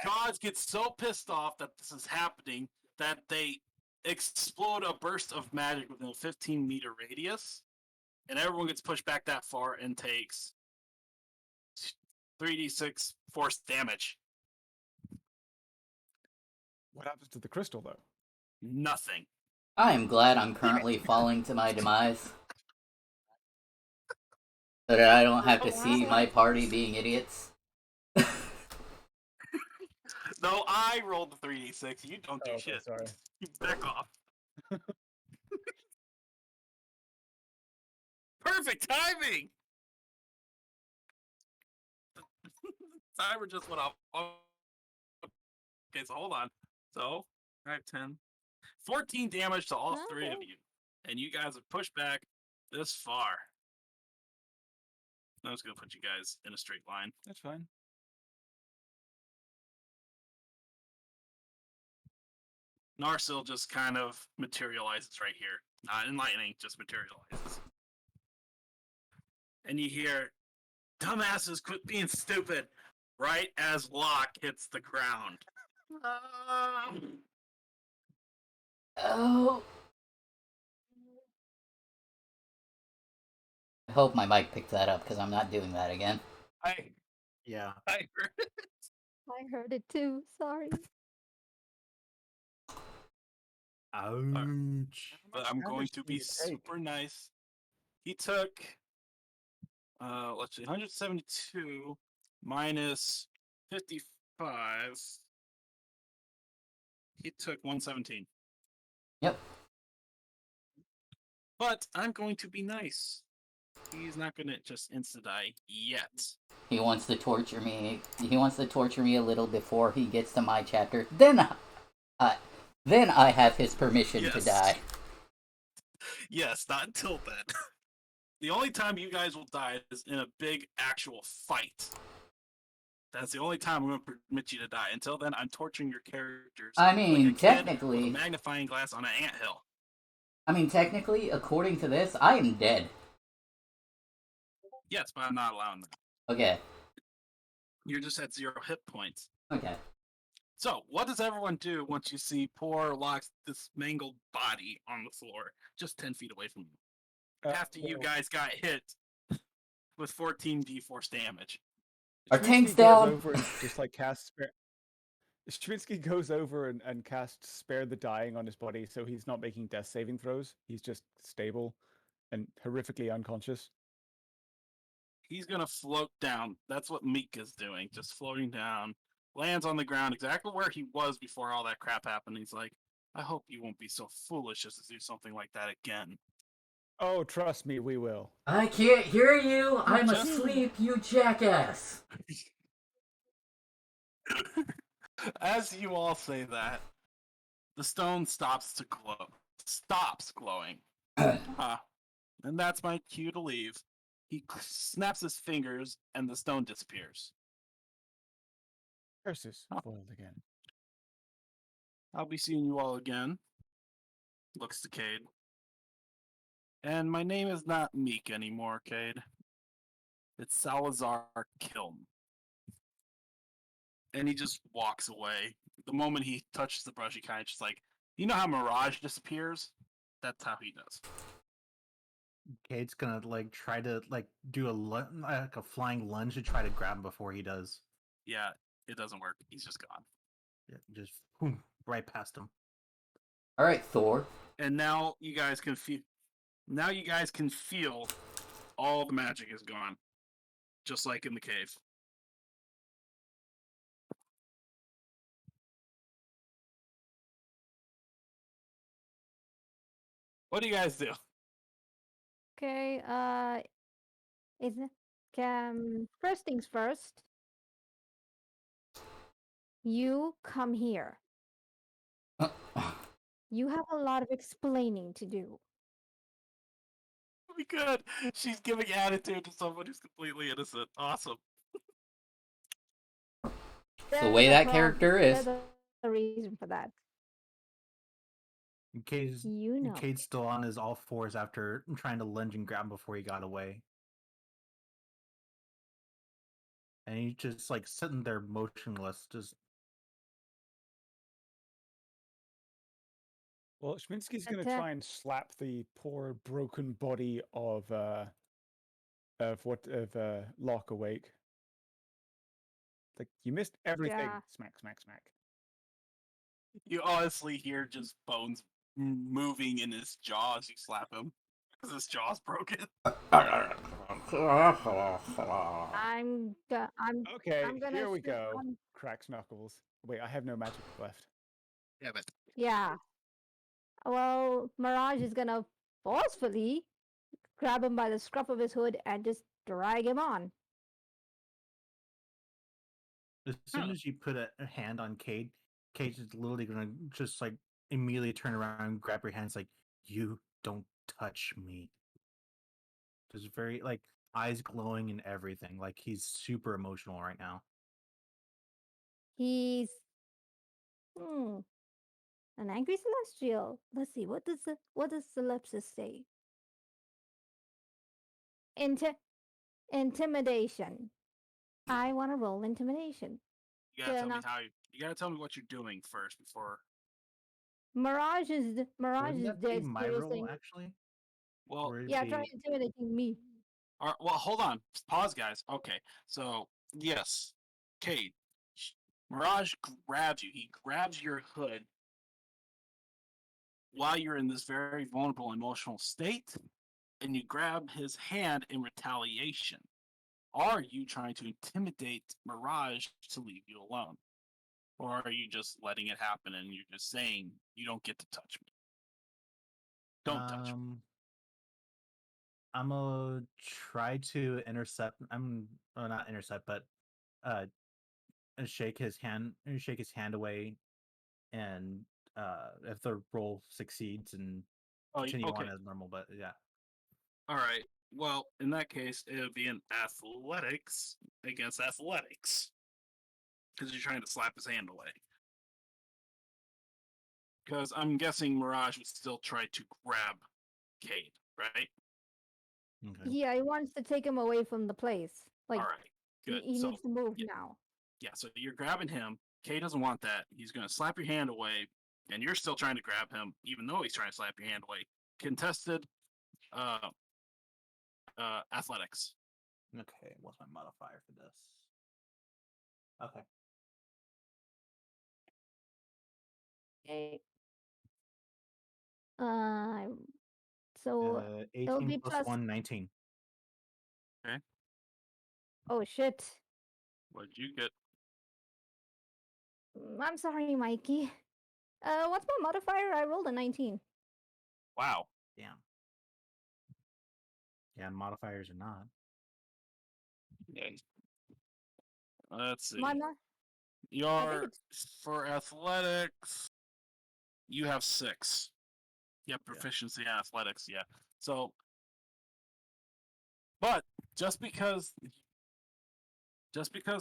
gods get so pissed off that this is happening that they explode a burst of magic within a 15-meter radius, and everyone gets pushed back that far and takes 3d6 force damage. What happens to the crystal, though? Nothing. I am glad I'm currently falling to my demise. So that I don't have to see my party being idiots. No, I rolled the 3d6. You don't do shit. Sorry. You back off. Perfect timing! Timer just went off. Okay, so hold on. So, 5, 10. 14 damage to all three of you. And you guys have pushed back this far. I'm just going to put you guys in a straight line. That's fine. Narsil just kind of materializes right here. Not in lightning, just materializes. And you hear, dumbasses, quit being stupid, right as Locke hits the ground. Oh. I hope my mic picked that up, because I'm not doing that again. Yeah. I heard it. I heard it too. Sorry. Ouch. But I'm going to be super nice. He took, let's see, 172 minus 55. He took 117. Yep. But I'm going to be nice. He's not going to just insta-die yet. He wants to torture me. He wants to torture me a little before he gets to my chapter. Then I have his permission to die. Yes, not until then. The only time you guys will die is in a big actual fight. That's the only time I'm going to permit you to die. Until then, I'm torturing your characters. I mean, like a technically, with a magnifying glass on an anthill. I mean, technically, according to this, I am dead. Yes, but I'm not allowing that. Okay. You're just at 0 hit points. Okay. So, what does everyone do once you see poor Locke's dismangled body on the floor, just 10 feet away from you? After you guys got hit with 14 d-force damage. Our tank's down. Goes over and just like casts Stravinsky goes over and casts Spare the Dying on his body, so he's not making death saving throws. He's just stable and horrifically unconscious. He's gonna float down. That's what Meek is doing, just floating down. Lands on the ground exactly where he was before all that crap happened. He's like, I hope you won't be so foolish as to do something like that again. Oh, trust me, we will. I can't hear you. I'm asleep, you jackass. As you all say that, the stone stops to glow. Stops glowing. And that's my cue to leave. He snaps his fingers, and the stone disappears. Curses foiled again. I'll be seeing you all again. Looks to Cade. And my name is not Meek anymore, Cade. It's Salazar Kiln. And he just walks away. The moment he touches the brush, he kind of just like, you know how Mirage disappears? That's how he does. Cade's gonna like try to like do a flying lunge to try to grab him before he does. Yeah, it doesn't work. He's just gone. Yeah, just boom, right past him. All right, Thor. And now you guys can feel. Now you guys can feel all the magic is gone, just like in the cave. What do you guys do? Okay, is first things first. You come here. You have a lot of explaining to do. We could. She's giving attitude to someone who's completely innocent. Awesome. The way that character is. There's a reason for that. Cade's You know. Cade's still on his all fours after trying to lunge and grab him before he got away. And he's just like sitting there motionless, just. Well, Schminsky's going to try and slap the poor broken body of Locke awake. Like, you missed everything. Yeah. Smack, smack, smack. You honestly hear just bones moving in his jaw as you slap him, because his jaw's broken. Okay, I'm gonna here we shoot. go. Cracks Knuckles. Wait, I have no magic left. Yeah, but Yeah. Well, Mirage is gonna forcefully grab him by the scruff of his hood and just drag him on. As soon as you put a hand on Cade, Cade's is literally gonna just like immediately turn around, grab your hands, like you don't touch me. Just very like eyes glowing and everything. Like he's super emotional right now. He's an angry celestial. Let's see, what does Solipsis say? Intimidation. I want to roll intimidation. you gotta tell me you gotta tell me what you're doing first before. Mirage is Wouldn't that be dead my serious. role actually? Well, Yeah, try intimidating me. well, hold on. Pause, guys. Okay, so yes, Cade, Mirage grabs you. He grabs your hood while you're in this very vulnerable emotional state, and you grab his hand in retaliation. Are you trying to intimidate Mirage to leave you alone? Or are you just letting it happen and you're just saying, you don't get to touch me? Don't touch me. I'm gonna try to intercept. Not intercept, but uh, shake his hand away, and if the roll succeeds, and continue on as normal. But yeah. All right. Well, in that case, it would be an athletics against athletics. Because you're trying to slap his hand away. Because I'm guessing Mirage would still try to grab Cade, right? Okay. Yeah, he wants to take him away from the place. Like, all right, good. He needs to move now. Yeah, so you're grabbing him. Cade doesn't want that. He's going to slap your hand away, and you're still trying to grab him, even though he's trying to slap your hand away. Contested athletics. Okay, what's my modifier for this? Okay. Okay. So 18 it'll be plus plus 1, 19. Okay. Oh shit. What'd you get? I'm sorry, Mikey. What's my modifier? I rolled a 19. Wow. Damn. Yeah, modifiers are not. Okay. Let's see. For athletics, you have 6. You have proficiency in athletics, yeah. So, but just because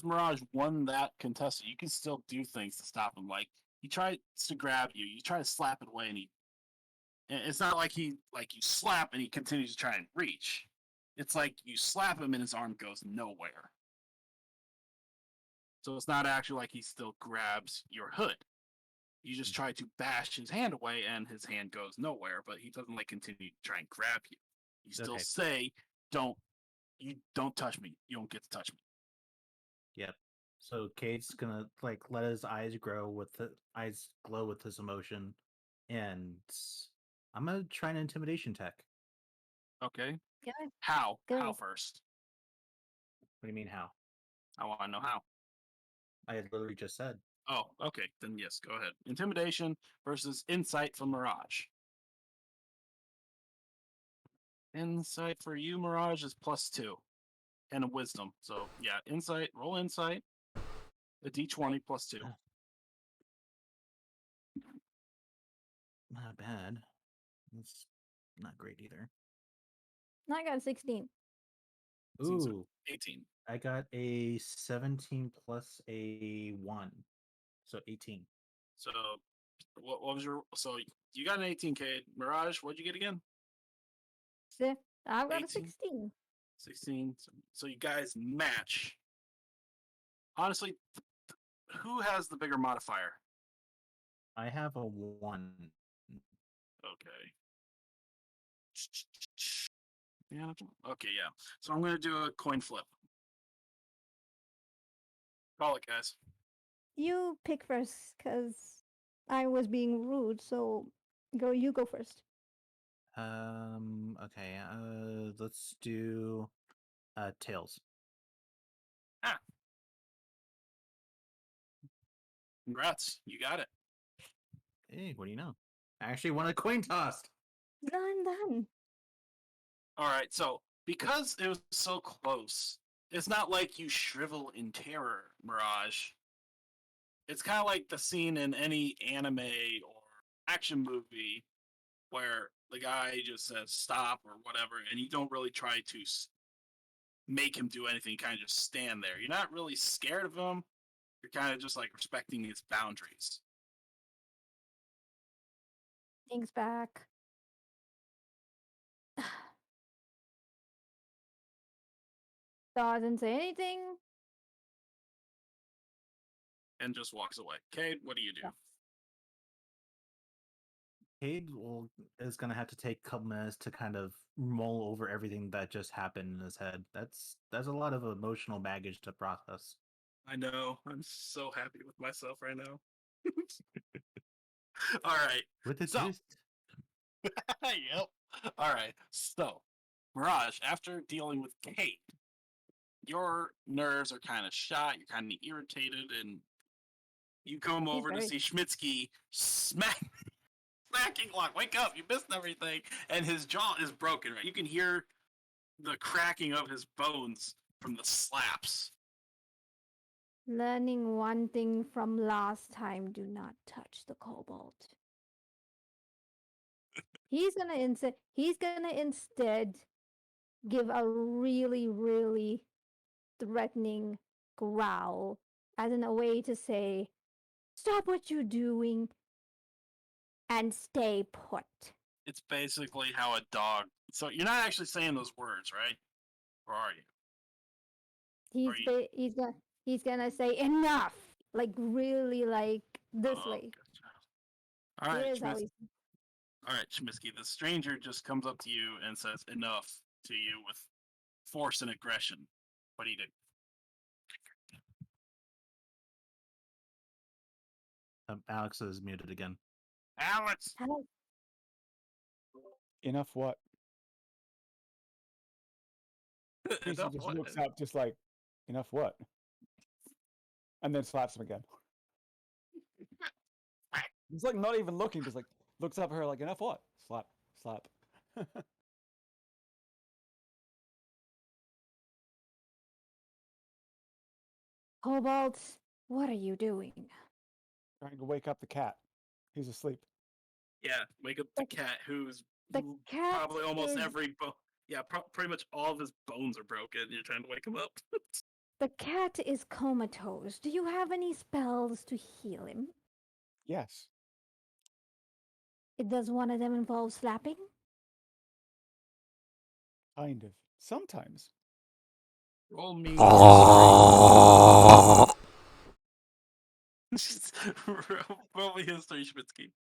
Mirage won that contested, you can still do things to stop him. Like he tries to grab you, you try to slap it away, and it's not like you slap and he continues to try and reach. It's like you slap him and his arm goes nowhere. So it's not actually like he still grabs your hood. You just try to bash his hand away and his hand goes nowhere, but he doesn't like continue to try and grab you. You still say, don't touch me. You don't get to touch me. Yep. So Cade's gonna like let his eyes glow with his emotion, and I'm gonna try an intimidation tech. Okay. Yeah. How? How first? What do you mean how? I want to know how. I had literally just said. Oh, okay. Then yes, go ahead. Intimidation versus insight from Mirage. Insight for you, Mirage, is +2. And a wisdom. So yeah, insight, roll insight. A D20 +2. Not bad. That's not great either. I got a 16. Ooh. 18. I got a 17 plus a 1. So 18. So what was your so you got an 18K. Mirage, what'd you get again? I've got 18? A 16. 16. So you guys match. Honestly, who has the bigger modifier? I have a 1. Okay. Yeah. Okay, yeah. So I'm gonna do a coin flip. Call it, guys. You pick first, because I was being rude, so you go first. Okay. Let's do Tails. Ah. Congrats, you got it. Hey, what do you know? I actually won a coin toss. Done. All right, so because it was so close, it's not like you shrivel in terror, Mirage. It's kind of like the scene in any anime or action movie where the guy just says stop or whatever, and you don't really try to make him do anything. You kind of just stand there. You're not really scared of him. You're kind of just like respecting his boundaries. Things back. Doesn't say anything. And just walks away. Cade, what do you do? Cade is gonna have to take a couple minutes to kind of mull over everything that just happened in his head. That's a lot of emotional baggage to process. I know. I'm so happy with myself right now. All right. With a so, twist. Yep. All right. So, Mirage, after dealing with Cade, your nerves are kind of shot. You're kind of irritated, and you come over to see Schmitsky smacking Locke. Wake up! You missed everything, and his jaw is broken. Right? You can hear the cracking of his bones from the slaps. Learning one thing from last time: do not touch the kobold. He's gonna instead give a really, really threatening growl as in a way to say, stop what you're doing and stay put. It's basically how a dog. So you're not actually saying those words, right? Or are you? He's gonna say enough, like really, like this way. Gotcha. All right, All right, Chmisky. The stranger just comes up to you and says enough to you with force and aggression. What do you do? Alex is muted again. Alex! Enough what? He just looks up just like, enough what? And then slaps him again. He's like not even looking, just like looks up at her like, enough what? Slap, slap. Kobold, what are you doing? Trying to wake up the cat. He's asleep. Yeah, wake up the cat who's probably almost every bone. Yeah, pretty much all of his bones are broken. You're trying to wake him up. The cat is comatose. Do you have any spells to heal him? Yes. Does one of them involve slapping? Kind of. Sometimes. Roll me roll me history, Schmitsky.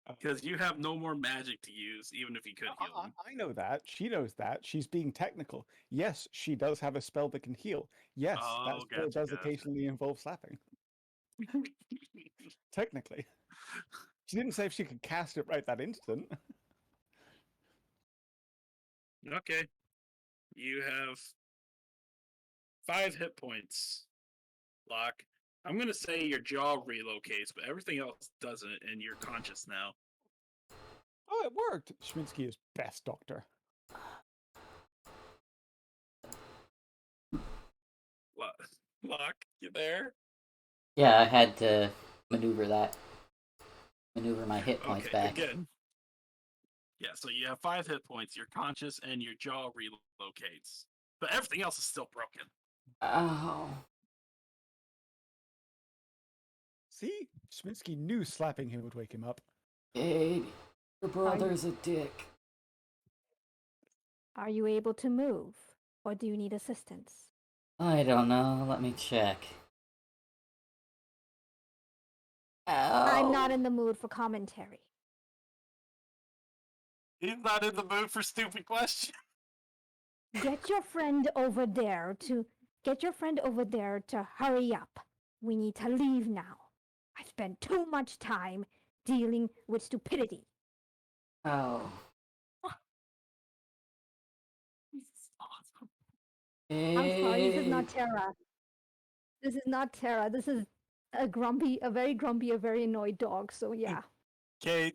Because you have no more magic to use, even if you could heal him. I know that. She knows that. She's being technical. Yes, she does have a spell that can heal. Yes, that spell does occasionally involve slapping. Technically. She didn't say if she could cast it right that instant. Okay. You have 5 hit points, Locke. I'm going to say your jaw relocates, but everything else doesn't, and you're conscious now. Oh, it worked. Schminsky is best doctor. Locke, you there? Yeah, I had to maneuver my hit points back. Again. Yeah, so you have 5 hit points, you're conscious, and your jaw relocates. But everything else is still broken. Oh. See? Schminsky knew slapping him would wake him up. Hey, your brother's a dick. Are you able to move, or do you need assistance? I don't know. Let me check. Ow. I'm not in the mood for commentary. He's not in the mood for stupid questions. Get your friend over there to hurry up. We need to leave now. I spent too much time dealing with stupidity. Oh. This is awesome. I'm sorry, this is not Terra. This is not Terra. This is a very grumpy, a very annoyed dog. So yeah. Kate,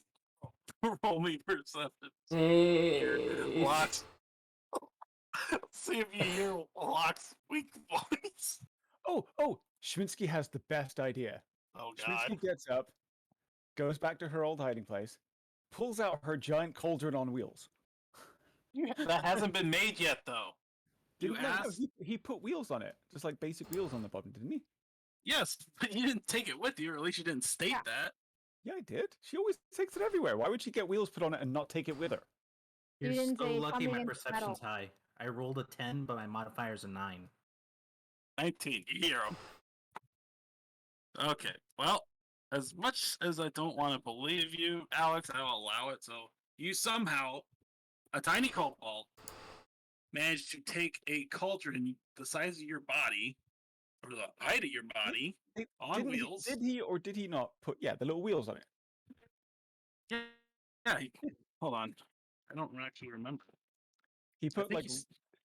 roll me perception. Hey. Watch. See if you hear Locke's weak voice. Oh, Schminsky has the best idea. Oh God. Schminsky gets up, goes back to her old hiding place, pulls out her giant cauldron on wheels. That hasn't been made yet, though. You No, asked. he put wheels on it, just like basic wheels on the bottom, didn't he? Yes, but you didn't take it with you, or at least you didn't state that. Yeah, I did. She always takes it everywhere. Why would she get wheels put on it and not take it with her? You You're didn't so say lucky coming my in perception's metal. high. I rolled a 10, but my modifier's a 9. 19. You hear him. Okay. Well, as much as I don't want to believe you, Alex, I will allow it. So you somehow, a tiny cobalt, managed to take a cauldron the size of your body, or the height of your body, on wheels. Did he or did he not put the little wheels on it? Yeah. Hold on. I don't actually remember. He put like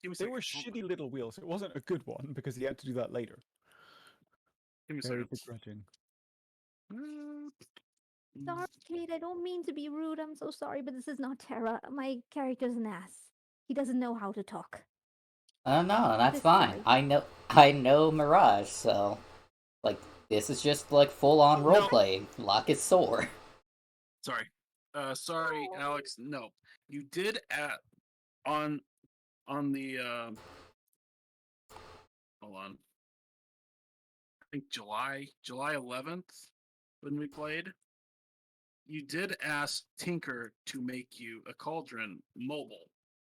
they were second. shitty little wheels. It wasn't a good one because he had to do that later. Give me a Very second. begrudging. Sorry, Kate. I don't mean to be rude. I'm so sorry, but this is not Terra. My character's an ass. He doesn't know how to talk. No, that's This fine. boy. I know Mirage, so like this is just like full on role playing. Locke is sore. Sorry. Sorry, Oh. Alex. No. You did on the hold on. I think July 11th when we played. You did ask Tinker to make you a cauldron mobile,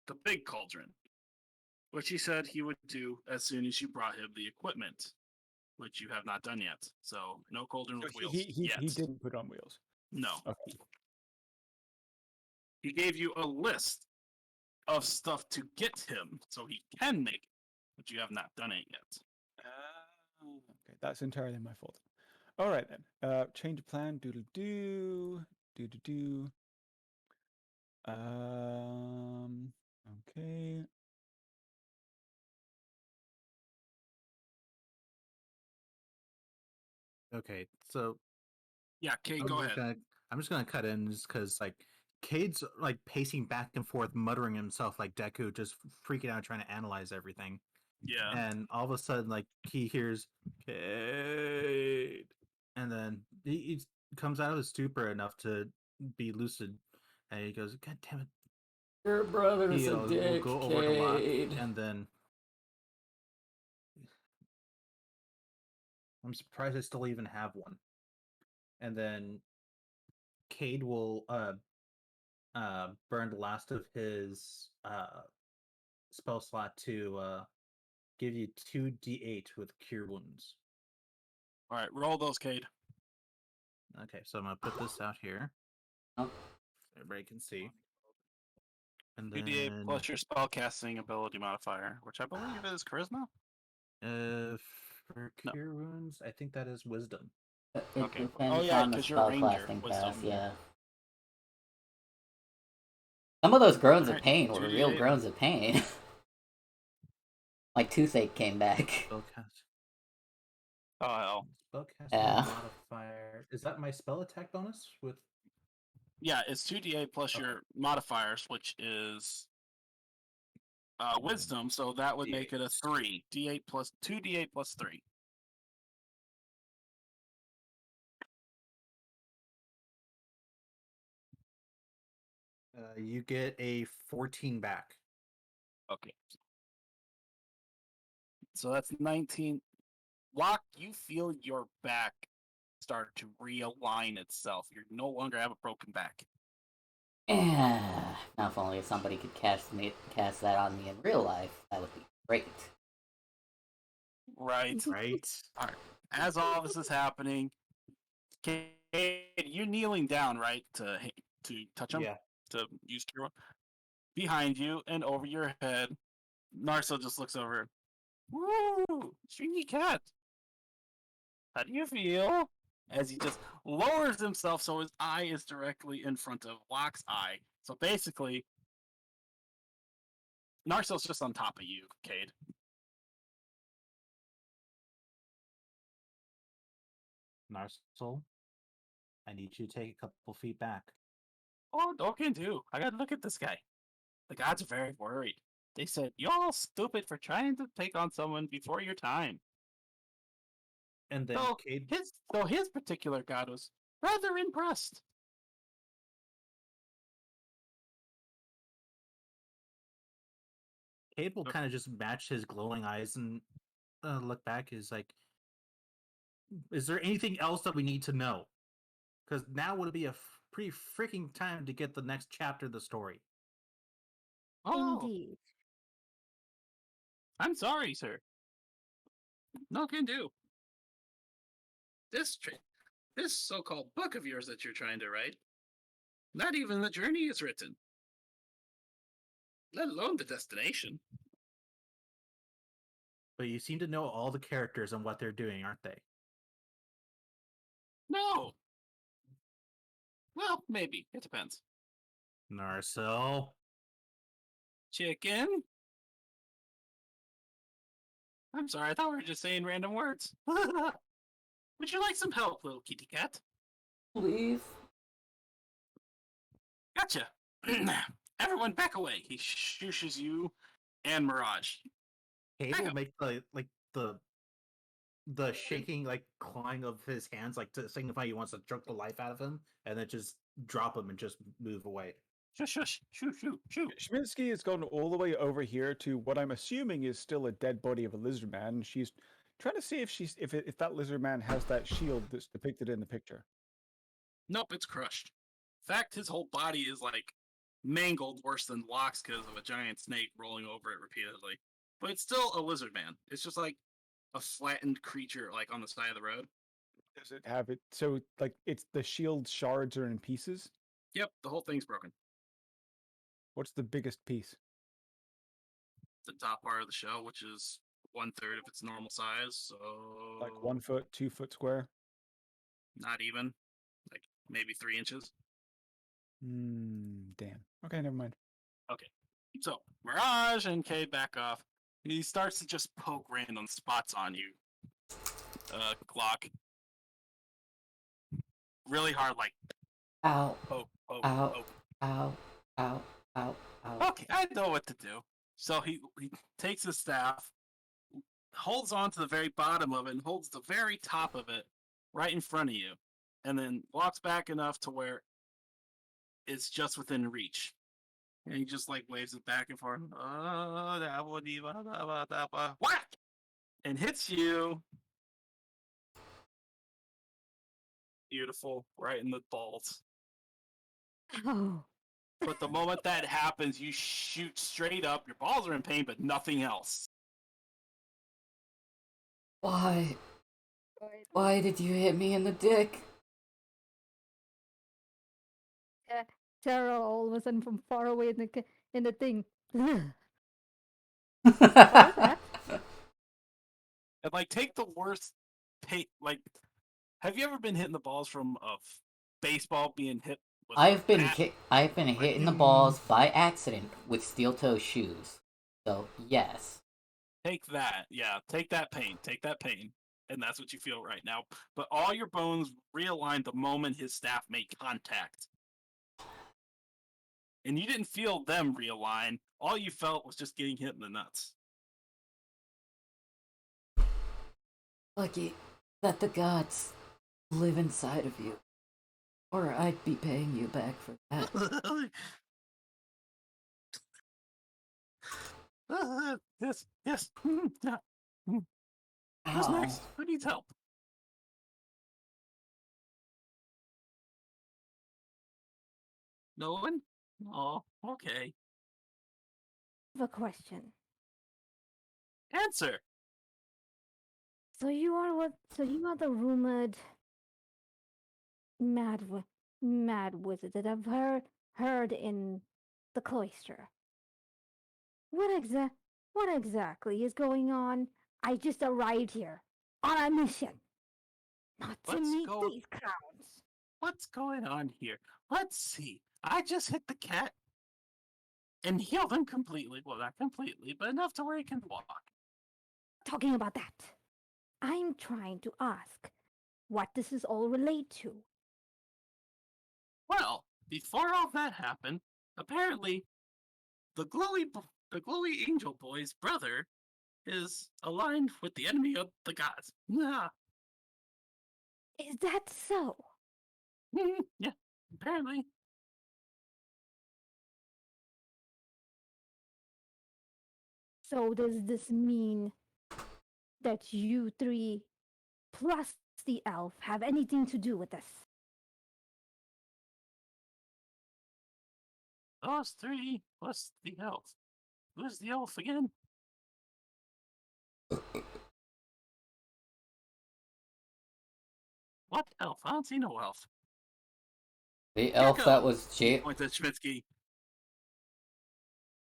the big cauldron, which he said he would do as soon as you brought him the equipment, which you have not done yet. So no cauldron with wheels yet. He didn't put on wheels. No. Okay. He gave you a list of stuff to get him so he can make it, but you have not done it yet. Okay, that's entirely my fault. All right then. Change of plan. Doodle doo. Doodle doo. Okay. Okay, so Yeah, Kate, go ahead. I'm just gonna cut in just because like Cade's like pacing back and forth, muttering himself like Deku, just freaking out, trying to analyze everything. Yeah. And all of a sudden, like he hears Cade, and then he comes out of his stupor enough to be lucid, and he goes, "God damn it, Your brother's a dick, we'll go over to Locke, and then I'm surprised I still even have one. And then Cade will burn the last of his spell slot to give you 2d8 with cure wounds. All right, roll those, Cade. Okay, so I'm gonna put this out here. Oh. So everybody can see. And 2d8 then plus your spellcasting ability modifier, which I believe is charisma. For cure wounds, I think that is wisdom. It Okay. depends Yeah, on the 'cause you're a ranger, spellcasting wisdom. class, yeah. Some of those groans of Alright, pain were real 2d8. groans of pain. My toothache came back. Spellcast. Oh hell. Spellcasting Yeah. modifier. Is that my spell attack bonus with? Yeah, it's 2d8 plus your modifiers, which is wisdom, so that would make it a 3. D8 plus 2d8 plus 3. You get a 14 back. Okay. So that's 19. Locke, you feel your back start to realign itself. You no longer have a broken back. Yeah. Now, if only somebody could cast that on me in real life, that would be great. Right. Right. All right. As all this is happening, Kate, you're kneeling down, right, to touch him, to use cure. Behind you and over your head, Narso just looks over. Woo! Stringy cat. How do you feel? As he just lowers himself so his eye is directly in front of Locke's eye. So basically, Narso's just on top of you, Cade. Narsil, I need you to take a couple feet back. Oh, no can do. I gotta look at this guy. The gods are very worried. They said, you're all stupid for trying to take on someone before your time. And then Cade... his particular god was rather impressed. Cade will kind of just match his glowing eyes and look back. Is like, is there anything else that we need to know? Because now would be a pretty freaking time to get the next chapter of the story. Oh. Indeed. I'm sorry, sir. No can do. This so-called book of yours that you're trying to write, not even the journey is written, let alone the destination. But you seem to know all the characters and what they're doing, aren't they? No. Well, maybe. It depends. Narsil. Chicken? I'm sorry, I thought we were just saying random words. Would you like some help, little kitty cat? Please. Gotcha. Everyone back away. He shushes you and Mirage. Cade will make the shaking, like, clawing of his hands, like, to signify he wants to choke the life out of him, and then just drop him and just move away. Shush. Schminsky has gone all the way over here to what I'm assuming is still a dead body of a lizard man, and she's trying to see if that lizard man has that shield that's depicted in the picture. Nope, it's crushed. In fact, his whole body is, like, mangled worse than Locke's because of a giant snake rolling over it repeatedly. But it's still a lizard man. It's just like a flattened creature, like, on the side of the road. Does it have it? So, like, it's the shield shards are in pieces? Yep, the whole thing's broken. What's the biggest piece? The top part of the shell, which is 1/3 of its normal size, so... Like 1 foot, 2 foot square? Not even. Like, maybe 3 inches. Damn. Okay, never mind. Okay. So, Mirage and Cade back off. He starts to just poke random spots on you. Glock. Really hard, like... Ow. Poke. Ow. Okay, I know what to do. So he takes his staff, holds on to the very bottom of it, and holds the very top of it right in front of you, and then walks back enough to where it's just within reach. And he just, like, waves it back and forth. Whack! And hits you. Beautiful. Right in the balls. Oh. But the moment that happens, you shoot straight up. Your balls are in pain, but nothing else. Why? Why did you hit me in the dick? Sarah all of a sudden from far away in the thing. What was that? And, like, take the worst pain. Like, have you ever been hitting the balls from a baseball being hit? I've been hit in the balls by accident with steel toe shoes. So yes. Take that, yeah. Take that pain, and that's what you feel right now. But all your bones realign the moment his staff made contact, and you didn't feel them realign. All you felt was just getting hit in the nuts. Lucky that the gods live inside of you. Or I'd be paying you back for that. Yes. Who's next? Who needs help? No one? Oh, okay. I have a question. Answer. So you are the rumored mad wizard that I've heard in the cloister. What exactly is going on? I just arrived here on a mission, not to meet these clowns. What's going on here? Let's see. I just hit the cat and healed him completely. Well, not completely, but enough to where he can walk. Talking about that, I'm trying to ask, what this is all relate to. Well, before all that happened, apparently the glowy angel boy's brother is aligned with the enemy of the gods. Yeah. Is that so? Yeah, apparently. So does this mean that you three plus the elf have anything to do with this? Those three plus the elf. Who's the elf again? What elf? I don't see no elf. The elf Gecko! that was He points at Schmitzky.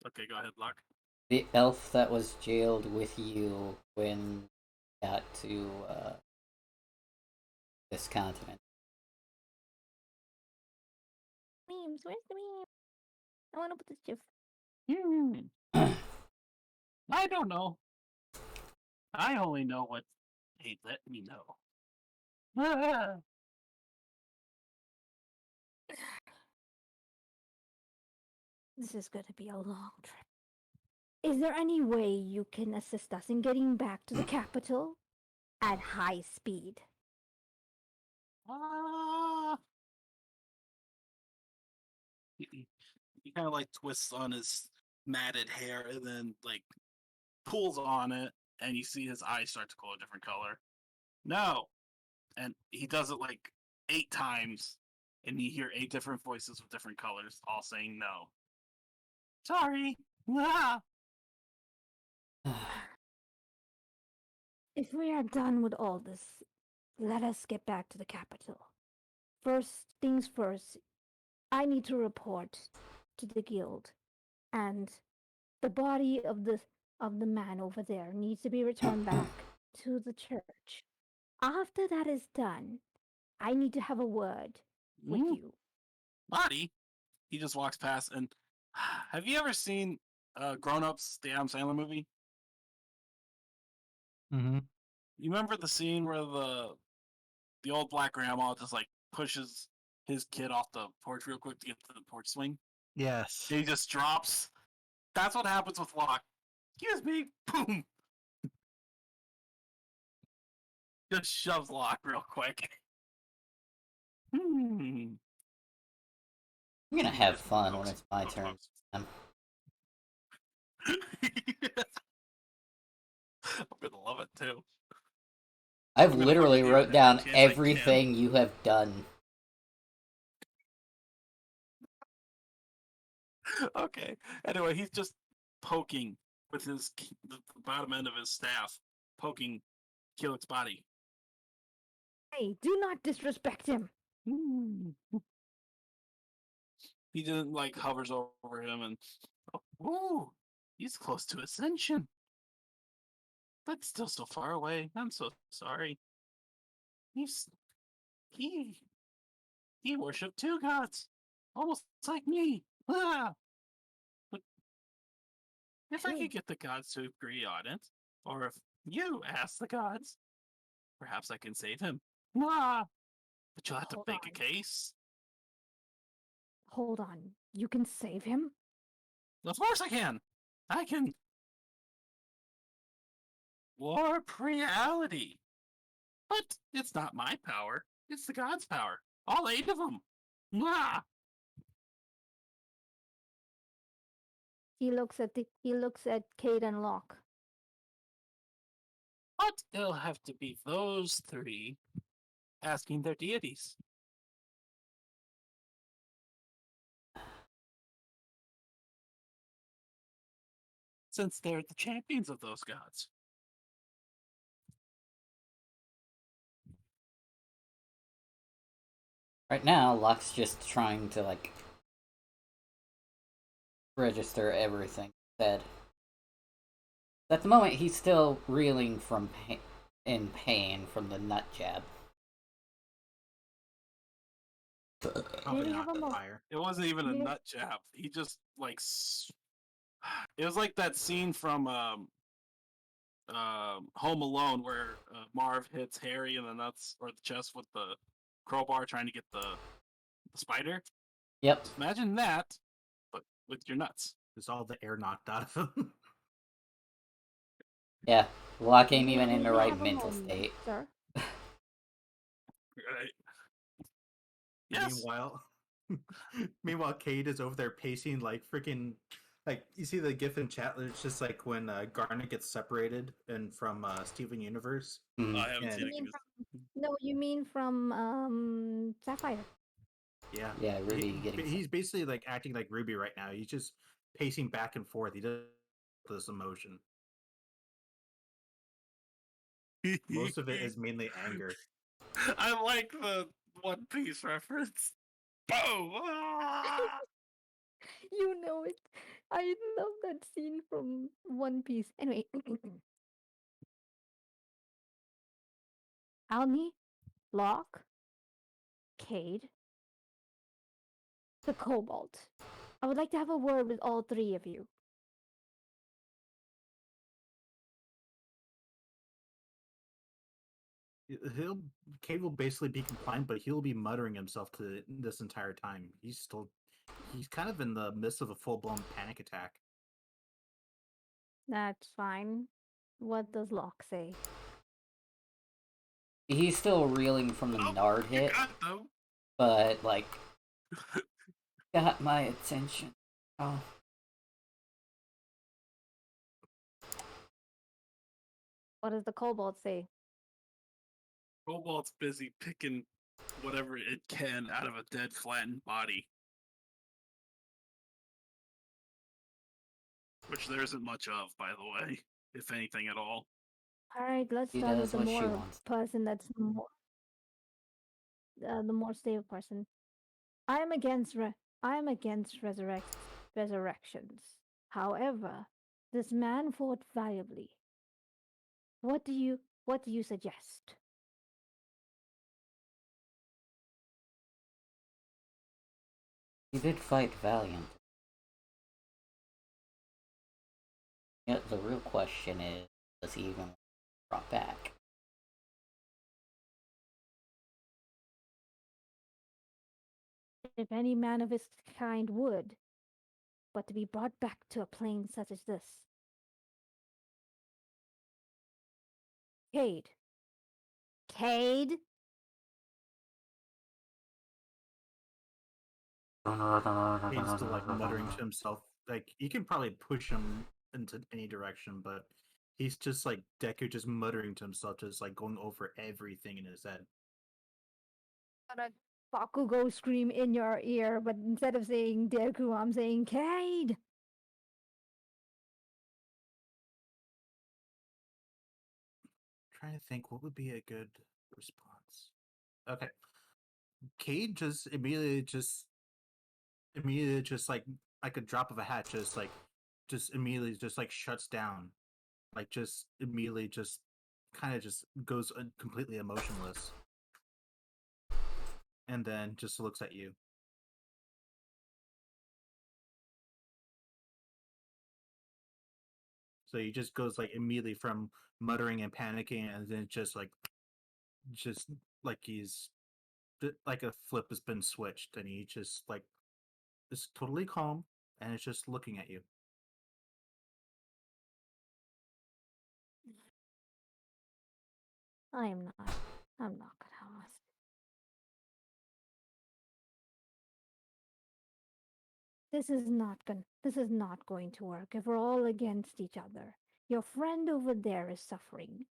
Okay, go ahead, Locke. the elf that was jailed with you when you got to this continent. Memes, where's the meme? I want to put this GIF. I don't know. I only know what they let me know. This is going to be a long trip. Is there any way you can assist us in getting back to the capital at high speed? He kind of like twists on his matted hair and then like pulls on it, and you see his eyes start to glow a different color. No, and he does it like 8 times, and you hear 8 different voices with different colors, all saying no. Sorry. Ah. If we are done with all this, let us get back to the capital. First things first, I need to report to the guild, and the body of the man over there needs to be returned back to the church. After that is done, I need to have a word with you. Body? He just walks past and have you ever seen Grown Ups, the Adam Sandler movie? Mm-hmm. You remember the scene where the old black grandma just like pushes his kid off the porch real quick to get to the porch swing? Yes. He just drops. That's what happens with Locke. Excuse me. Boom. Just shoves Locke real quick. I'm gonna have fun when it's my turn. I'm gonna love it too. I've literally wrote down everything you have done. Okay. Anyway, he's just poking with the bottom end of his staff, poking Keelik's body. Hey, do not disrespect him. He just like hovers over him and, oh, he's close to ascension, but still so far away. I'm so sorry. He worshipped 2 gods, almost like me. Ah! But if I could get the gods to agree on it, or if you ask the gods, perhaps I can save him. Ah! But you'll have to make a case. Hold on. You can save him? Of course I can. I can warp reality. But it's not my power. It's the gods' power. All 8 of them. Ah! He looks at Cade and Locke. But it'll have to be those 3 asking their deities. Since they're the champions of those gods. Right now, Locke's just trying to, like, register everything said. At the moment, he's still reeling from in pain from the nut jab. Probably not the fire. It wasn't even a nut jab. He just, like... It was like that scene from Home Alone, where Marv hits Harry in the nuts or the chest with the crowbar, trying to get the spider. Yep. Just imagine that, but with your nuts. There's all the air knocked out of him. Yeah, Locke ain't even in the We right have a mental moment, state. sir. Right. Yes. Meanwhile, Cade is over there pacing like freaking. Like you see the GIF in chat. It's just like when Garnet gets separated and from Steven Universe. Mhm. I haven't And- seen You it. mean no, you mean from Sapphire. Yeah, Yeah, Ruby getting he's basically like acting like Ruby right now. He's just pacing back and forth. He does this emotion. Most of it is mainly anger. I like the One Piece reference. Boom! Ah! You know it. I love that scene from One Piece. Anyway, Alni, Locke, Cade, the Cobalt. I would like to have a word with all three of you. Cade will basically be compliant, but he'll be muttering himself to this entire time. He's kind of in the midst of a full blown panic attack. That's fine. What does Locke say? He's still reeling from the Nard You hit, got it, though. but like got my attention. Oh, What does the Cobalt say? Cobalt's busy picking whatever it can out of a dead, flattened body. Which there isn't much of, by the way, if anything at all. All right, let's She start does with the what she more wants. person that's the more stable person. I am against resurrections. However, this man fought valiantly. What do you suggest? He did fight valiant. Yeah, the real question is, does he even brought back? If any man of his kind would, but to be brought back to a plane such as this. Cade. Cade? He's still like muttering to himself. Like you can probably push him into any direction, but he's just like Deku just muttering to himself, just like going over everything in his head. Gonna Bakugo scream in your ear, but instead of saying Deku, I'm saying Cade. Trying to think what would be a good response. Okay. Cade just immediately just like a drop of a hat, just immediately just like shuts down. Like just immediately just kind of just goes completely emotionless. And then just looks at you. So he just goes like immediately from muttering and panicking, and then just like he's like a flip has been switched, and he just like is totally calm and is just looking at you. I'm not gonna ask. This is not going to work if we're all against each other. Your friend over there is suffering.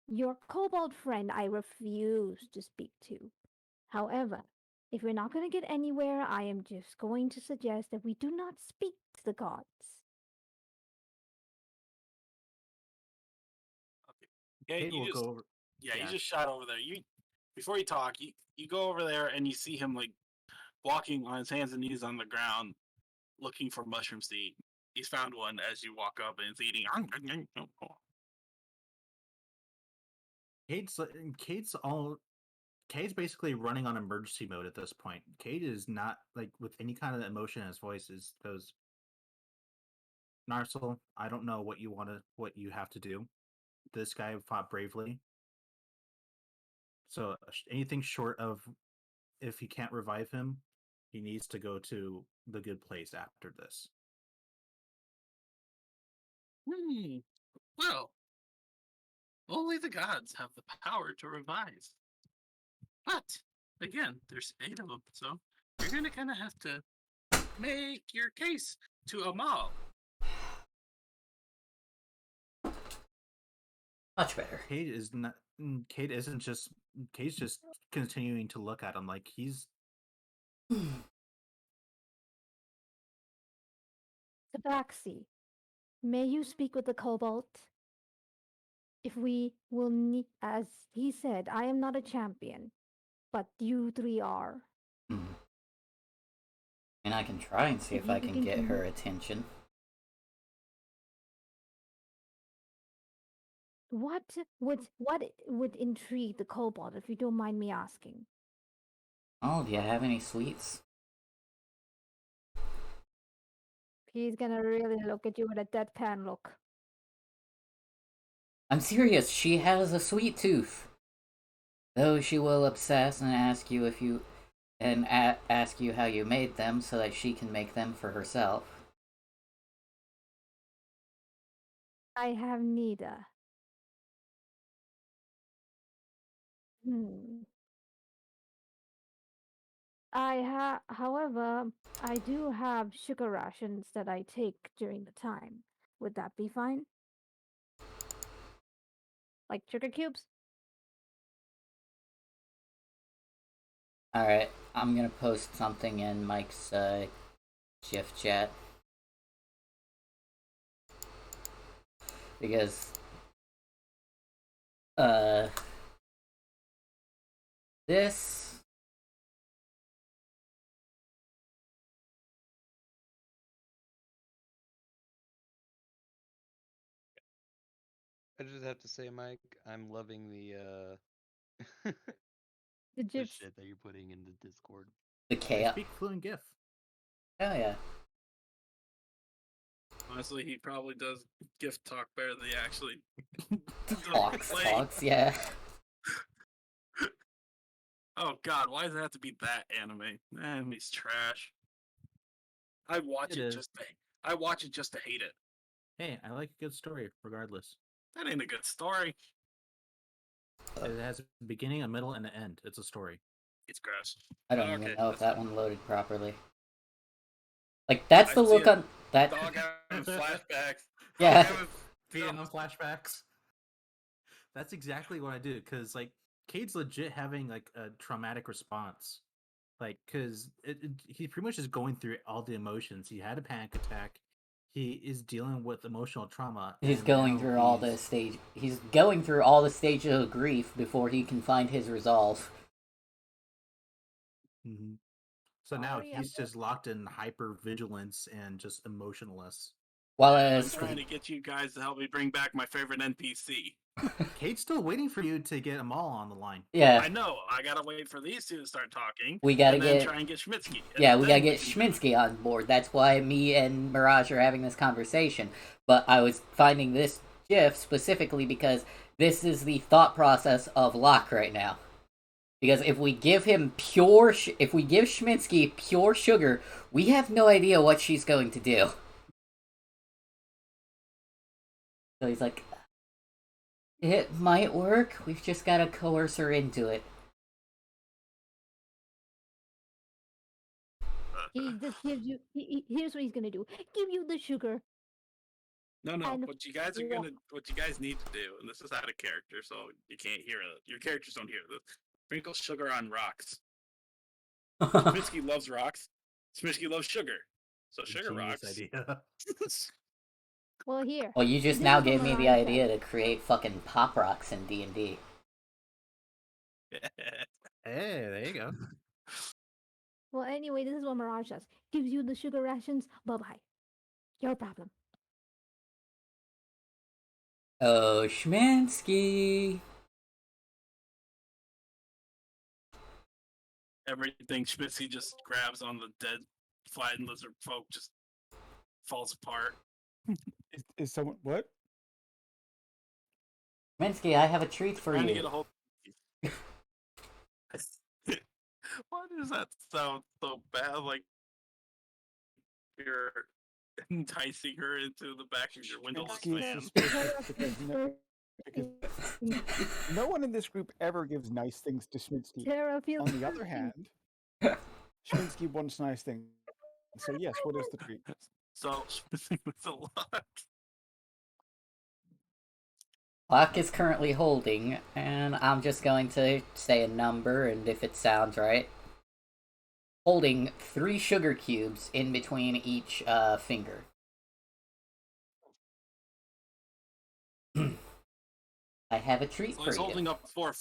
Your kobold friend I refuse to speak to. However, if we're not going to get anywhere, I am just going to suggest that we do not speak to the gods. Okay, Cade will go over. Yeah, you just shot over there. Before you talk, you go over there and you see him like walking on his hands and knees on the ground, looking for mushrooms to eat. He's found one as you walk up and it's eating. Cade's Cade's basically running on emergency mode at this point. Cade is not like with any kind of emotion in his voice. Is goes, Narsil, I don't know what you have to do, this guy fought bravely. So anything short of if he can't revive him, he needs to go to the good place after this. Well, only the gods have the power to revive. But again, there's 8 of them, so you're gonna kind of have to make your case to Amal. Much better. Kate is not. Kate isn't just. Kate's just continuing to look at him like he's. Tabaxi, may you speak with the Cobalt? If we will need, as he said, I am not a champion, but you 3 are. And I can try and see if I can get her attention. What would intrigue the Cobalt, if you don't mind me asking? Oh, do you have any sweets? He's gonna really look at you with a deadpan look. I'm serious, she has a sweet tooth. Though she will obsess and ask you if you ask you how you made them so that she can make them for herself. I have neither. However, I do have sugar rations that I take during the time. Would that be fine? Like sugar cubes? Alright, I'm gonna post something in Mike's GIF chat. Because this I just have to say, Mike, I'm loving the The the GIFs. shit that you're putting in the Discord. the I chaos. speak fluent GIF. Oh yeah. Honestly, he probably does gift talk better than he actually Talks, yeah. Oh god, why does it have to be that anime? Anime's trash. I watch it just to hate it. Hey, I like a good story, regardless. That ain't a good story. It has a beginning, a middle, and an end. It's a story. It's gross. I don't even know if that one loaded properly. Like, that's the look on that. Dog having flashbacks. Yeah. Vietnam flashbacks. That's exactly what I do, because like Cade's legit having like a traumatic response, like because he pretty much is going through all the emotions. He had a panic attack. He is dealing with emotional trauma. He's going through all the stage. He's going through all the stages of grief before he can find his resolve. Mm-hmm. So now he's just locked in hyper vigilance and just emotionless. While I'm trying to get you guys to help me bring back my favorite NPC. Kate's still waiting for you to get them all on the line. Yeah, I know. I gotta wait for these two to start talking. We gotta try and get Schmitsky. Yeah, we gotta get Schmitsky on board. That's why me and Mirage are having this conversation. But I was finding this GIF specifically because this is the thought process of Locke right now. Because if we give him if we give Schmitsky pure sugar, we have no idea what she's going to do. So he's like, it might work, we've just gotta coerce her into it. He just gives you, here's what he's gonna do. Give you the sugar. No, what you guys need to do, and this is out of character, so you can't hear it. Your characters don't hear this. Sprinkle sugar on rocks. Schmitsky loves rocks. Schmitsky loves sugar. So sugar rocks. Idea. Well, here. Well, you just now gave me the idea to create fucking pop rocks in D&D. Hey, there you go. Well, anyway, this is what Mirage does. Gives you the sugar rations. Bye-bye. Your problem. Oh, Schminsky. Everything Schmitsky just grabs on the dead flattened lizard folk just falls apart. Is someone what? Minsky, I have a treat for trying to you. get a hold. Why does that sound so bad? Like you're enticing her into the back of your windowless van. Because no one in this group ever gives nice things to Schminsky. On the other hand, Schminsky wants nice things. So yes, what is the treat? So Schminsky was a lot. Clock is currently holding, and I'm just going to say a number, and if it sounds right, holding 3 sugar cubes in between each finger. I have a treat So for he's you. holding up 4.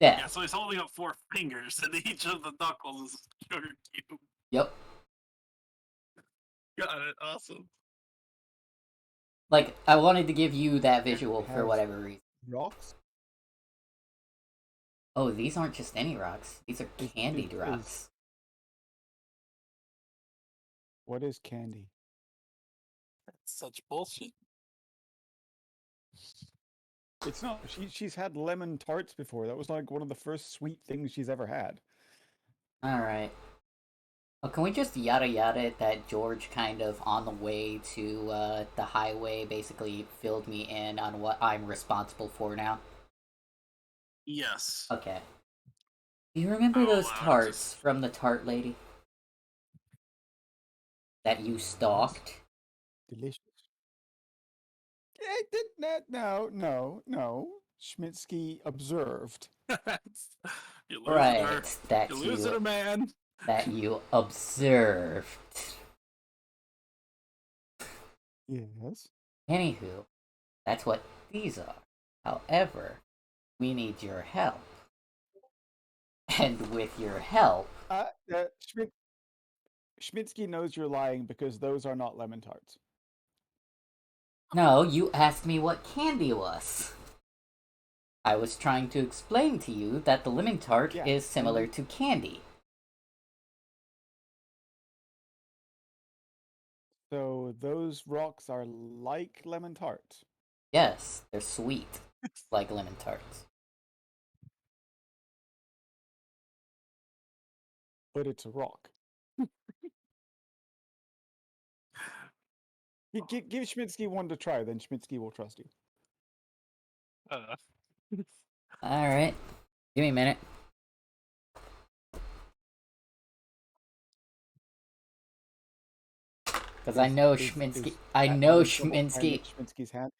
Yeah. Yeah, so he's holding up 4 fingers, and each of the knuckles is a sugar cube. Yep. Got it. Awesome. Like, I wanted to give you that visual for whatever reason. Rocks? Oh, these aren't just any rocks. These are candied rocks. What is candy? That's such bullshit. It's not. She's had lemon tarts before. That was like one of the first sweet things she's ever had. Alright. Well, can we just yada yada it that George kind of on the way to the highway basically filled me in on what I'm responsible for now? Yes. Okay. Do you remember those tarts from the tart lady? That you stalked? Delicious. It did not. No. Schminsky observed. You lose Right. her. That You lose her, man. That you observed. Yes. Anywho, that's what these are. However, we need your help. And with your help... Schminsky knows you're lying because those are not lemon tarts. No, you asked me what candy was. I was trying to explain to you that the lemon tart is similar to candy. So those rocks are like lemon tarts? Yes, they're sweet, like lemon tarts. But it's a rock. Give Schminsky one to try, then Schminsky will trust you. Alright. Give me a minute. Because I know Schminsky... Schminsky's hand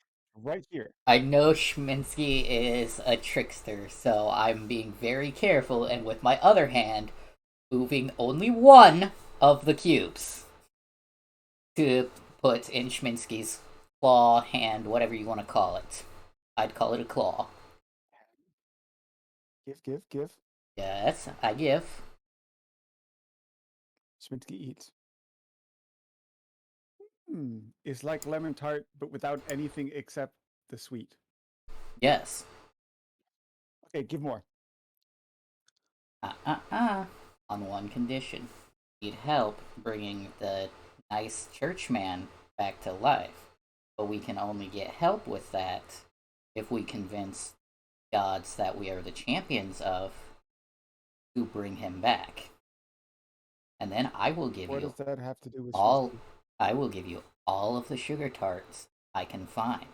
right here. I know Schminsky is a trickster, so I'm being very careful, and with my other hand, moving only one of the cubes to put in Schminsky's claw, hand, whatever you want to call it. I'd call it a claw. Give. Yes, I give. Schminsky eats. It's like lemon tart, but without anything except the sweet. Yes. Okay, give more. On one condition. Need help bringing the nice churchman back to life. But we can only get help with that if we convince gods that we are the champions of to bring him back. And then I will give what you... What does that have to do with all... I will give you all of the sugar tarts I can find.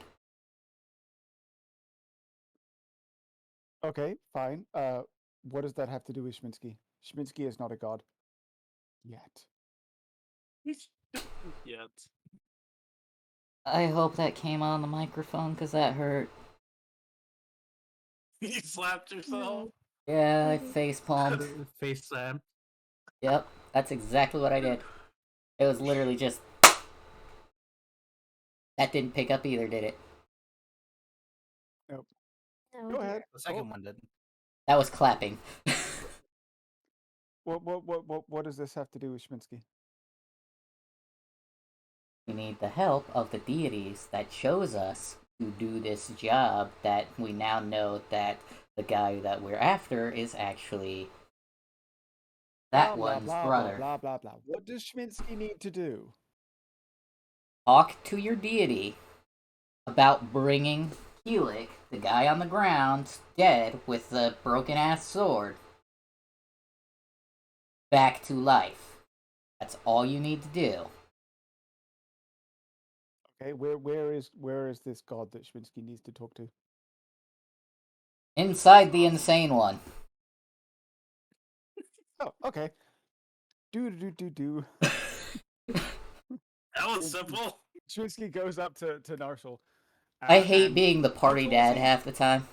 Okay, fine. What does that have to do with Schminsky? Schminsky is not a god. Yet. Yet. I hope that came on the microphone, because that hurt. You slapped yourself? Yeah, I facepalmed. Face slam. Yep, that's exactly what I did. It was literally just... That didn't pick up either, did it? Nope. Go ahead. The second one did. That was clapping. What does this have to do with Schminsky? We need the help of the deities that chose us to do this job that we now know that the guy that we're after is actually that one's brother. Blah, blah, blah. What does Schminsky need to do? Talk to your deity about bringing Helix, the guy on the ground, dead, with the broken-ass sword, back to life. That's all you need to do. Okay, where is this god that Schminsky needs to talk to? Inside the insane one. Oh, okay. Do. That was simple. Schminsky goes up to Narshal. I hate and being the party how tall dad is he? half the time.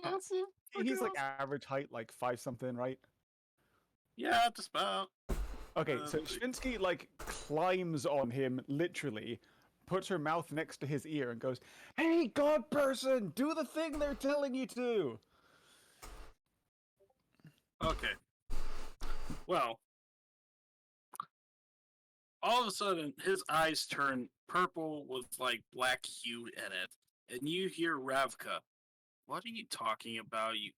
Awesome. He's like average height, like 5 something, right? Yeah, just about. Okay, so Schminsky like climbs on him literally, puts her mouth next to his ear, and goes, "Hey, God person, do the thing they're telling you to." Okay. Well, all of a sudden, his eyes turn purple with like black hue in it, and you hear Ravka. What are you talking about, you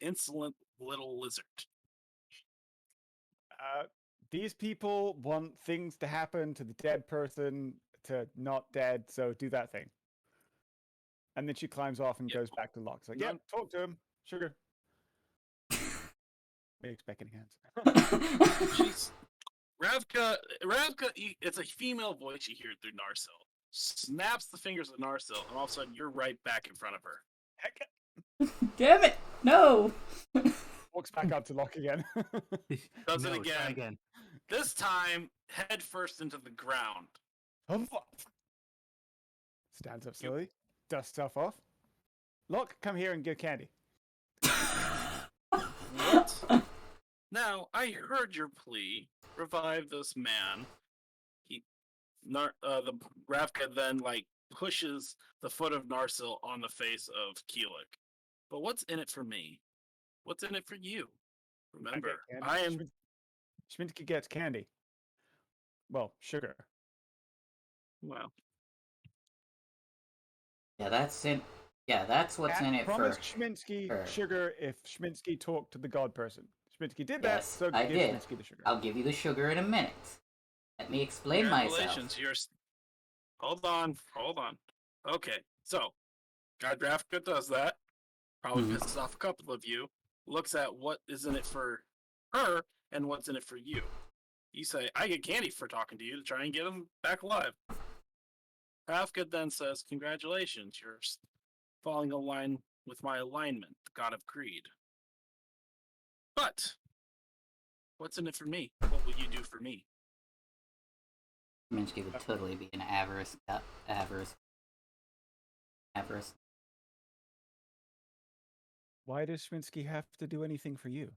insolent little lizard? These people want things to happen to the dead person to not dead, so do that thing. And then she climbs off and goes back to Locke. Like, yeah, talk to him, sugar. Makes beckoning hands. She's Ravka. It's a female voice you hear through Narsil. Snaps the fingers of Narsil, and all of a sudden you're right back in front of her. Damn it! No! Walks back up to Locke again. Does No, it try again. again. This time, head first into the ground. Stands up slowly, dusts stuff off. Locke, come here and give candy. What? Now, I heard your plea. Revive this man. The Ravka then pushes the foot of Narsil on the face of Keelik. But what's in it for me? What's in it for you? Remember, I am. Schminsky gets candy. Well, sugar. Well. Yeah, that's it. Yeah, that's what's in it for. Promise Schminsky sugar if Schminsky talked to the god person. Schminsky did that, so I give did. Schminsky the sugar. I'll give you the sugar in a minute. Let me explain myself. Hold on. Okay, so God Ravka does that. Probably pisses off a couple of you. Looks at what is in it for her and what's in it for you. You say, I get candy for talking to you to try and get him back alive. Ravka then says, congratulations, you're falling in line with my alignment, the god of greed. But, what's in it for me? What will you do for me? Minsky would totally be an avarice. Why does Schminsky have to do anything for you?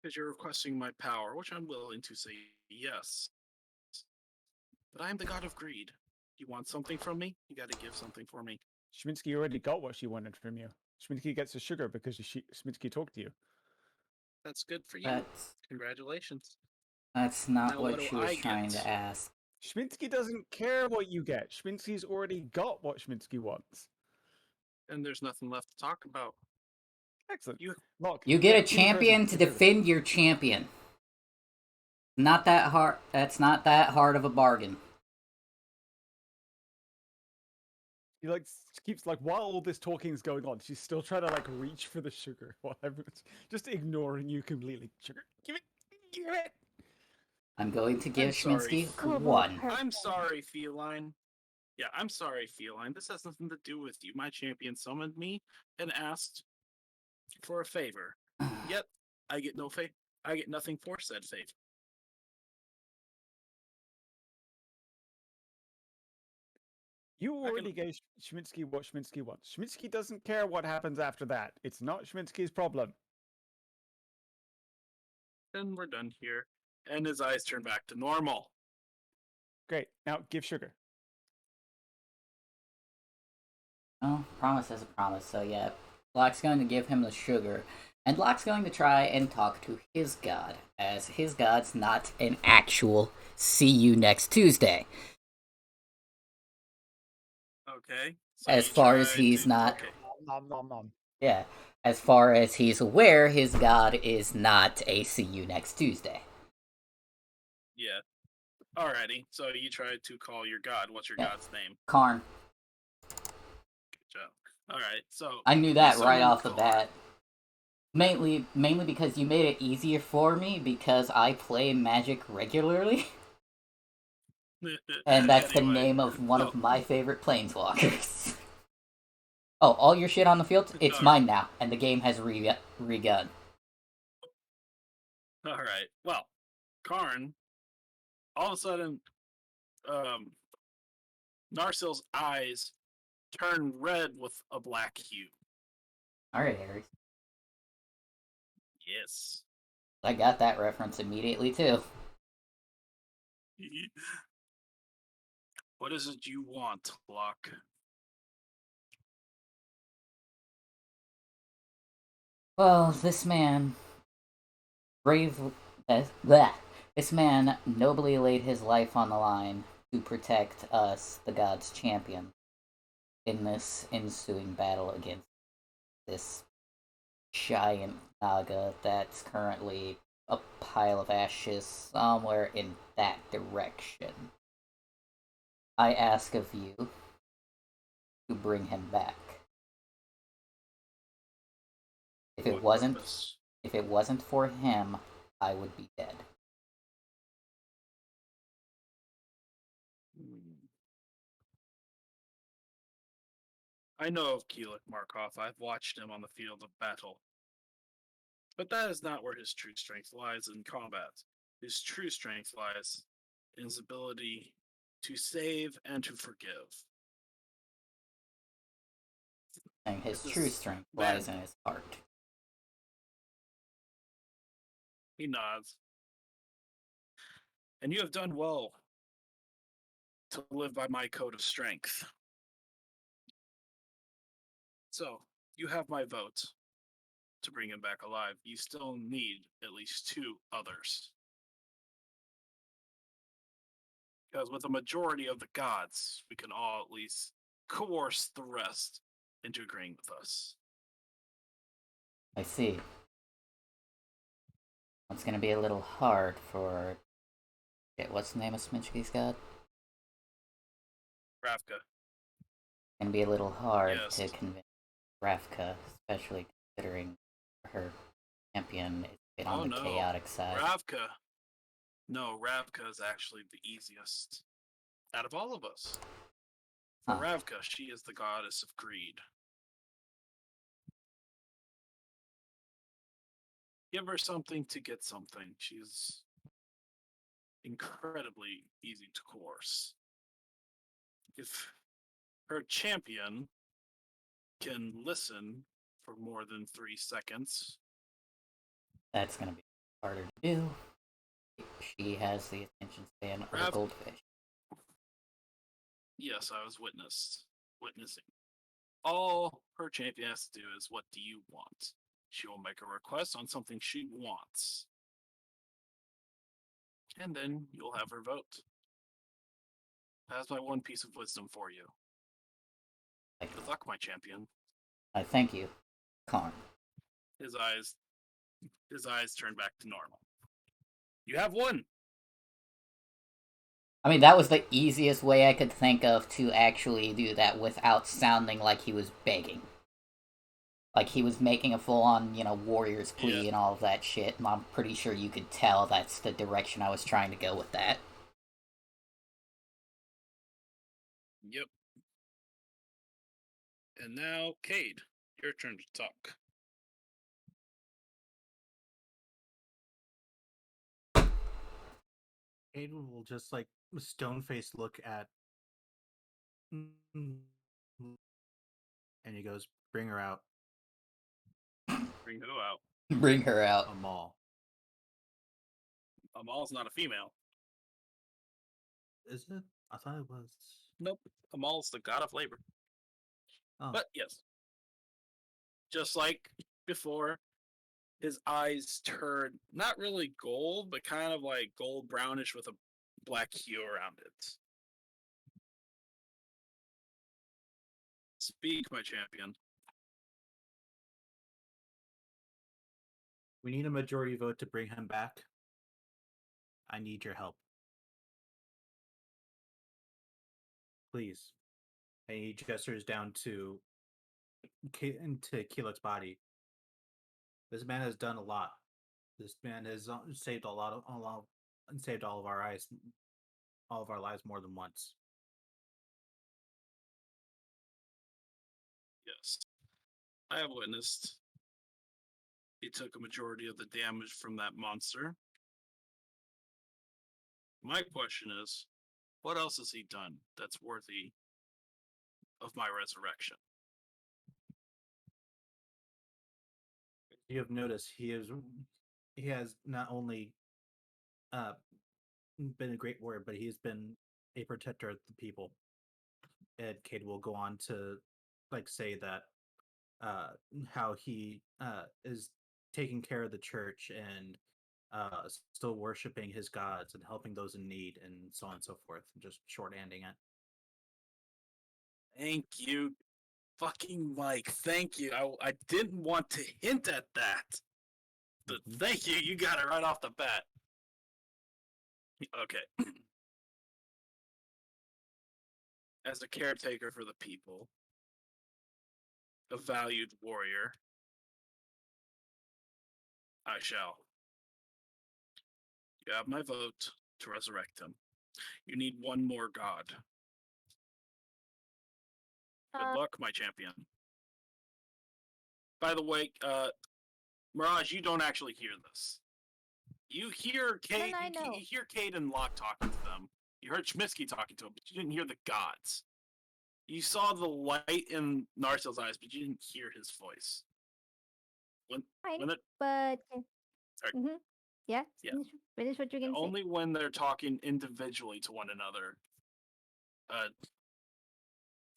Because you're requesting my power, which I'm willing to say yes. But I am the god of greed. You want something from me? You gotta give something for me. Schminsky already got what she wanted from you. Schminsky gets the sugar because Schminsky talked to you. That's good for you. Congratulations. That's not what she was trying to ask. Schminsky doesn't care what you get. Schminsky's already got what Schminsky wants. And there's nothing left to talk about. Excellent. You get a champion to defend your champion. Not that hard. That's not that hard of a bargain. He keeps while all this talking is going on, she's still trying to reach for the sugar while everyone's just ignoring you completely. Sugar, give it. I'm going to give Schminsky 1. I'm sorry, Feline. Yeah, I'm sorry, Feline. This has nothing to do with you. My champion summoned me and asked for a favor. Yet I get no favor. I get nothing for said favor. You already gave Schminsky what Schminsky wants. Schminsky doesn't care what happens after that. It's not Schminsky's problem. Then we're done here. And his eyes turn back to normal. Great. Now give sugar. Oh, promise is a promise. So yeah, Locke's going to give him the sugar. And Locke's going to try and talk to his god, as his god's not an actual see you next Tuesday. Okay. So as far as he's not... Okay. Nom. Yeah, as far as he's aware, his god is not a see you next Tuesday. Yeah. Alrighty. So you tried to call your god. What's your god's name? Karn. All right, so I knew that right off the Karn. bat. Mainly because you made it easier for me because I play Magic regularly. And that's the Anyway, name of one so of my favorite planeswalkers. Oh, all your shit on the field? It's all mine now, and the game has regun. right. Well, Karn, all of a sudden, Narsil's eyes turn red with a black hue. Alright, Aries. Yes. I got that reference immediately, too. What is it you want, Locke? Well, this man this man nobly laid his life on the line to protect us, the gods' champion, in this ensuing battle against this giant naga that's currently a pile of ashes somewhere in that direction. I ask of you to bring him back. If it wasn't purpose? if it wasn't for him, I would be dead. I know of Keelik Markov. I've watched him on the field of battle. But that is not where his true strength lies in combat. His true strength lies in his ability to save and to forgive. And his true strength lies in his heart. He nods. And you have done well to live by my code of strength. So, you have my vote to bring him back alive. You still need at least 2 others. Because with a majority of the gods, we can all at least coerce the rest into agreeing with us. I see. It's gonna be a little hard for... what's the name of Sminchky's god? Ravka. It's gonna be a little hard Yes. to convince Ravka, especially considering her champion is a bit on the chaotic side. Ravka. No, Ravka is actually the easiest out of all of us. For Ravka, she is the goddess of greed. Give her something to get something. She's incredibly easy to coerce. If her champion can listen for more than 3 seconds, that's gonna be harder to do. She has the attention span of a goldfish. Yes, I was witnessing. All her champion has to do is, what do you want? She will make a request on something she wants. And then you'll have her vote. That's my one piece of wisdom for you. Good luck, my champion. I thank you, Karn. His eyes turn back to normal. You have won! I mean, that was the easiest way I could think of to actually do that without sounding like he was begging. Like, he was making a full-on, warrior's plea and all of that shit, and I'm pretty sure you could tell that's the direction I was trying to go with that. Yep. And now, Cade, your turn to talk. Cade will just, stone-faced look at... And he goes, bring her out. Bring who out? Bring her out. Amal. Amal's not a female. Is it? I thought it was. Nope. Amal's the god of labor. Oh. But yes. Just like before, his eyes turn not really gold, but kind of like gold brownish with a black hue around it. Speak, my champion. We need a majority vote to bring him back. I need your help. Please. And he gestures down to into Keelook's body. This man has done a lot. This man has saved and saved all of our lives more than once. Yes, I have witnessed. He took a majority of the damage from that monster. My question is, what else has he done that's worthy of my resurrection? You have noticed he has not only uh, been a great warrior, but he has been a protector of the people. And Cade will go on to say that uh, how he is taking care of the church and still worshiping his gods and helping those in need and so on and so forth. Just shorthanding it. Thank you, fucking Mike. Thank you. I didn't want to hint at that, but thank you. You got it right off the bat. Okay. As a caretaker for the people, a valued warrior, I shall. You have my vote to resurrect him. You need one more god. Good luck, my champion. By the way, Mirage, you don't actually hear this. You hear Cade. You hear Cade and Locke talking to them. You heard Schmitzky talking to him, but you didn't hear the gods. You saw the light in Narsil's eyes, but you didn't hear his voice. But yeah, finish what you're gonna say. Only when they're talking individually to one another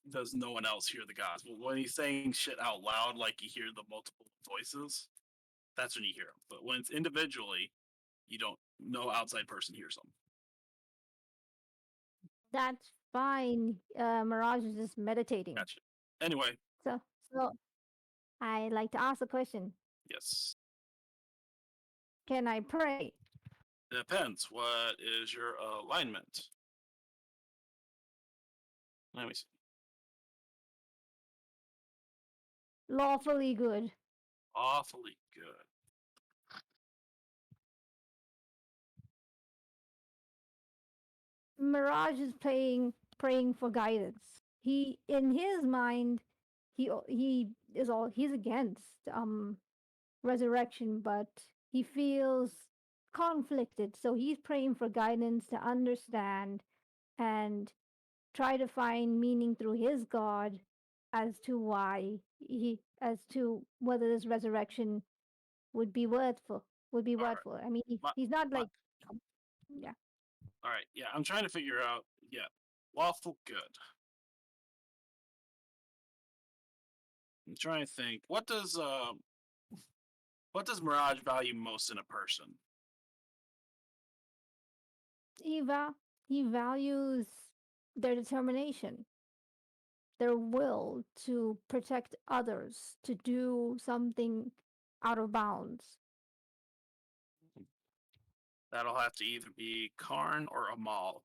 does no one else hear the gods. But when he's saying shit out loud, like you hear the multiple voices, that's when you hear them. But when it's individually, you don't. No outside person hears them. That's fine. Mirage is just meditating. Gotcha. Anyway. So I like to ask a question. Yes. Can I pray? Depends. What is your alignment? Let me see. Lawfully good. Awfully good. Mirage is praying for guidance. He, in his mind, he's against resurrection, but he feels conflicted. So he's praying for guidance to understand and try to find meaning through his God as to whether this resurrection would be worthful. Right. I mean, he's not like, yeah. All right. Yeah, I'm trying to figure out. Yeah, lawful good. I'm trying to think. What does Mirage value most in a person? He values their determination, their will to protect others, to do something out of bounds. That'll have to either be Karn or Amal,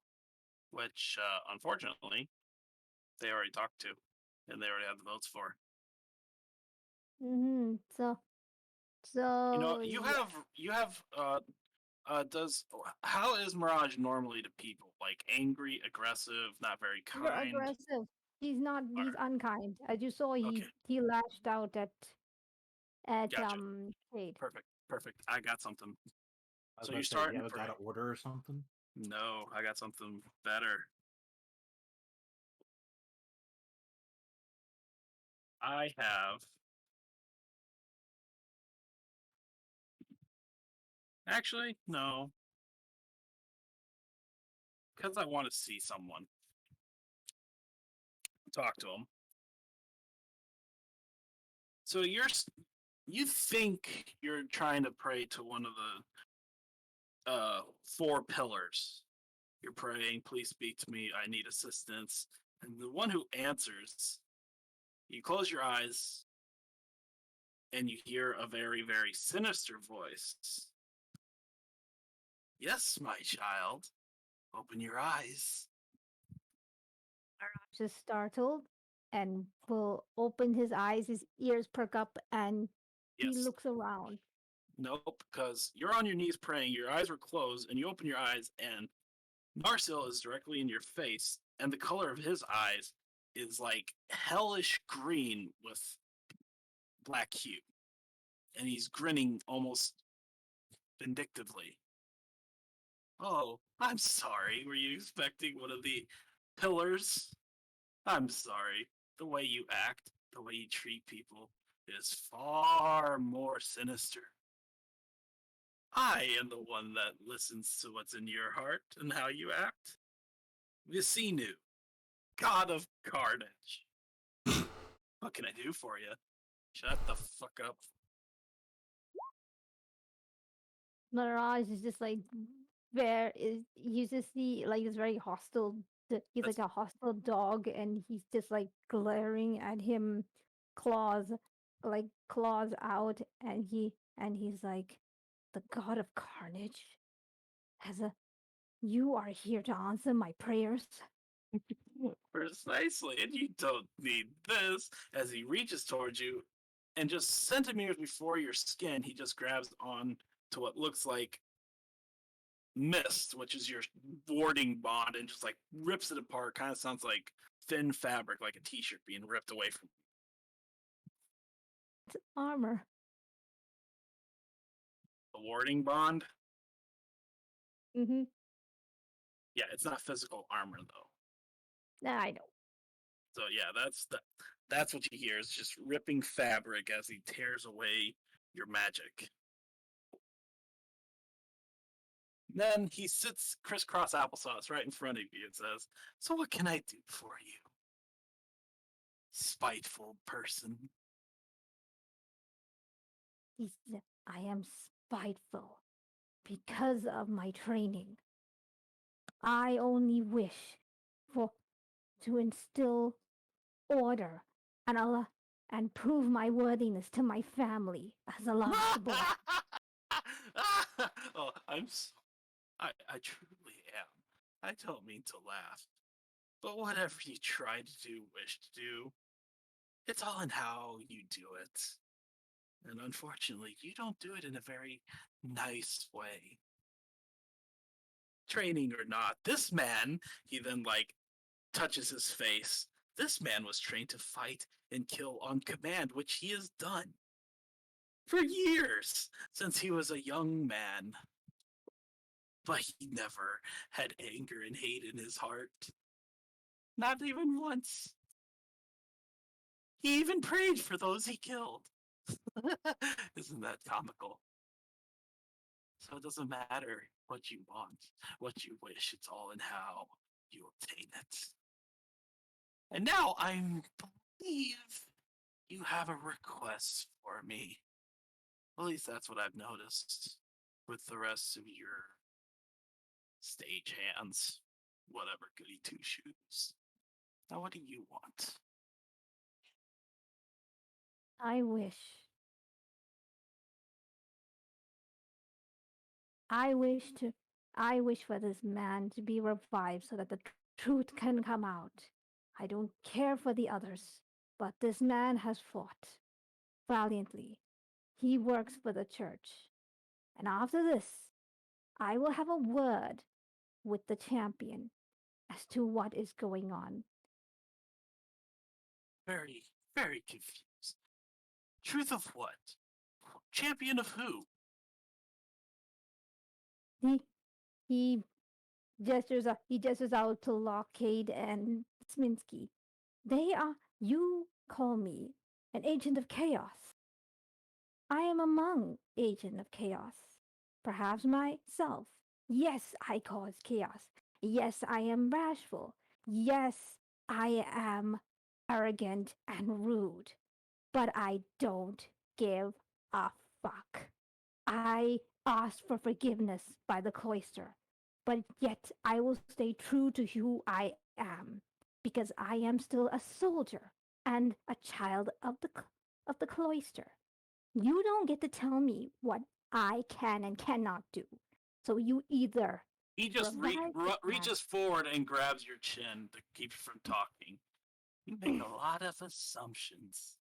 which unfortunately they already talked to, and they already have the votes for. So you have how is Mirage normally to people? Like angry, aggressive, not very kind? Aggressive. He's not. He's unkind. As you saw, he lashed out at gotcha. Cade. Perfect. I got something. So you starting? You got an order or something? No, I got something better. I have. Actually, no. Because I want to see someone. Talk to him. So you think you're trying to pray to one of the 4 pillars. You're praying, please speak to me, I need assistance. And the one who answers, you close your eyes and you hear a very, very sinister voice. Yes, my child. Open your eyes. Just startled and will open his eyes, his ears perk up, and he looks around. Nope, because you're on your knees praying, your eyes were closed, and you open your eyes, and Narsil is directly in your face, and the color of his eyes is like hellish green with black hue. And he's grinning almost vindictively. Oh, I'm sorry. Were you expecting one of the pillars? I'm sorry. The way you act, the way you treat people is far more sinister. I am the one that listens to what's in your heart and how you act. Visinu, god of carnage. What can I do for you? Shut the fuck up. Mirage is just like he's just this very hostile. He's like a hostile dog, and he's just like glaring at him, claws out, and he's like, the god of carnage you are here to answer my prayers. Precisely, and you don't need this. As he reaches towards you, and just centimeters before your skin, he just grabs on to what looks like mist, which is your warding bond, and just like rips it apart. Kind of sounds like thin fabric, like a t-shirt being ripped away from you. It's armor. The warding bond? Mm-hmm. Yeah, it's not physical armor though. I know. So yeah, that's what you hear. It's just ripping fabric as he tears away your magic. Then he sits crisscross applesauce right in front of you and says, "So what can I do for you, spiteful person?" He said, I am spiteful because of my training. I only wish to instill order and prove my worthiness to my family as a last boy. Oh, I truly am. I don't mean to laugh, but whatever you try to do, wish to do, it's all in how you do it. And unfortunately, you don't do it in a very nice way. Training or not, this man, he then like touches his face. This man was trained to fight and kill on command, which he has done for years since he was a young man. But he never had anger and hate in his heart. Not even once. He even prayed for those he killed. Isn't that comical? So it doesn't matter what you want, what you wish, it's all in how you obtain it. And now I believe you have a request for me. At least that's what I've noticed with the rest of your stage hands. Whatever goody two shoes. Now what do you want? I wish I wish for this man to be revived so that the truth can come out. I don't care for the others, but this man has fought valiantly. He works for the church. And after this, I will have a word with the champion as to what is going on. Very, very confused. Truth of what? Champion of who? He he gestures out to Lockade and Sminsky. You call me an agent of chaos. I am among agent of chaos. Perhaps myself. Yes, I cause chaos. Yes, I am bashful. Yes, I am arrogant and rude. But I don't give a fuck. I asked for forgiveness by the cloister, but yet I will stay true to who I am, because I am still a soldier and a child of the cloister. You don't get to tell me what I can and cannot do. So you either He just reaches forward and grabs your chin to keep you from talking. You make a lot of assumptions,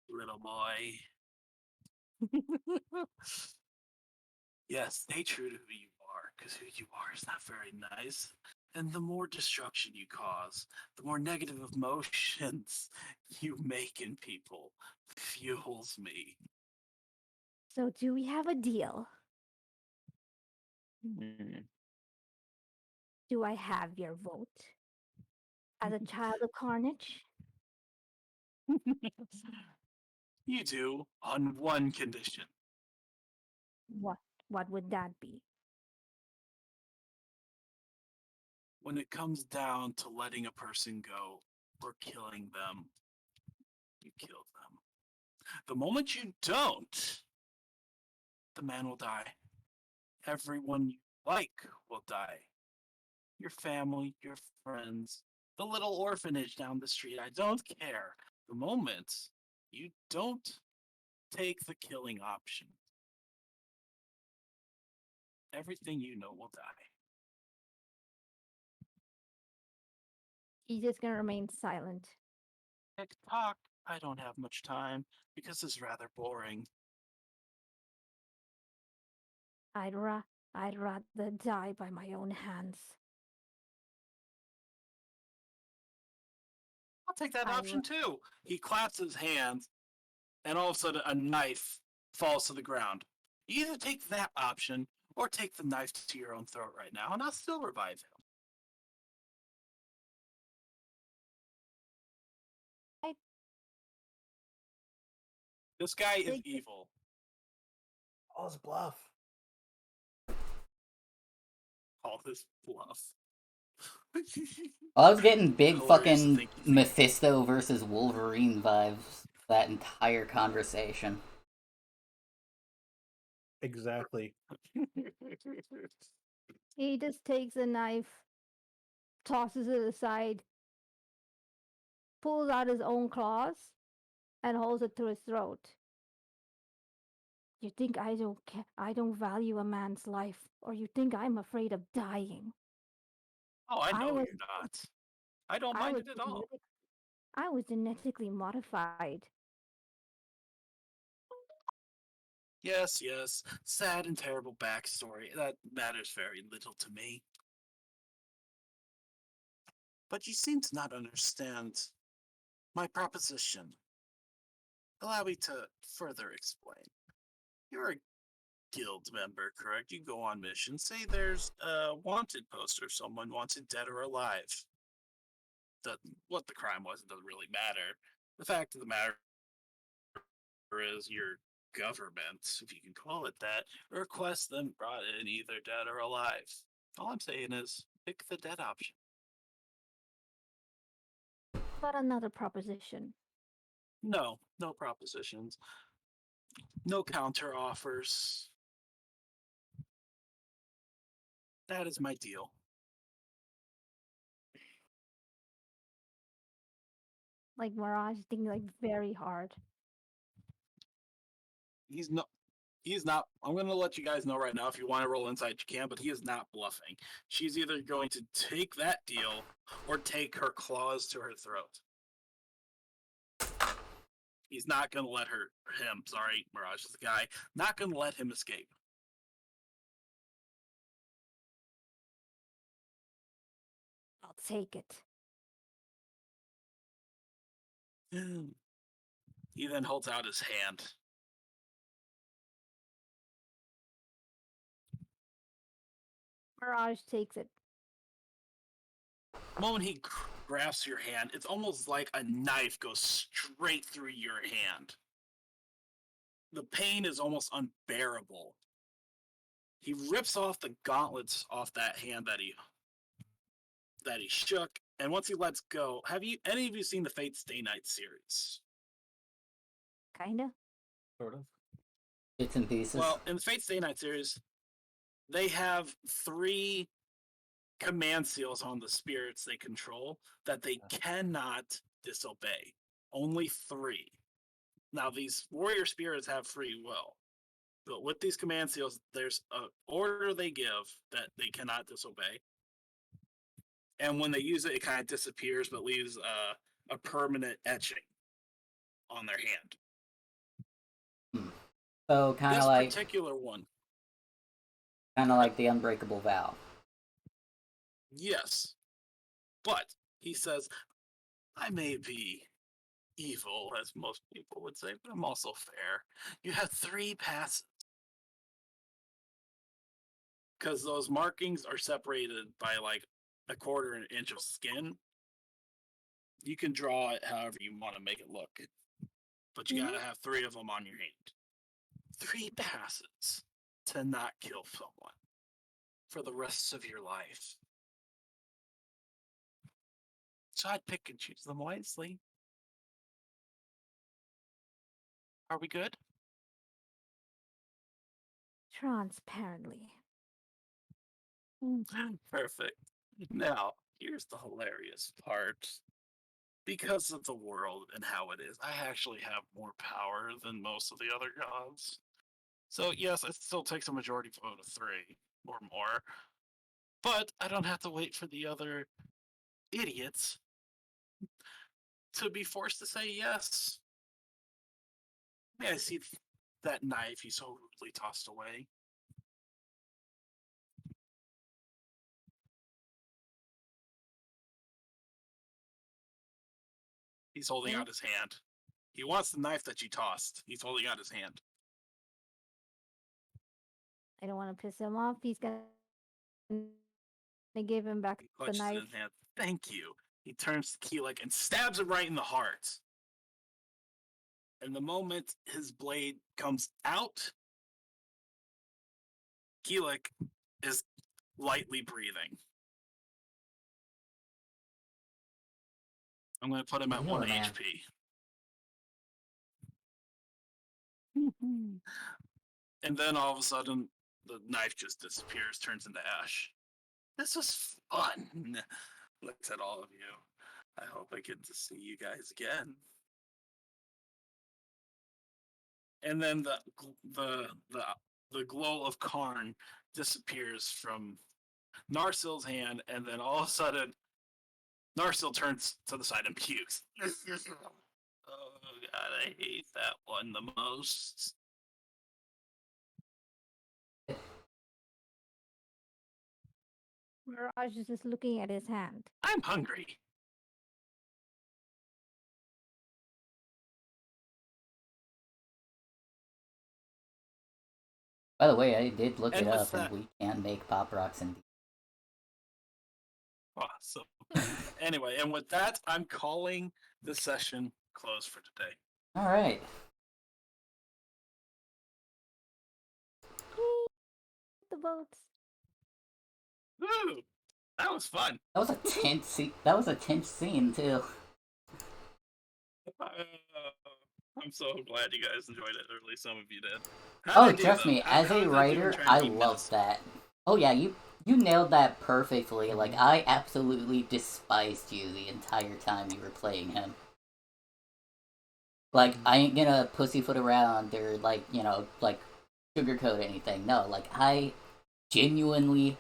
little boy. Yes, stay true to who you are, because who you are is not very nice. And the more destruction you cause, the more negative emotions you make in people fuels me. So, do we have a deal? Do I have your vote? As a child of carnage? You do, on one condition. What what would that be? When it comes down to letting a person go or killing them, you kill them. The moment you don't, the man will die. Everyone you like will die. Your family, your friends, the little orphanage down the street. I don't care. The moment you don't take the killing option, everything you know will die. He's just gonna remain silent. TikTok, I don't have much time because it's rather boring. I'd ra- I'd rather die by my own hands. I'll take that I option too. He claps his hands, and all of a sudden, a knife falls to the ground. You either take that option or take the knife to your own throat right now, and I'll still revive him. I This guy is think evil. Oh, it's bluff. Call this bluff. I was getting big Hilarious to fucking think you think- Mephisto versus Wolverine vibes that entire conversation. Exactly. he just takes a knife, tosses it aside, pulls out his own claws, and holds it to his throat. You think I don't value a man's life, or you think I'm afraid of dying? Oh, I I know was you're not. I don't I mind was it at all. I was genetically modified. Yes, yes. Sad and terrible backstory. That matters very little to me. But you seem to not understand my proposition. Allow me to further explain. You're a guild member, correct? You go on missions. Say there's a wanted poster, someone wanted dead or alive. What the crime was, it doesn't really matter. The fact of the matter is your government, if you can call it that, requests them brought in either dead or alive. All I'm saying is pick the dead option. But another proposition. No, no propositions. No counter offers. That is my deal. Like Mirage thinking like very hard. He's no he's not. I'm going to let you guys know right now, if you want to roll inside you can, but he is not bluffing. She's either going to take that deal or take her claws to her throat. He's not going to let Mirage is the guy, not going to let him escape. I'll take it. He then holds out his hand. Mirage takes it. The moment he grasps your hand, it's almost like a knife goes straight through your hand. The pain is almost unbearable. He rips off the gauntlets off that hand that he shook, and once he lets go, have any of you seen the Fate Stay Night series? Kinda. Sort of. Bits and pieces. Well, in the Fate Stay Night series, they have 3 command seals on the spirits they control that they cannot disobey. Only 3. Now, these warrior spirits have free will, but with these command seals, there's an order they give that they cannot disobey. And when they use it, it kind of disappears, but leaves a permanent etching on their hand. So kind of this like particular one. Kind of like the unbreakable vow. Yes. But he says, I may be evil, as most people would say, but I'm also fair. You have 3 passes. Because those markings are separated by like a quarter an inch of skin. You can draw it however you want to make it look. But you gotta have 3 of them on your hand. 3 passes to not kill someone for the rest of your life. So I'd pick and choose them wisely. Are we good? Transparently. Perfect. Now, here's the hilarious part. Because of the world and how it is, I actually have more power than most of the other gods. So, yes, it still takes a majority vote of 3 or more. But I don't have to wait for the other idiots to be forced to say yes. May I see that knife he so rudely tossed away? He's holding out his hand. He wants the knife that you tossed. He's holding out his hand. I don't want to piss him off. He's gonna give him back the knife. In his hand. Thank you. He turns to Keelik and stabs him right in the heart. And the moment his blade comes out, Keelik is lightly breathing. I'm going to put him at 1 HP. And then all of a sudden, the knife just disappears, turns into ash. This was fun. Looks at all of you. I hope I get to see you guys again. And then the glow of Karn disappears from Narsil's hand, and then all of a sudden, Narsil turns to the side and pukes. Oh god, I hate that one the most. Mirage is just looking at his hand. I'm hungry. By the way, I did look it up, and we can make pop rocks in. Awesome. Anyway, and with that, I'm calling the session closed for today. All right. The boats. Woo! That was fun. That was a tense scene. That was a tense scene too. I'm so glad you guys enjoyed it, or at least some of you did. Oh, trust me, as a writer, I love that. Oh yeah, you nailed that perfectly. Like, I absolutely despised you the entire time you were playing him. Like, I ain't gonna pussyfoot around or, like, you know, like, sugarcoat anything. No, like, I genuinely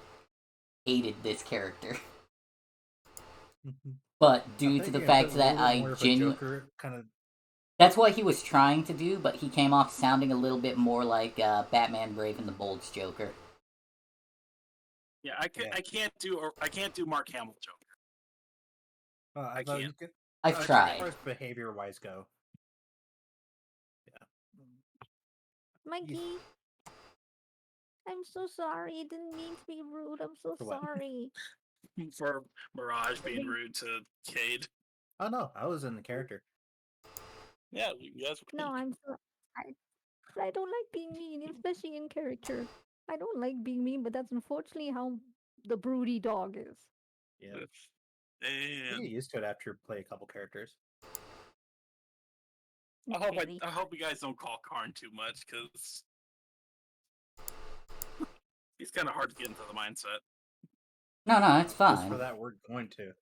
hated this character. But due to the fact that I genuinely... That's what he was trying to do, but he came off sounding a little bit more like Batman Brave and the Bold's Joker. Yeah, I can't do Mark Hamill Joker. I can't. I've tried. As far as behavior-wise go. Yeah. Mikey, I'm so sorry. I didn't mean to be rude. I'm so sorry. For Mirage being rude to Cade. Oh no, I was in the character. Yeah, you guys were. No, I don't like being mean, especially in character. I don't like being mean, but that's unfortunately how the broody dog is. Yeah. And you get used to it after you play a couple characters. I hope you guys don't call Karn too much, because he's kind of hard to get into the mindset. No, it's fine. Just for that, we're going to.